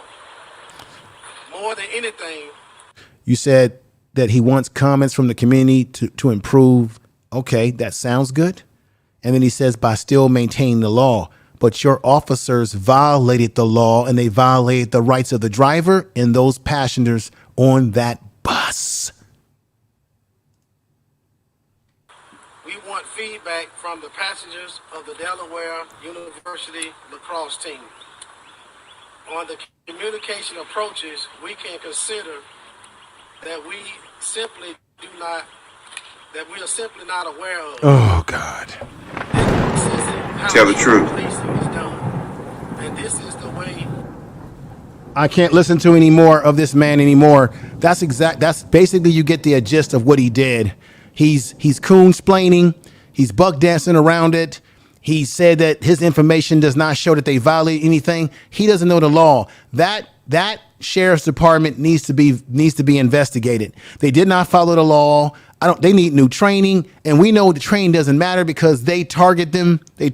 More than anything. You said that he wants comments from the community to improve. Okay, that sounds good. And then he says, by still maintaining the law. But your officers violated the law and they violated the rights of the driver and those passengers on that bus. We want feedback from the passengers of the Delaware University lacrosse team. On the communication approaches, we can consider that we are simply not aware of. Oh, God. Tell the truth. And this is the way. I can't listen to any more of this man anymore. That's basically you get the gist of what he did. He's coon-splaining. He's buck dancing around it. He said that his information does not show that they violate anything. He doesn't know the law. That sheriff's department needs to be investigated. They did not follow the law. They need new training, and we know the training doesn't matter because they target them. They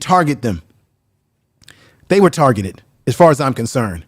were targeted, as far as I'm concerned.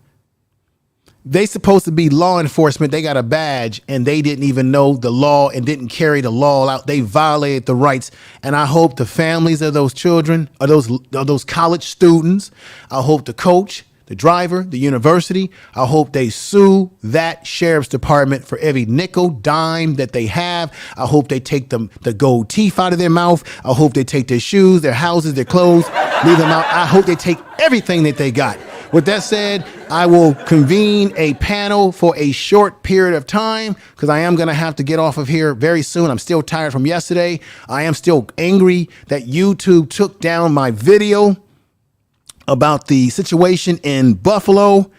They supposed to be law enforcement. They got a badge, and they didn't even know the law and didn't carry the law out. They violated the rights, and I hope the families of those children, or those college students, I hope the coach, the driver, the university, I hope they sue that sheriff's department for every nickel, dime that they have. I hope they take the gold teeth out of their mouth. I hope they take their shoes, their houses, their clothes, leave them out. I hope they take everything that they got. With that said, I will convene a panel for a short period of time because I am going to have to get off of here very soon. I'm still tired from yesterday. I am still angry that YouTube took down my video about the situation in Buffalo.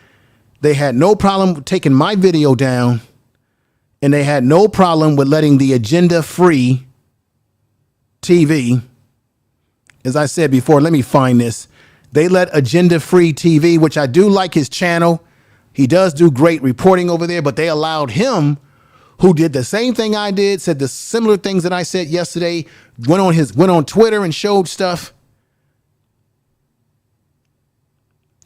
They had no problem with taking my video down, and they had no problem with letting the agenda-free TV, as I said before, let me find this. They let Agenda Free TV, which I do like his channel. He does do great reporting over there, but they allowed him, who did the same thing I did, said the similar things that I said yesterday, went on Twitter and showed stuff.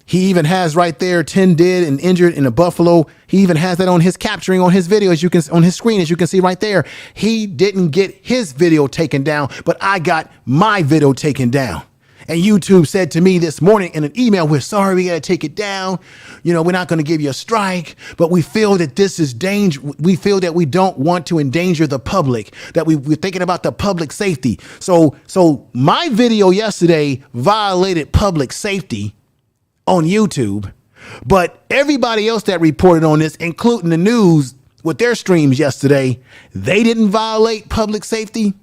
He even has right there 10 dead and injured in a Buffalo. He even has that on his capturing on his video, as you can on his screen, as you can see right there. He didn't get his video taken down, but I got my video taken down. And YouTube said to me this morning in an email, we're sorry, we got to take it down. You know, we're not going to give you a strike, but we feel that this is danger. We feel that we don't want to endanger the public, that we're thinking about the public safety. So my video yesterday violated public safety on YouTube, but everybody else that reported on this, including the news with their streams yesterday, they didn't violate public safety.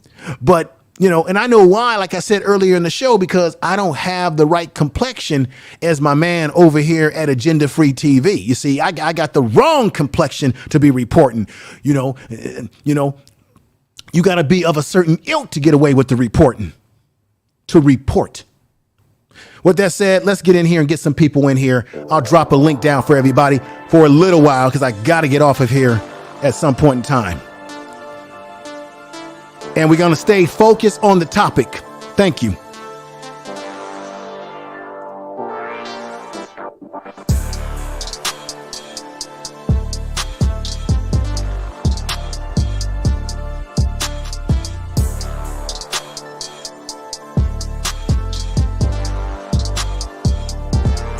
But you know, and I know why, like I said earlier in the show, because I don't have the right complexion as my man over here at Agenda Free TV. You see, I got the wrong complexion to be reporting. You know, you got to be of a certain ilk to get away with the reporting, to report. With that said, let's get in here and get some people in here. I'll drop a link down for everybody for a little while because I got to get off of here at some point in time. And we're going to stay focused on the topic. Thank you.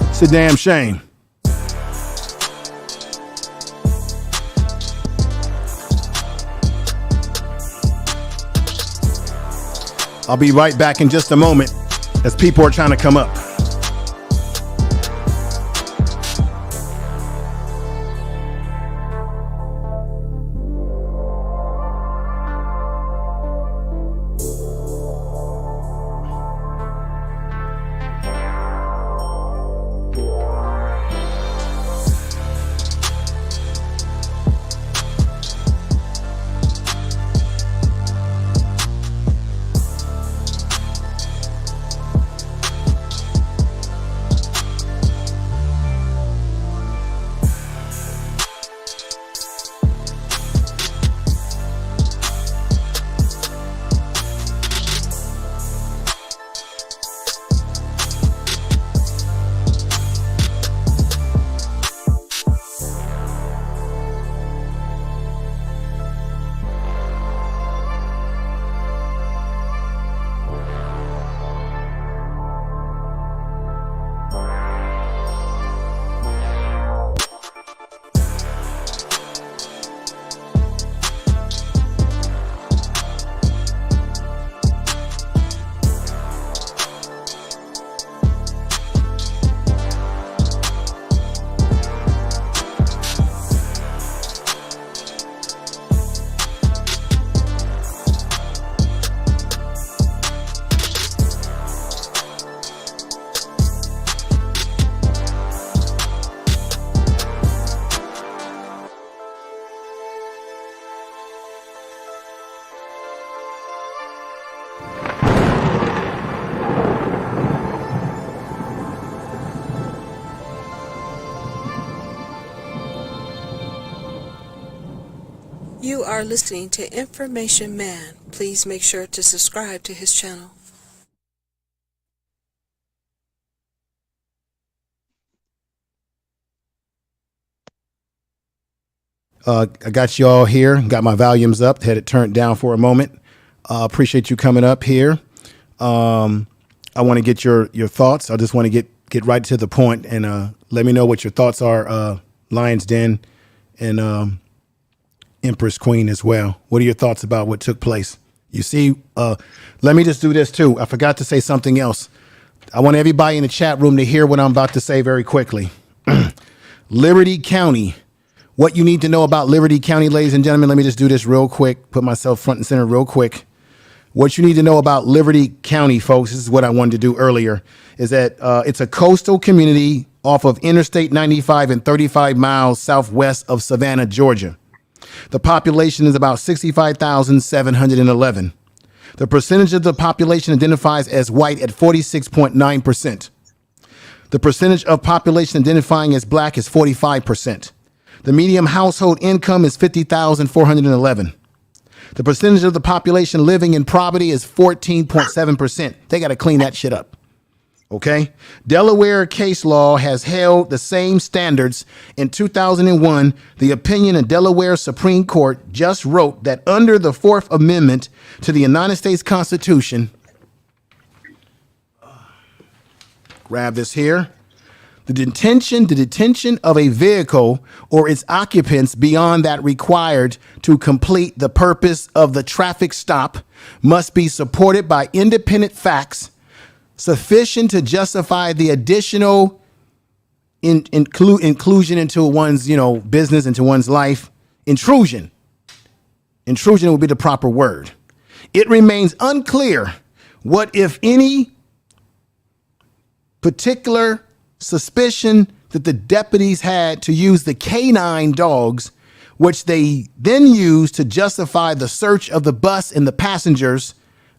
It's a damn shame. I'll be right back in just a moment as people are trying to come up. You are listening to Information Man. Please make sure to subscribe to his channel. I got you all here. Got my volumes up. Had it turned down for a moment. Appreciate you coming up here. I want to get your thoughts. I just want to get right to the point and let me know what your thoughts are. Lion's Den and Empress Queen as well. What are your thoughts about what took place? You see, let me just do this too. I forgot to say something else. I want everybody in the chat room to hear what I'm about to say very quickly. Liberty County. What you need to know about Liberty County, ladies and gentlemen, let me just do this real quick, put myself front and center real quick. What you need to know about Liberty County, folks, this is what I wanted to do earlier, is that it's a coastal community off of Interstate 95 and 35 miles southwest of Savannah, Georgia. The population is about 65,711. The percentage of the population identifies as white at 46.9%. The percentage of population identifying as black is 45%. The median household income is $50,411. The percentage of the population living in poverty is 14.7%. They got to clean that shit up. Okay. Delaware case law has held the same standards. In 2001, the opinion of Delaware Supreme Court just wrote that under the Fourth Amendment to the United States Constitution, grab this here. The detention of a vehicle or its occupants beyond that required to complete the purpose of the traffic stop must be supported by independent facts sufficient to justify the additional inclusion into one's, business, into one's life. Intrusion would be the proper word. It remains unclear what, if any, particular suspicion that the deputies had to use the canine dogs, which they then used to justify the search of the bus and the passengers'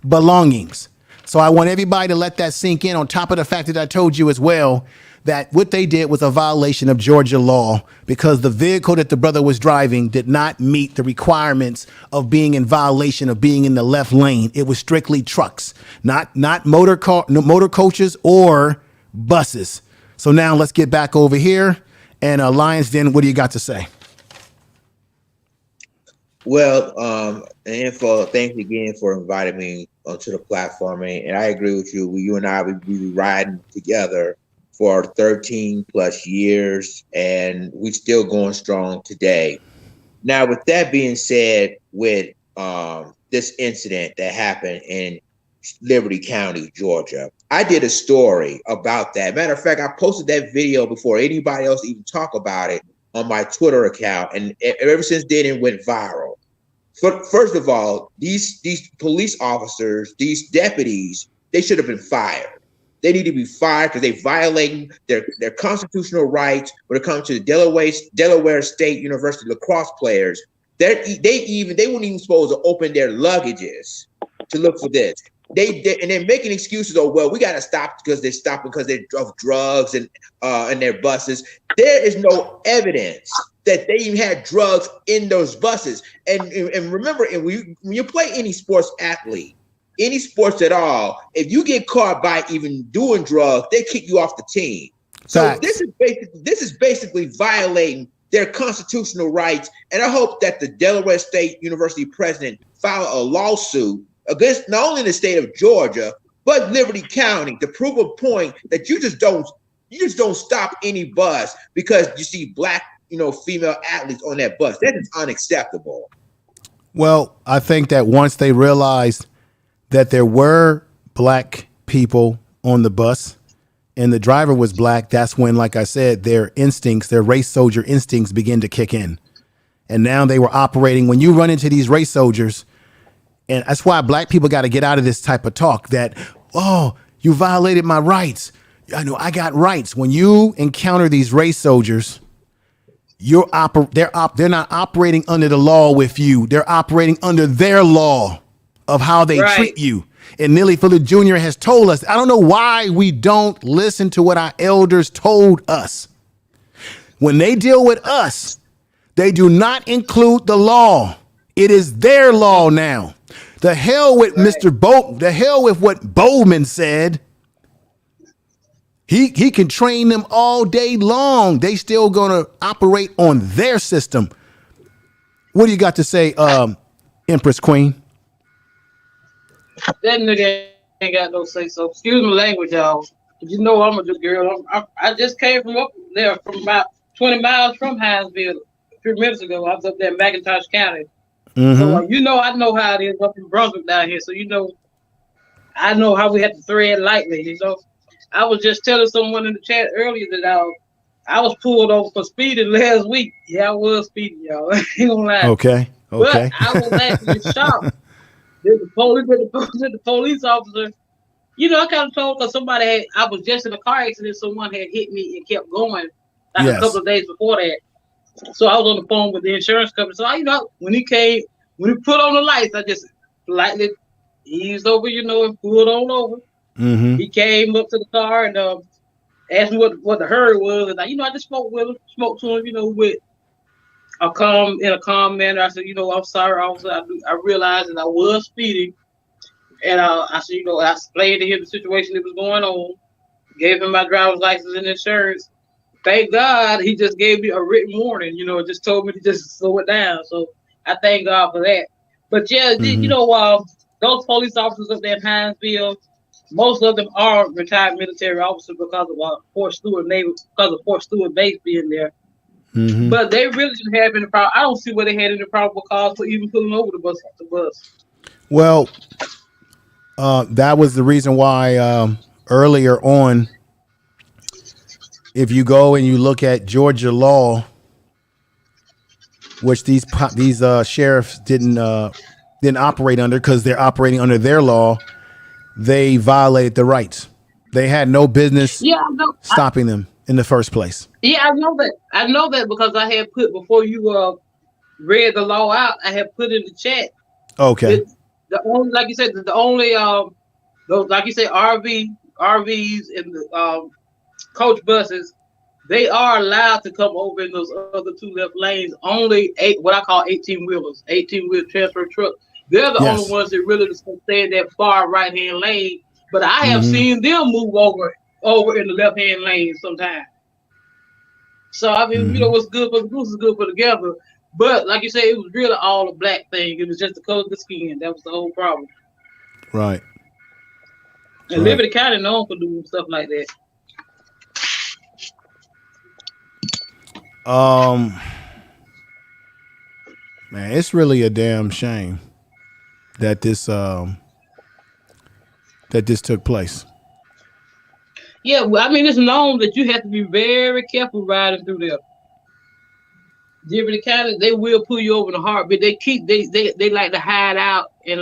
belongings. So I want everybody to let that sink in, on top of the fact that I told you as well that what they did was a violation of Georgia law, because the vehicle that the brother was driving did not meet the requirements of being in violation of being in the left lane. It was strictly trucks, not motor coaches or buses. So now let's get back over here. And Lions Den, what do you got to say? Well, Info, thanks again for inviting me onto the platform. And I agree with you. You and I, we've been riding together for 13 plus years, and we're still going strong today. Now, with that being said, with this incident that happened in Liberty County, Georgia, I did a story about that. Matter of fact, I posted that video before anybody else even talked about it on my Twitter account, and ever since then it went viral. First of all, these police officers, these deputies, they should have been fired. They need to be fired because they're violating their constitutional rights when it comes to the Delaware State University lacrosse players. They weren't even supposed to open their luggages to look for this. And they're making excuses. Oh, well, we got to stop because they're stopping because they drove drugs and their buses. There is no evidence that they even had drugs in those buses. And remember, when you play any sports athlete, any sports at all, if you get caught by even doing drugs, they kick you off the team. So this is basically violating their constitutional rights. And I hope that the Delaware State University president file a lawsuit against not only the state of Georgia, but Liberty County to prove a point that you just don't stop any bus because you see black, female athletes on that bus. That is unacceptable. Well, I think that once they realized that there were black people on the bus and the driver was black, that's when, like I said, their race soldier instincts begin to kick in. And now they were operating. When you run into these race soldiers, and that's why black people got to get out of this type of talk that, oh, you violated my rights. I know I got rights. When you encounter these race soldiers, they're not operating under the law with you. They're operating under their law of how they treat you. And Neely Fuller Jr. has told us, I don't know why we don't listen to what our elders told us. When they deal with us, they do not include the law. It is their law now. The hell with the hell with what Bowman said. He can train them all day long. They still gonna operate on their system. What do you got to say, Empress Queen? That nigga ain't got no say so. Excuse my language, y'all. But you know I'm a good girl. I just came from up there, from about 20 miles from Hinesville a few minutes ago. I was up there in McIntosh County. So you know I know how it is up in Brunswick down here. So you know I know how we have to thread lightly. You know, I was just telling someone in the chat earlier that I was pulled over for speeding last week. Yeah, I was speeding, y'all. I ain't gonna lie. Okay. But I was actually shocked. The police officer, you know, I kind of told because I was just in a car accident. Someone had hit me and kept going like a couple of days before that. So I was on the phone with the insurance company. So when he put on the lights, I just lightly eased over, and pulled on over. He came up to the car and asked me what the hurry was, and I just spoke to him, with a calm manner. I said, I'm sorry, officer. I realized that I was speeding, and I said, I explained to him the situation that was going on, gave him my driver's license and insurance. Thank God he just gave me a written warning, just told me to just slow it down. So I thank God for that. But yeah, those police officers up there in Hinesville, most of them are retired military officers because of Fort Stewart Base being there. But they really didn't have any problem. I don't see where they had any probable cause for even pulling over the bus. Well, that was the reason why earlier on, if you go and you look at Georgia law, which these sheriffs didn't operate under because they're operating under their law, they violated the rights. They had no business stopping them in the first place. Yeah, I know that. I know that because I had put, before you read the law out, I had put in the chat. Okay. The only, like you said, the only those, like you said, RVs and the coach buses, they are allowed to come over in those other two left lanes. Only what I call 18-wheelers, 18-wheel transfer trucks. They're the only ones that really stay in that far right-hand lane. But I have seen them move over in the left-hand lane sometimes. So, I mean, what's good for the goose is good for the gander. But, like you said, it was really all a black thing. It was just the color of the skin. That was the whole problem. Right. And Liberty County known for doing stuff like that. Man, it's really a damn shame that this took place. Yeah, well, I mean, it's known that you have to be very careful riding through there. Liberty County, they will pull you over in a heartbeat. They like to hide out and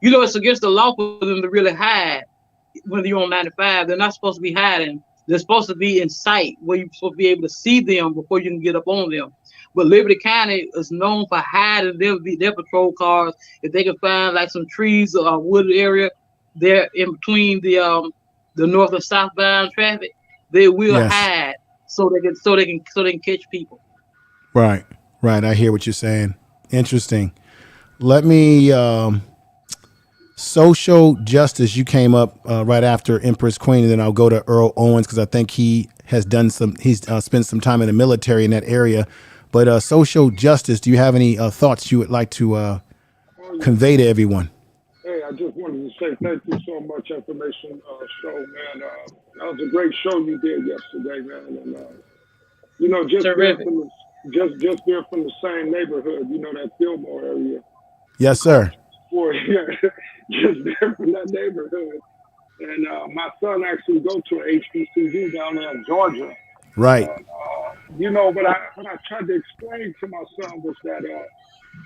it's against the law for them to really hide when you're on 95. They're not supposed to be hiding. They're supposed to be in sight where you're supposed to be able to see them before you can get up on them. But Liberty County is known for hiding their patrol cars. If they can find like some trees or a wooded area there in between the north and southbound traffic, they will hide so they can catch people. Right. I hear what you're saying. Interesting. Let me social justice. You came up right after Empress Queen, and then I'll go to Earl Owens because I think he has he's spent some time in the military in that area. But social justice, do you have any thoughts you would like to convey to everyone? Hey, I just wanted to say thank you so much, information show, man. That was a great show you did yesterday, man. And just there from the same neighborhood, that Fillmore area. Yes, sir. Just there from that neighborhood. And my son actually go to an HBCU down there in Georgia. Right. What I tried to explain to my son was that,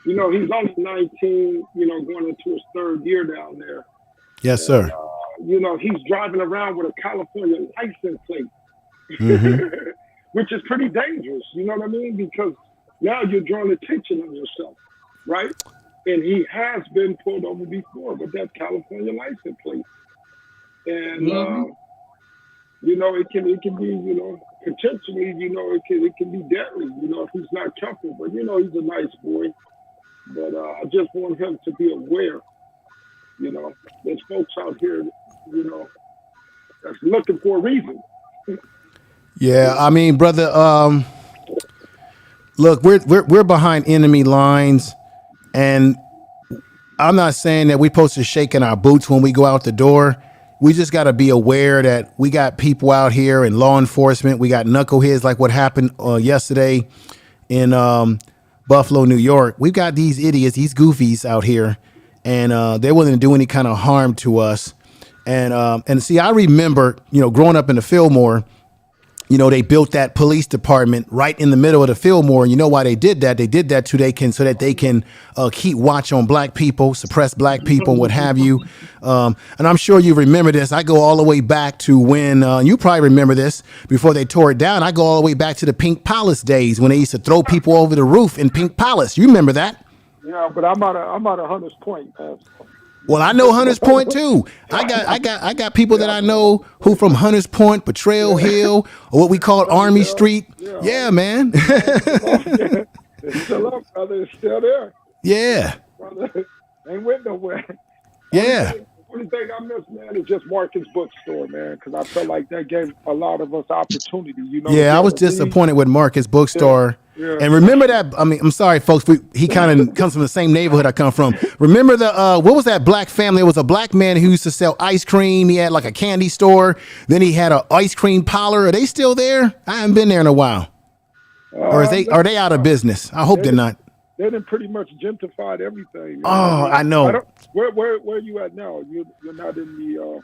he's only 19, going into his third year down there. Yes, sir. He's driving around with a California license plate, which is pretty dangerous. You know what I mean? Because now you're drawing attention on yourself, right? And he has been pulled over before with that California license plate. And, it can be, potentially, it can be deadly, if he's not careful. But, he's a nice boy. But I just want him to be aware, there's folks out here, that's looking for a reason. Yeah, I mean, brother, look, we're behind enemy lines, and I'm not saying that we're supposed to shake in our boots when we go out the door. We just got to be aware that we got people out here in law enforcement. We got knuckleheads like what happened yesterday in Buffalo, New York. We've got these idiots, these goofies out here, and they're willing to do any kind of harm to us. And see, I remember, growing up in the Fillmore, they built that police department right in the middle of the Fillmore. And you know why they did that? They did that so that they can keep watch on black people, suppress black people, what have you. And I'm sure you remember this. I go all the way back to when you probably remember this before they tore it down. I go all the way back to the Pink Palace days when they used to throw people over the roof in Pink Palace. You remember that? Yeah, but I'm out of Hunters Point, man. Well, I know Hunters Point too. I got people that I know who from Hunters Point, Potrero Hill, or what we call Army Street. Yeah, man. It's still up, brother. It's still there. Yeah. Brother, ain't went nowhere. Yeah. Only thing I miss, man, is just Marcus Bookstore, man, because I felt like that gave a lot of us opportunity. Yeah, I was disappointed with Marcus Bookstore. Yeah. And remember that, I mean, I'm sorry, folks, he kind of comes from the same neighborhood I come from. Remember what was that black family? It was a black man who used to sell ice cream. He had like a candy store. Then he had an ice cream parlor. Are they still there? I haven't been there in a while. Or are they out of business? I hope they're not. They done pretty much gentrified everything. Oh, I know. Where are you at now? You're not in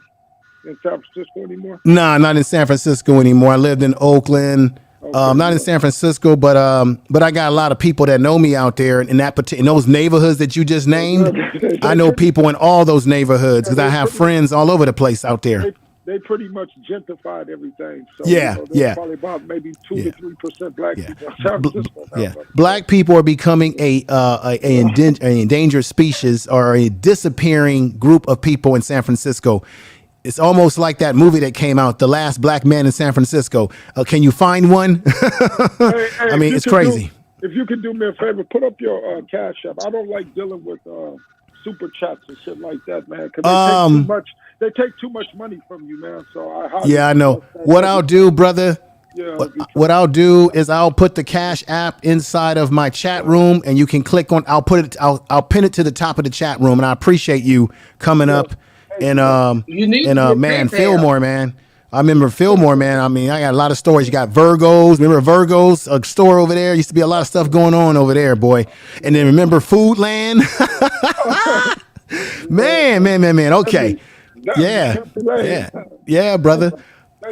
San Francisco anymore? Nah, not in San Francisco anymore. I lived in Oakland. Not in San Francisco, but I got a lot of people that know me out there in those neighborhoods that you just named. I know people in all those neighborhoods because I have friends all over the place out there. They pretty much gentrified everything. So, yeah. Probably about maybe 2 to 3% black people in San Francisco. Yeah, black people are becoming a endangered species or a disappearing group of people in San Francisco. It's almost like that movie that came out, The Last Black Man in San Francisco. Can you find one? I mean, it's crazy. If you could do me a favor, put up your Cash App. I don't like dealing with super chats and shit like that, man. Because they take too much money from you, man. So I know. What I'll do, brother, what I'll do is I'll put the Cash App inside of my chat room, and you can click on. I'll pin it to the top of the chat room, and I appreciate you coming up. And man, Fillmore, man. I remember Fillmore, man. I mean, I got a lot of stores. You got Virgo's. Remember Virgo's, a store over there? Used to be a lot of stuff going on over there, boy. And then remember Foodland? man. Okay. Yeah, brother.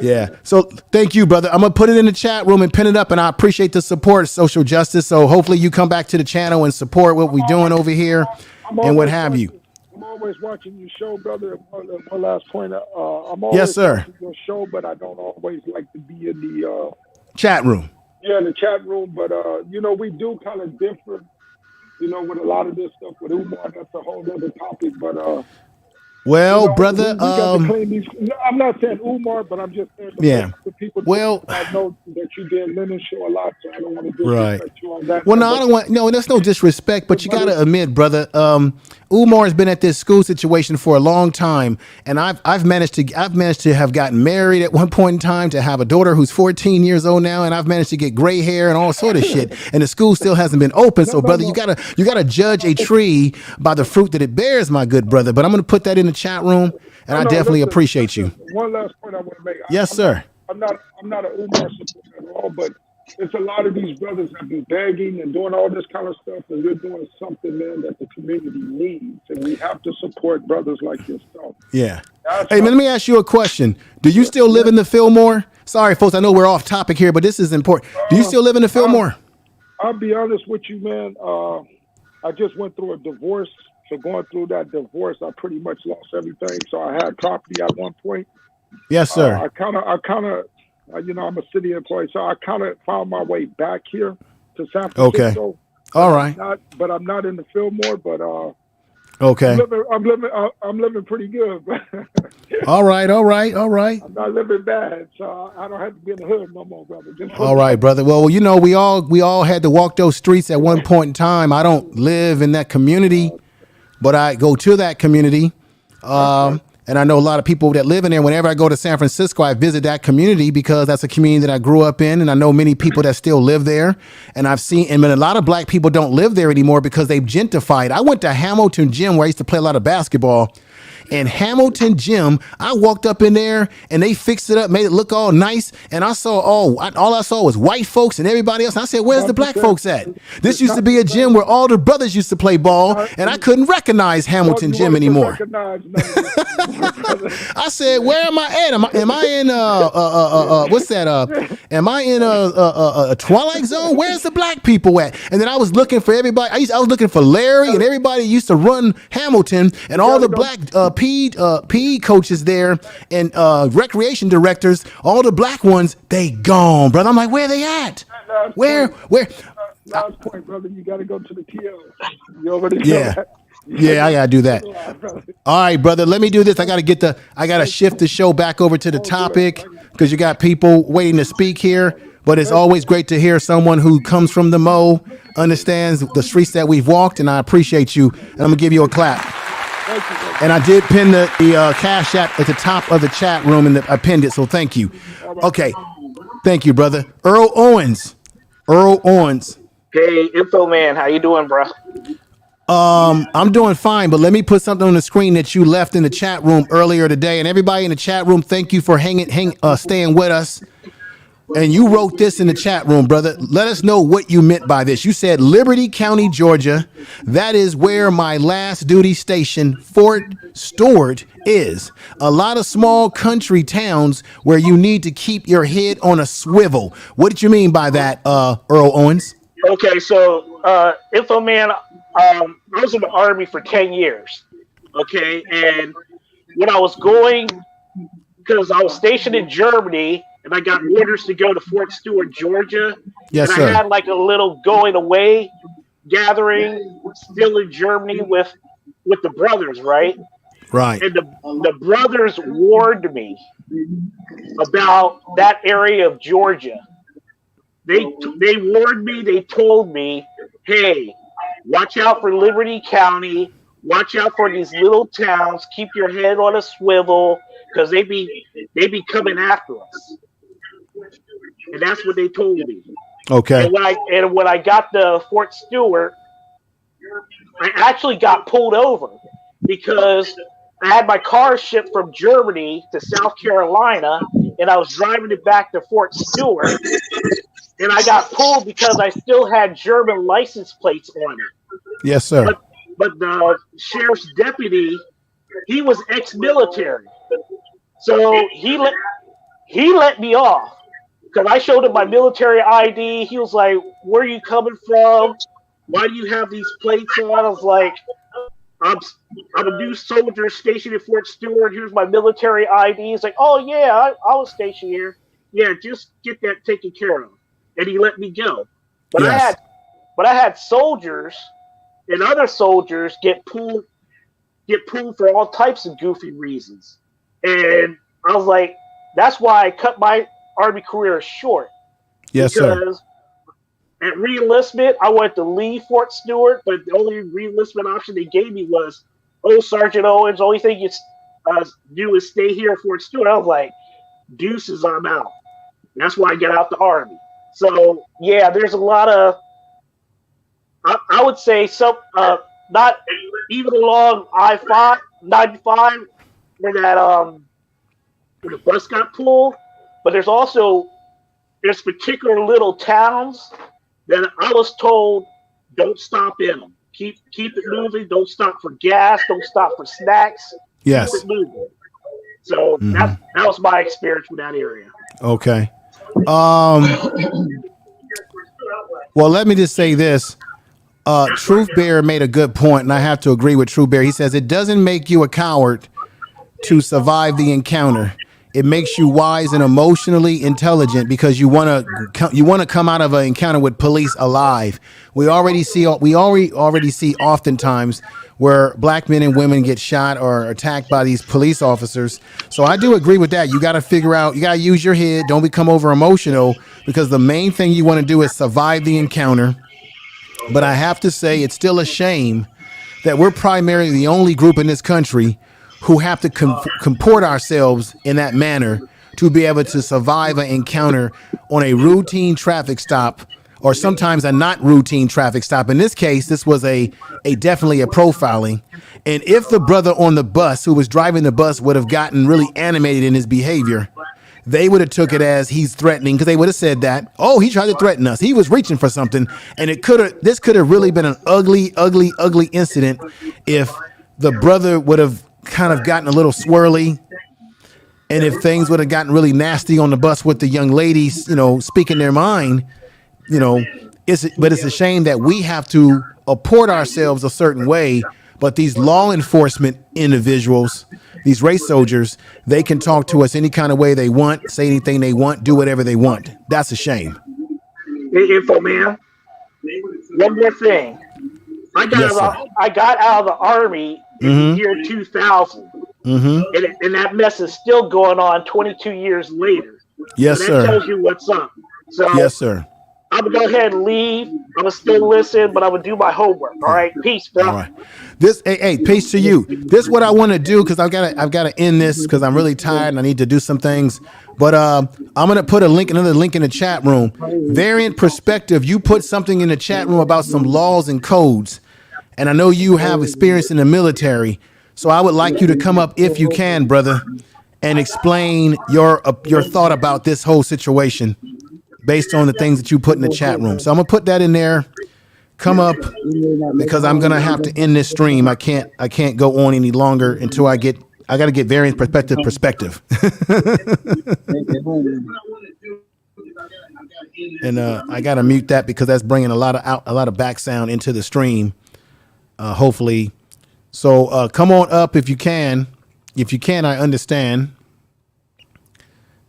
Yeah. So thank you, brother. I'm going to put it in the chat room and pin it up, and I appreciate the support, social justice. So hopefully you come back to the channel and support what we're doing over here and what have you. I'm always watching your show, brother. One last point. I'm always watching your show, but I don't always like to be in the chat room. Yeah, in the chat room. But we do kind of differ. With a lot of this stuff with Umar. That's a whole other topic. But well, brother, we got to claim these. I'm not saying Umar, but I'm just saying the people. Well, I know that you did Lennon show a lot, so I don't want to disrespect you on that. Well, no, I don't want. No, there's no disrespect, but you got to admit, brother. Umar has been at this school situation for a long time, and I've managed to have gotten married at one point in time, to have a daughter who's 14 years old now, and I've managed to get gray hair and all sort of shit, and the school still hasn't been open. So, brother, you gotta judge a tree by the fruit that it bears, my good brother. But I'm gonna put that in the chat room, and I definitely appreciate you. One last point I want to make. Yes, sir. I'm not an Umar supporter at all, but it's a lot of these brothers that be begging and doing all this kind of stuff, and you're doing something, man, that the community needs, and we have to support brothers like yourself. Yeah. Hey, man, let me ask you a question. Do you still live in the Fillmore? Sorry, folks, I know we're off topic here, but this is important. Do you still live in the Fillmore? I'll be honest with you, man. I just went through a divorce. So going through that divorce, I pretty much lost everything. So I had property at one point. Yes, sir. I kind of, I'm a city employee, so I kind of found my way back here to San Francisco. Okay. All right. But I'm not in the Fillmore, but Okay. I'm living pretty good. All right. I'm not living bad, so I don't have to be in the hood no more, brother. All right, brother. Well, we all had to walk those streets at one point in time. I don't live in that community, but I go to that community. And I know a lot of people that live in there. Whenever I go to San Francisco, I visit that community because that's a community that I grew up in. And I know many people that still live there. And I've seen, and a lot of black people don't live there anymore because they've gentrified. I went to Hamilton Gym where I used to play a lot of basketball. And Hamilton Gym, I walked up in there and they fixed it up, made it look all nice. And I saw all I saw was white folks and everybody else. And I said, where's the black folks at? This used to be a gym where all the brothers used to play ball, and I couldn't recognize Hamilton Gym anymore. I said, where am I at? Am I in what's that? Am I in a Twilight Zone? Where's the black people at? And then I was looking for everybody. I was looking for Larry, and everybody used to run Hamilton, and all the black PE coaches there and recreation directors, all the black ones, they gone, brother. I'm like, where they at? Where? Last point, brother. You got to go to the TL. You already know that. Yeah, I gotta do that. All right, brother. Let me do this. I gotta shift the show back over to the topic because you got people waiting to speak here. But it's always great to hear someone who comes from the Mo, understands the streets that we've walked, and I appreciate you. And I'm gonna give you a clap. And I did pin the Cash App at the top of the chat room, and I pinned it. So thank you. Okay, thank you, brother. Earl Owens. Hey, Info Man, how you doing, bro? I'm doing fine, but let me put something on the screen that you left in the chat room earlier today. And everybody in the chat room, thank you for staying with us. And you wrote this in the chat room, brother. Let us know what you meant by this. You said Liberty County, Georgia. That is where my last duty station, Fort Stewart, is. A lot of small country towns where you need to keep your head on a swivel. What did you mean by that, Earl Owens? Okay, so Info Man, I was in the Army for 10 years. Okay, and when I was going, because I was stationed in Germany, and I got orders to go to Fort Stewart, Georgia. Yes, and sir. I had like a little going away gathering still in Germany with the brothers, right? Right. And the brothers warned me about that area of Georgia. They warned me, they told me, hey, watch out for Liberty County, watch out for these little towns, keep your head on a swivel, because they be coming after us. And that's what they told me. Okay. And when I got to Fort Stewart, I actually got pulled over because I had my car shipped from Germany to South Carolina, and I was driving it back to Fort Stewart, and I got pulled because I still had German license plates on it. Yes, sir. But the sheriff's deputy, he was ex-military, so he let me off. Because I showed him my military ID. He was like, where are you coming from? Why do you have these plates on? I was like, I'm a new soldier stationed in Fort Stewart. Here's my military ID. He's like, oh, yeah, I was stationed here. Yeah, just get that taken care of. And he let me go. But yes. I had soldiers and other soldiers get pulled for all types of goofy reasons. And I was like, that's why I cut my Army career short. Yes, because sir. At re-enlistment, I wanted to leave Fort Stewart, but the only re-enlistment option they gave me was, oh, Sergeant Owens, the only thing you do is stay here at Fort Stewart. I was like, deuces, I'm out. And that's why I got out the Army. So, yeah, there's a lot of, I would say, not even along I-95, where the bus got pulled, but there's particular little towns that I was told, don't stop in them. Keep it moving. Don't stop for gas. Don't stop for snacks. Yes. Keep it moving. So that was my experience with that area. Okay. Well, let me just say this. Truth Bear made a good point, and I have to agree with Truth Bear. He says it doesn't make you a coward to survive the encounter. It makes you wise and emotionally intelligent because you want to come out of an encounter with police alive. We already see oftentimes where black men and women get shot or attacked by these police officers. So I do agree with that. You got to figure out, you got to use your head. Don't become over emotional, because the main thing you want to do is survive the encounter. But I have to say, it's still a shame that we're primarily the only group in this country who have to comport ourselves in that manner to be able to survive an encounter on a routine traffic stop, or sometimes a not routine traffic stop. In this case, this was a definitely a profiling. And if the brother on the bus who was driving the bus would have gotten really animated in his behavior, they would have took it as he's threatening, because they would have said that, oh, he tried to threaten us. He was reaching for something. And this could have really been an ugly, ugly, ugly incident if the brother would have kind of gotten a little swirly, and if things would have gotten really nasty on the bus with the young ladies, speaking their mind, but it's a shame that we have to apport ourselves a certain way. But these law enforcement individuals, these race soldiers, they can talk to us any kind of way they want, say anything they want, do whatever they want. That's a shame. Info man, one more thing. I got out of the Army in the year 2000, and that mess is still going on 22 years later. Yes, and sir. That tells you what's up. So yes, sir. I'm gonna go ahead and leave. I'm gonna still listen, but I'm gonna do my homework. All right, peace, bro. All right. Hey, peace to you. This is what I want to do, because I've got to end this because I'm really tired and I need to do some things. But I'm gonna put another link in the chat room. Variant Perspective. You put something in the chat room about some laws and codes, and I know you have experience in the military, so I would like you to come up if you can, brother, and explain your thought about this whole situation based on the things that you put in the chat room. So I'm gonna put that in there. Come up, because I'm gonna have to end this stream. I can't go on any longer until I got to get Variant perspective. And I got to mute that because that's bringing a lot of back sound into the stream. Hopefully, so come on up if you can. If you can, I understand,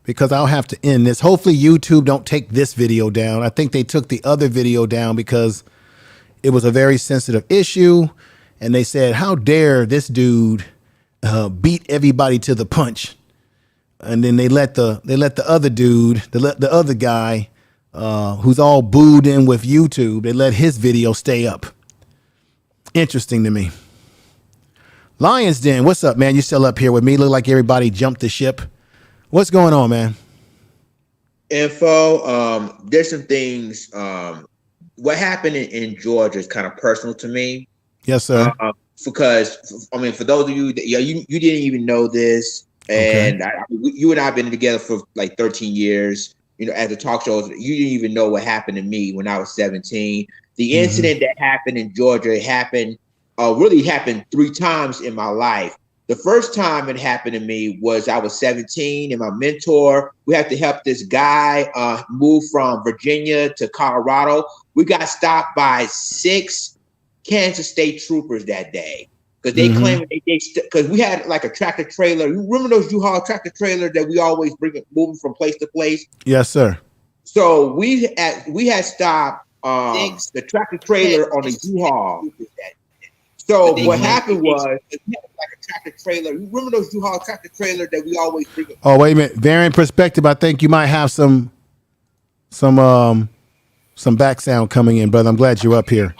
because I'll have to end this. Hopefully YouTube don't take this video down. I think they took the other video down because it was a very sensitive issue, and they said, how dare this dude beat everybody to the punch. And then they let the other dude, the other guy who's all booed in with YouTube, they let his video stay up. Interesting to me. Lions Den, what's up, man? You still up here with me? Look like everybody jumped the ship. What's going on, man? Info. There's some things. What happened in Georgia is kind of personal to me. Yes, sir. Because for those of you that you didn't even know this, and okay. You and I have been together for like 13 years. As a talk show, you didn't even know what happened to me when I was 17. The incident that happened in Georgia really happened 3 times in my life. The first time it happened to me was I was 17, and my mentor, we had to help this guy move from Virginia to Colorado. We got stopped by 6 Kansas State troopers that day because they claimed because we had like a tractor trailer. You remember those U-Haul tractor trailers that we always moving from place to place? Yes, sir. So we had stopped the tractor trailer on the U-Haul. So what happened was we had like a tractor trailer. You remember those U-Haul tractor trailers that we always bring? Oh, wait a minute. Variant Perspective. I think you might have some back sound coming in, brother. I'm glad you're up here.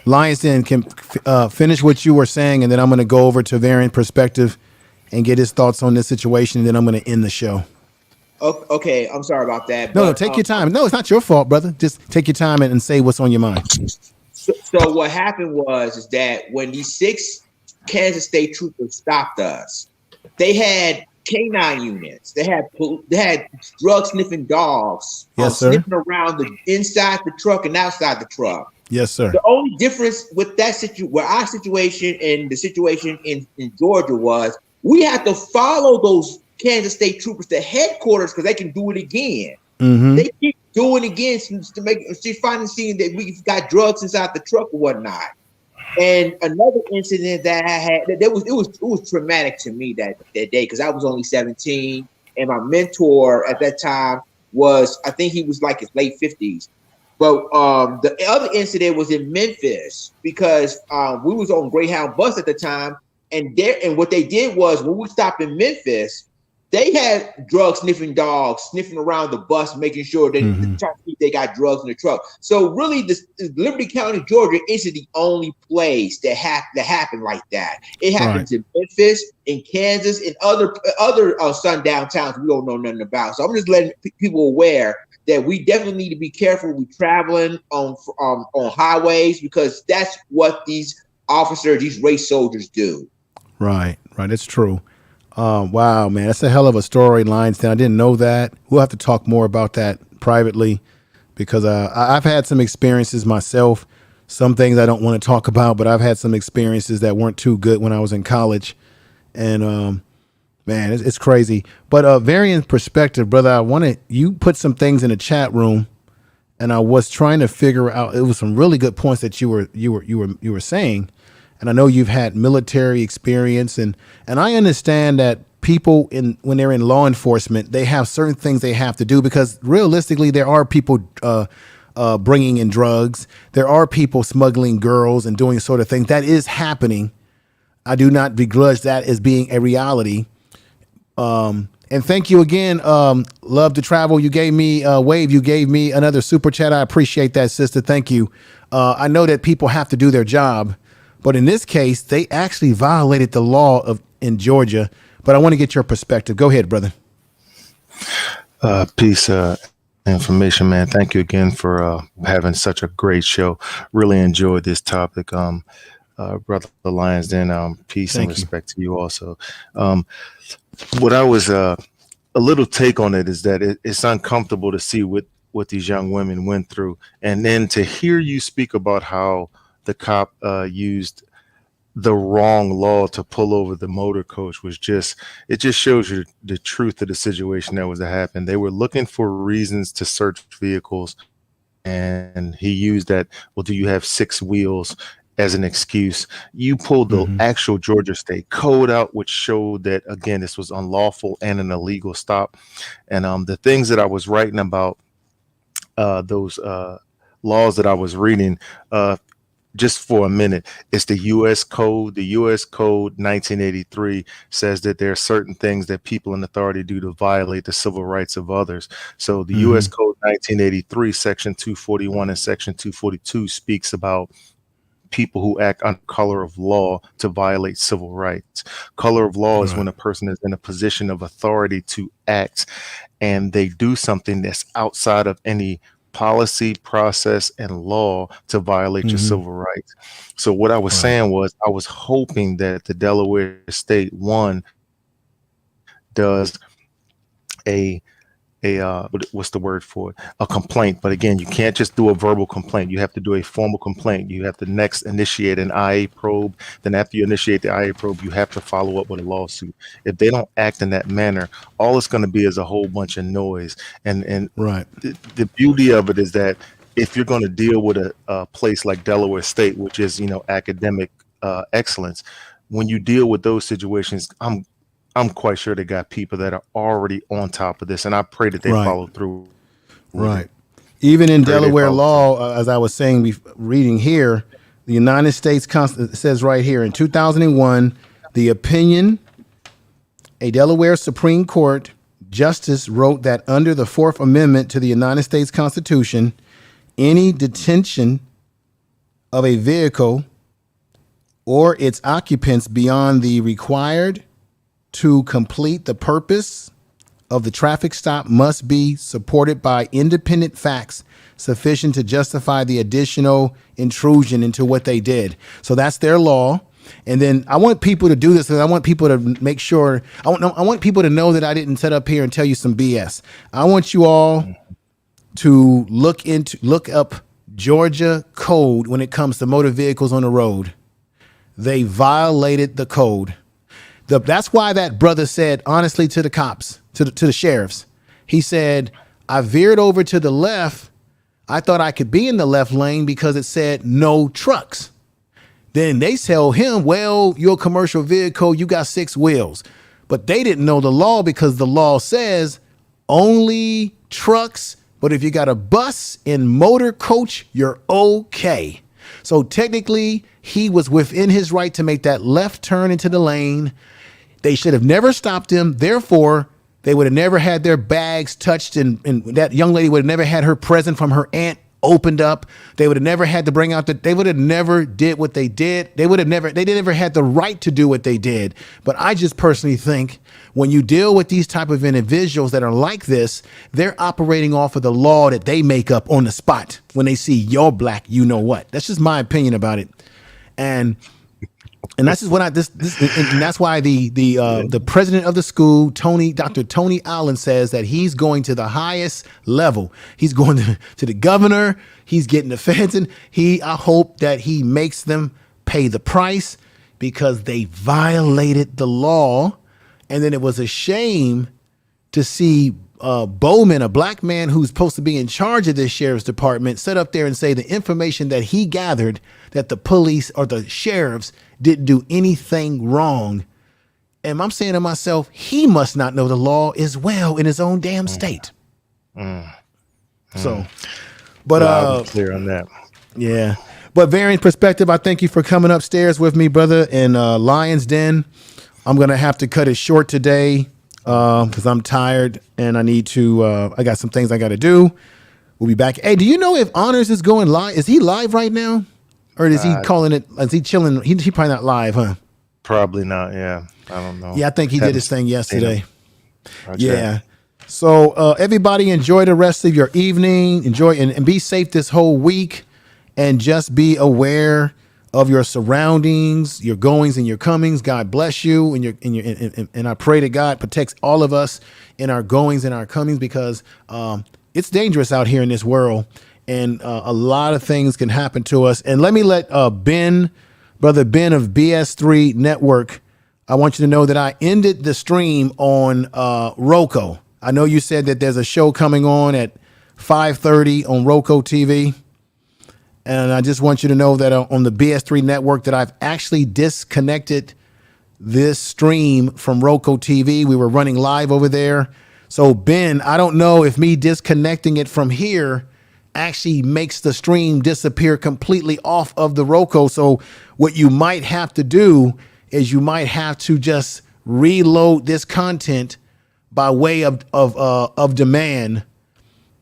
Lions Den can finish what you were saying, and then I'm going to go over to Variant Perspective and get his thoughts on this situation, and then I'm going to end the show. Okay, I'm sorry about that. No, take your time. No, it's not your fault, brother. Just take your time and say what's on your mind. So what happened was that when these 6 Kansas State troopers stopped us, they had canine units. They had drug sniffing dogs sniffing around the inside the truck and outside the truck. Yes, sir. The only difference with that our situation and the situation in Georgia was we had to follow those Kansas State troopers to headquarters because they can do it again. They keep doing it again to make she's finally seeing that we've got drugs inside the truck or whatnot. And another incident that I had, it was traumatic to me that day because I was only 17, and my mentor at that time was, I think he was like his late 50s. But the other incident was in Memphis because we was on Greyhound bus at the time, and what they did was when we stopped in Memphis, they had drug sniffing dogs sniffing around the bus, making sure that they got drugs in the truck. So really, this Liberty County, Georgia, isn't the only place that happened like that. It happens in Memphis, in Kansas, and other sundown towns we don't know nothing about. So I'm just letting people aware that we definitely need to be careful when we're traveling on highways, because that's what these officers, these race soldiers do. Right. It's true. Wow, man, that's a hell of a story, Lionsden. I didn't know that. We'll have to talk more about that privately because I've had some experiences myself. Some things I don't want to talk about, but I've had some experiences that weren't too good when I was in college. And man, it's crazy. But varying perspective, brother, you put some things in the chat room, and I was trying to figure out. It was some really good points that you were saying. And I know you've had military experience, and I understand that people when they're in law enforcement, they have certain things they have to do because realistically, there are people bringing in drugs. There are people smuggling girls and doing sort of things. That is happening. I do not begrudge that as being a reality. And thank you again. Love to travel. You gave me Wave. You gave me another super chat. I appreciate that, sister. Thank you. I know that people have to do their job. But in this case, they actually violated the law in Georgia. But I want to get your perspective. Go ahead, brother. Peace, information, man. Thank you again for having such a great show. Really enjoyed this topic. Brother Lionsden, peace and respect to you also. What I was a little take on it is that it's uncomfortable to see what these young women went through. And then to hear you speak about how the cop used the wrong law to pull over the motor coach it just shows you the truth of the situation that was to happen. They were looking for reasons to search vehicles, and he used that, well, do you have 6 wheels, as an excuse. You pulled the actual Georgia state code out, which showed that, again, this was unlawful and an illegal stop. And the things that I was writing about, those laws that I was reading, just for a minute, it's the U.S. Code. The U.S. Code 1983 says that there are certain things that people in authority do to violate the civil rights of others. So the U.S. Code 1983, Section 241 and Section 242 speaks about people who act under color of law to violate civil rights. Color of law is when a person is in a position of authority to act, and they do something that's outside of any policy, process, and law to violate your civil rights. So what I was saying was, I was hoping that the Delaware State does what's the word for it? A complaint. But again, you can't just do a verbal complaint. You have to do a formal complaint. You have to next initiate an IA probe. Then after you initiate the IA probe, you have to follow up with a lawsuit. If they don't act in that manner, all it's going to be is a whole bunch of noise. And the beauty of it is that if you're going to deal with a place like Delaware State, which is, academic excellence, when you deal with those situations, I'm quite sure they got people that are already on top of this, and I pray that they follow through. Right. Even in Delaware law, as I was saying, reading here, the United States says right here in 2001, the opinion, a Delaware Supreme Court justice wrote that under the 4th Amendment to the United States Constitution, any detention of a vehicle or its occupants beyond the required to complete the purpose of the traffic stop must be supported by independent facts sufficient to justify the additional intrusion into what they did. So that's their law. And then I want people to do this, and I want people to make sure, I want people to know that I didn't sit up here and tell you some BS. I want you all to look up Georgia code when it comes to motor vehicles on the road. They violated the code. That's why that brother said, honestly, to the cops, to the sheriffs, he said, I veered over to the left. I thought I could be in the left lane because it said no trucks. Then they tell him, well, you're a commercial vehicle, you got 6 wheels. But they didn't know the law because the law says only trucks, but if you got a bus and motor coach, you're okay. So technically, he was within his right to make that left turn into the lane. They should have never stopped him. Therefore, they would have never had their bags touched, and that young lady would have never had her present from her aunt opened up. They would have never had to bring out they would have never did what they did. They never had the right to do what they did. But I just personally think when you deal with these type of individuals that are like this, they're operating off of the law that they make up on the spot when they see you're black, you know what. That's just my opinion about it. And that's just what and that's why the president of the school, Dr. Tony Allen, says that he's going to the highest level. He's going to the governor. He's getting the feds, and I hope that he makes them pay the price because they violated the law. And then it was a shame to see Bowman, a black man who's supposed to be in charge of this sheriff's department, sit up there and say the information that he gathered that the police or the sheriffs didn't do anything wrong. And I'm saying to myself, he must not know the law as well in his own damn state. So, but clear on that. Yeah. But varying perspective, I thank you for coming upstairs with me, brother, in Lion's Den. I'm going to have to cut it short today because I'm tired and I need to, I got some things I got to do. We'll be back. Hey, do you know if Honors is going live? Is he live right now? Or is he calling it? Is he chilling? He probably not live, huh? Probably not. Yeah. I don't know. Yeah, I think he did his thing yesterday. Okay. Yeah. So everybody enjoy the rest of your evening. Enjoy and be safe this whole week. And just be aware of your surroundings, your goings and your comings. God bless you. And I pray that God protects all of us in our goings and our comings because it's dangerous out here in this world. And a lot of things can happen to us. And let me let Brother Ben of BS3 Network, I want you to know that I ended the stream on Roku. I know you said that there's a show coming on at 5:30 on Roku TV. And I just want you to know that on the BS3 Network that I've actually disconnected this stream from Roku TV. We were running live over there. So, Ben, I don't know if me disconnecting it from here actually makes the stream disappear completely off of the Roku. So what you might have to do is you might have to just reload this content by way of demand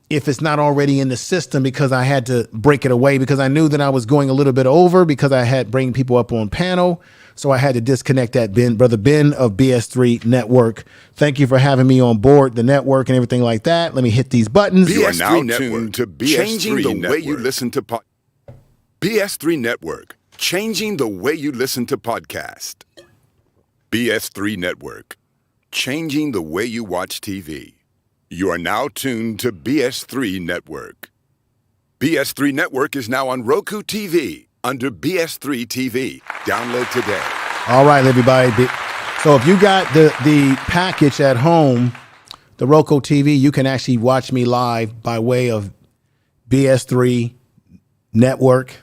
if it's not already in the system, because I had to break it away because I knew that I was going a little bit over because I had bringing people up on panel. So I had to disconnect that. Brother Ben of BS3 Network. Thank you for having me on board the network and everything like that. Let me hit these buttons. You are now tuned to BS3 changing the Network. Way you listen to BS3 Network, changing the way you listen to podcast. BS3 Network, changing the way you watch TV. You are now tuned to BS3 Network. BS3 Network is now on Roku TV under BS3 TV. Download today. All right, everybody. So if you got the package at home, the Roku TV, you can actually watch me live by way of BS3 Network.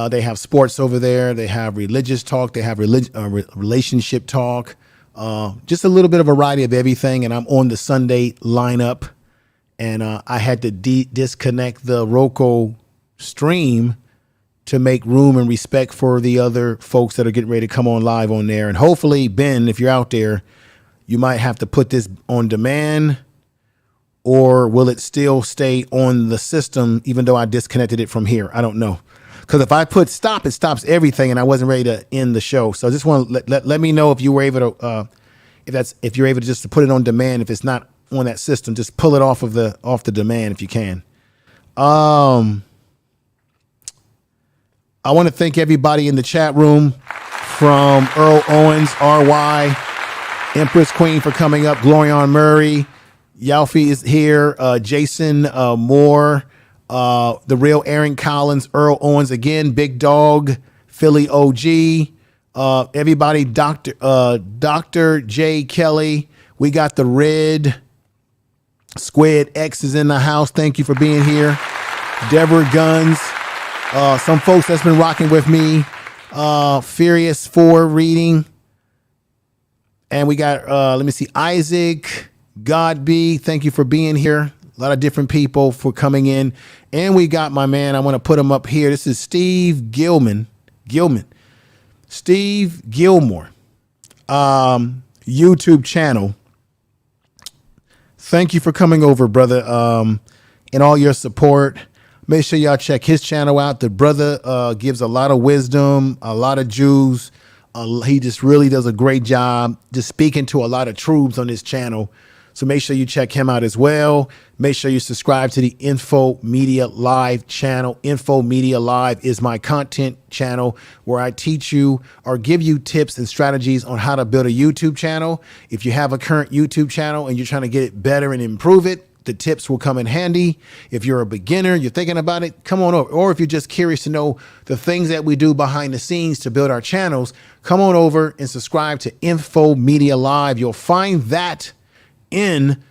They have sports over there. They have religious talk. They have relationship talk. Just a little bit of variety of everything. And I'm on the Sunday lineup. And I had to disconnect the Roku stream to make room and respect for the other folks that are getting ready to come on live on there. And hopefully, Ben, if you're out there, you might have to put this on demand, or will it still stay on the system even though I disconnected it from here? I don't know. Because if I put stop, it stops everything, and I wasn't ready to end the show. So I just want to let me know if you were able to, if you're able to just to put it on demand. If it's not on that system, just pull it off the demand if you can. I want to thank everybody in the chat room, from Earl Owens, RY, Empress Queen for coming up, Glorion Murray, Yalfi is here, Jason Moore, the real Aaron Collins, Earl Owens again, Big Dog, Philly OG, everybody, Dr. J. Kelly. We got the Red Squid X is in the house. Thank you for being here. Deborah Guns. Some folks that's been rocking with me Furious 4 reading. And we got, let me see, Isaac, Godby. Thank you for being here. A lot of different people for coming in. And we got my man, I want to put him up here. This is Steve Gilman. Steve Gilmore. YouTube channel. Thank you for coming over, brother, and all your support. Make sure y'all check his channel out. The brother gives a lot of wisdom, a lot of Jews. He just really does a great job just speaking to a lot of troops on his channel. So make sure you check him out as well. Make sure you subscribe to the Info Media Live channel. Info Media Live is my content channel where I teach you or give you tips and strategies on how to build a YouTube channel. If you have a current YouTube channel and you're trying to get it better and improve it, the tips will come in handy. If you're a beginner, you're thinking about it, come on over. Or if you're just curious to know the things that we do behind the scenes to build our channels, come on over and subscribe to Info Media Live. You'll find that in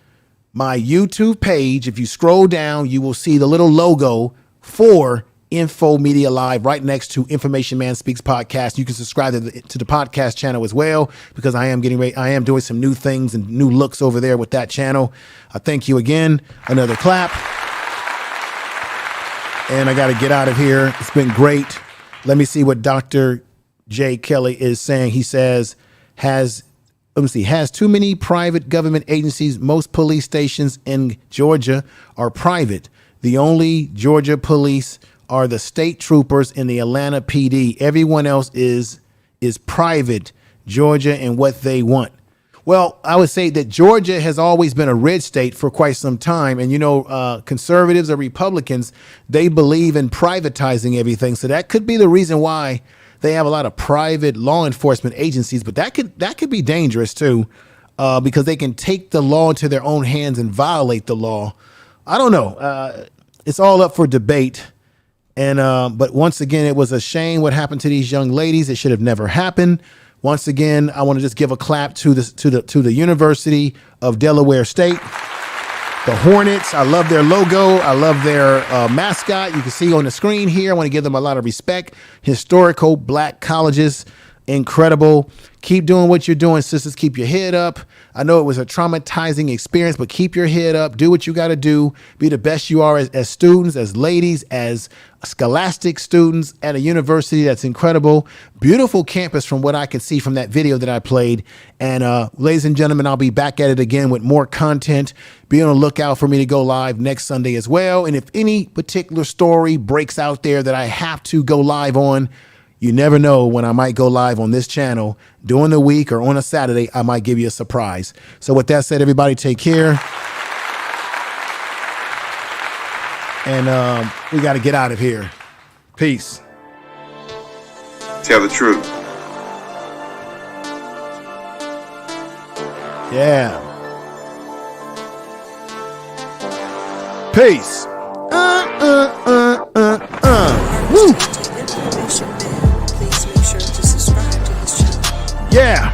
my YouTube page. If you scroll down, you will see the little logo for Info Media Live right next to Information Man Speaks podcast. You can subscribe to the podcast channel as well, because I am getting ready. I am doing some new things and new looks over there with that channel. I thank you again. Another clap. And I got to get out of here. It's been great. Let me see what Dr. J. Kelly is saying. He says, has too many private government agencies. Most police stations in Georgia are private. The only Georgia police are the state troopers in the Atlanta PD. Everyone else is private, Georgia, and what they want. Well, I would say that Georgia has always been a red state for quite some time. And, you know, conservatives or Republicans, they believe in privatizing everything. So that could be the reason why they have a lot of private law enforcement agencies. But that could be dangerous, too, because they can take the law into their own hands and violate the law. I don't know. It's all up for debate. And but once again, it was a shame what happened to these young ladies. It should have never happened. Once again, I want to just give a clap to the University of Delaware State. The Hornets, I love their logo. I love their mascot. You can see on the screen here. I want to give them a lot of respect. Historical black colleges, incredible. Keep doing what you're doing, sisters. Keep your head up. I know it was a traumatizing experience, but keep your head up. Do what you got to do. Be the best you are as students, as ladies, as scholastic students at a university that's incredible. Beautiful campus from what I can see from that video that I played. And ladies and gentlemen, I'll be back at it again with more content. Be on the lookout for me to go live next Sunday as well. And if any particular story breaks out there that I have to go live on, you never know when I might go live on this channel during the week or on a Saturday. I might give you a surprise. So with that said, everybody take care. And we got to get out of here. Peace. Tell the truth. Yeah. Peace. Woo. Please make sure to subscribe to his channel. Yeah.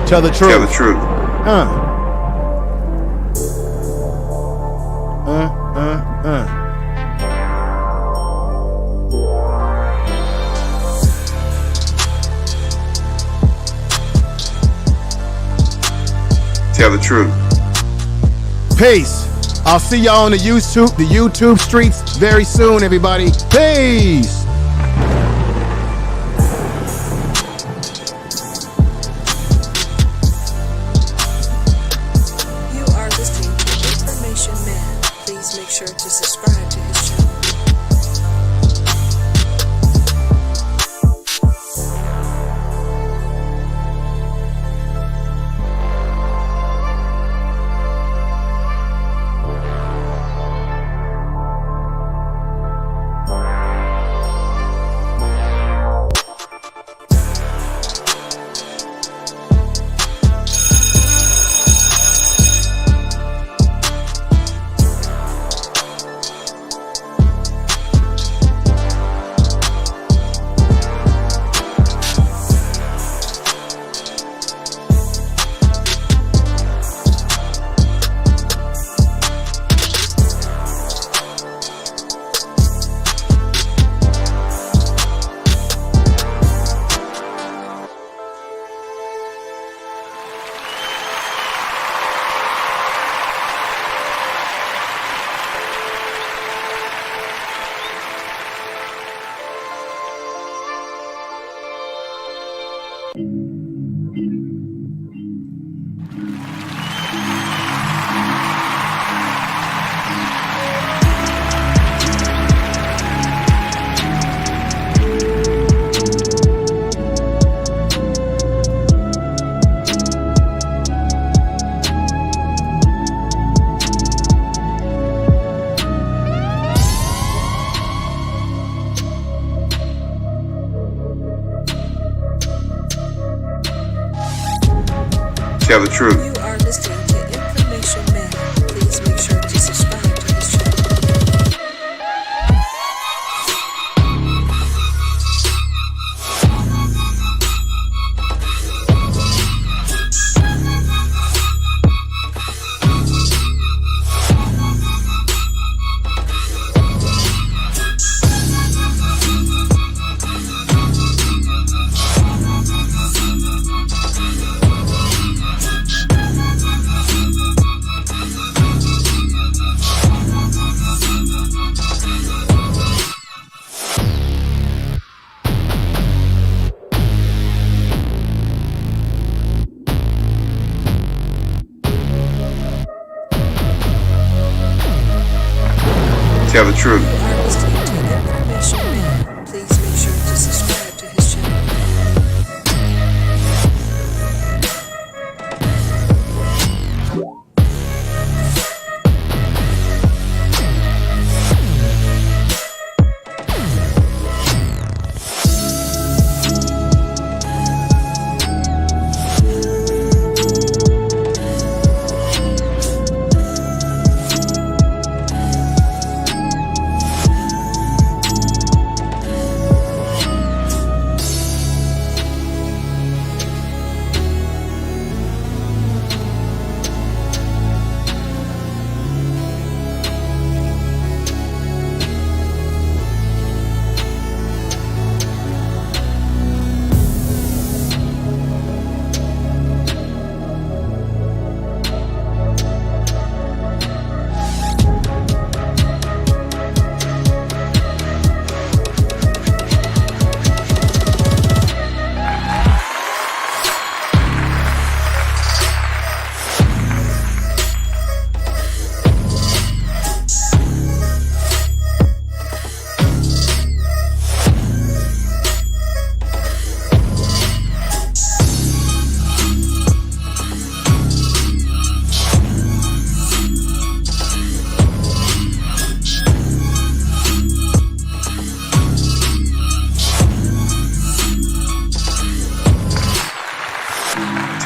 Tell the truth. Tell the truth. Tell the truth. Peace. I'll see y'all on the YouTube streets very soon, everybody. Peace. You are listening to Information Man. Please make sure to subscribe to his channel. Tell the truth. You are listening to Information Man. Please make sure to subscribe to his channel. Tell the truth. You are listening to Information Man. Please make sure to subscribe to his channel.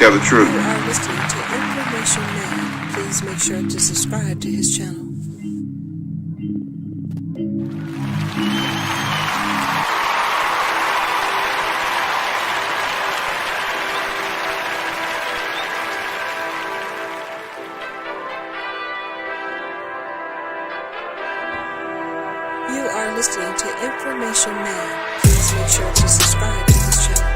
Tell the truth. You are listening to Information Man. Please make sure to subscribe to his channel. You are listening to Information Man. Please make sure to subscribe to his channel.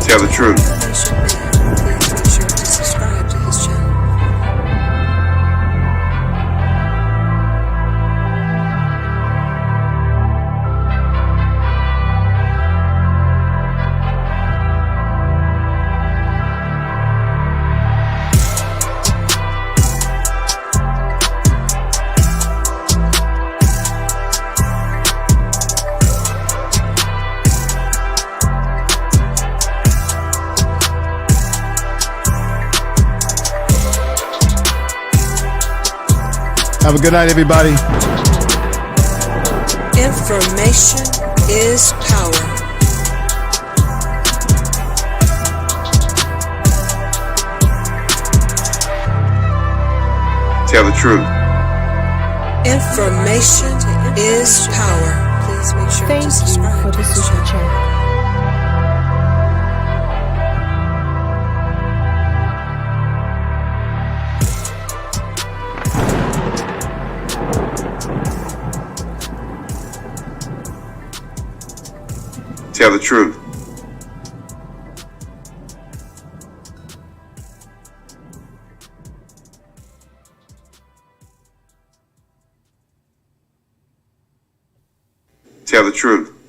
Tell the truth. Information Man. Please make sure to subscribe to his channel. Have a good night, everybody. Information is power. Tell the truth. Information is power. Please make sure to subscribe to his channel. Tell the truth. Tell the truth.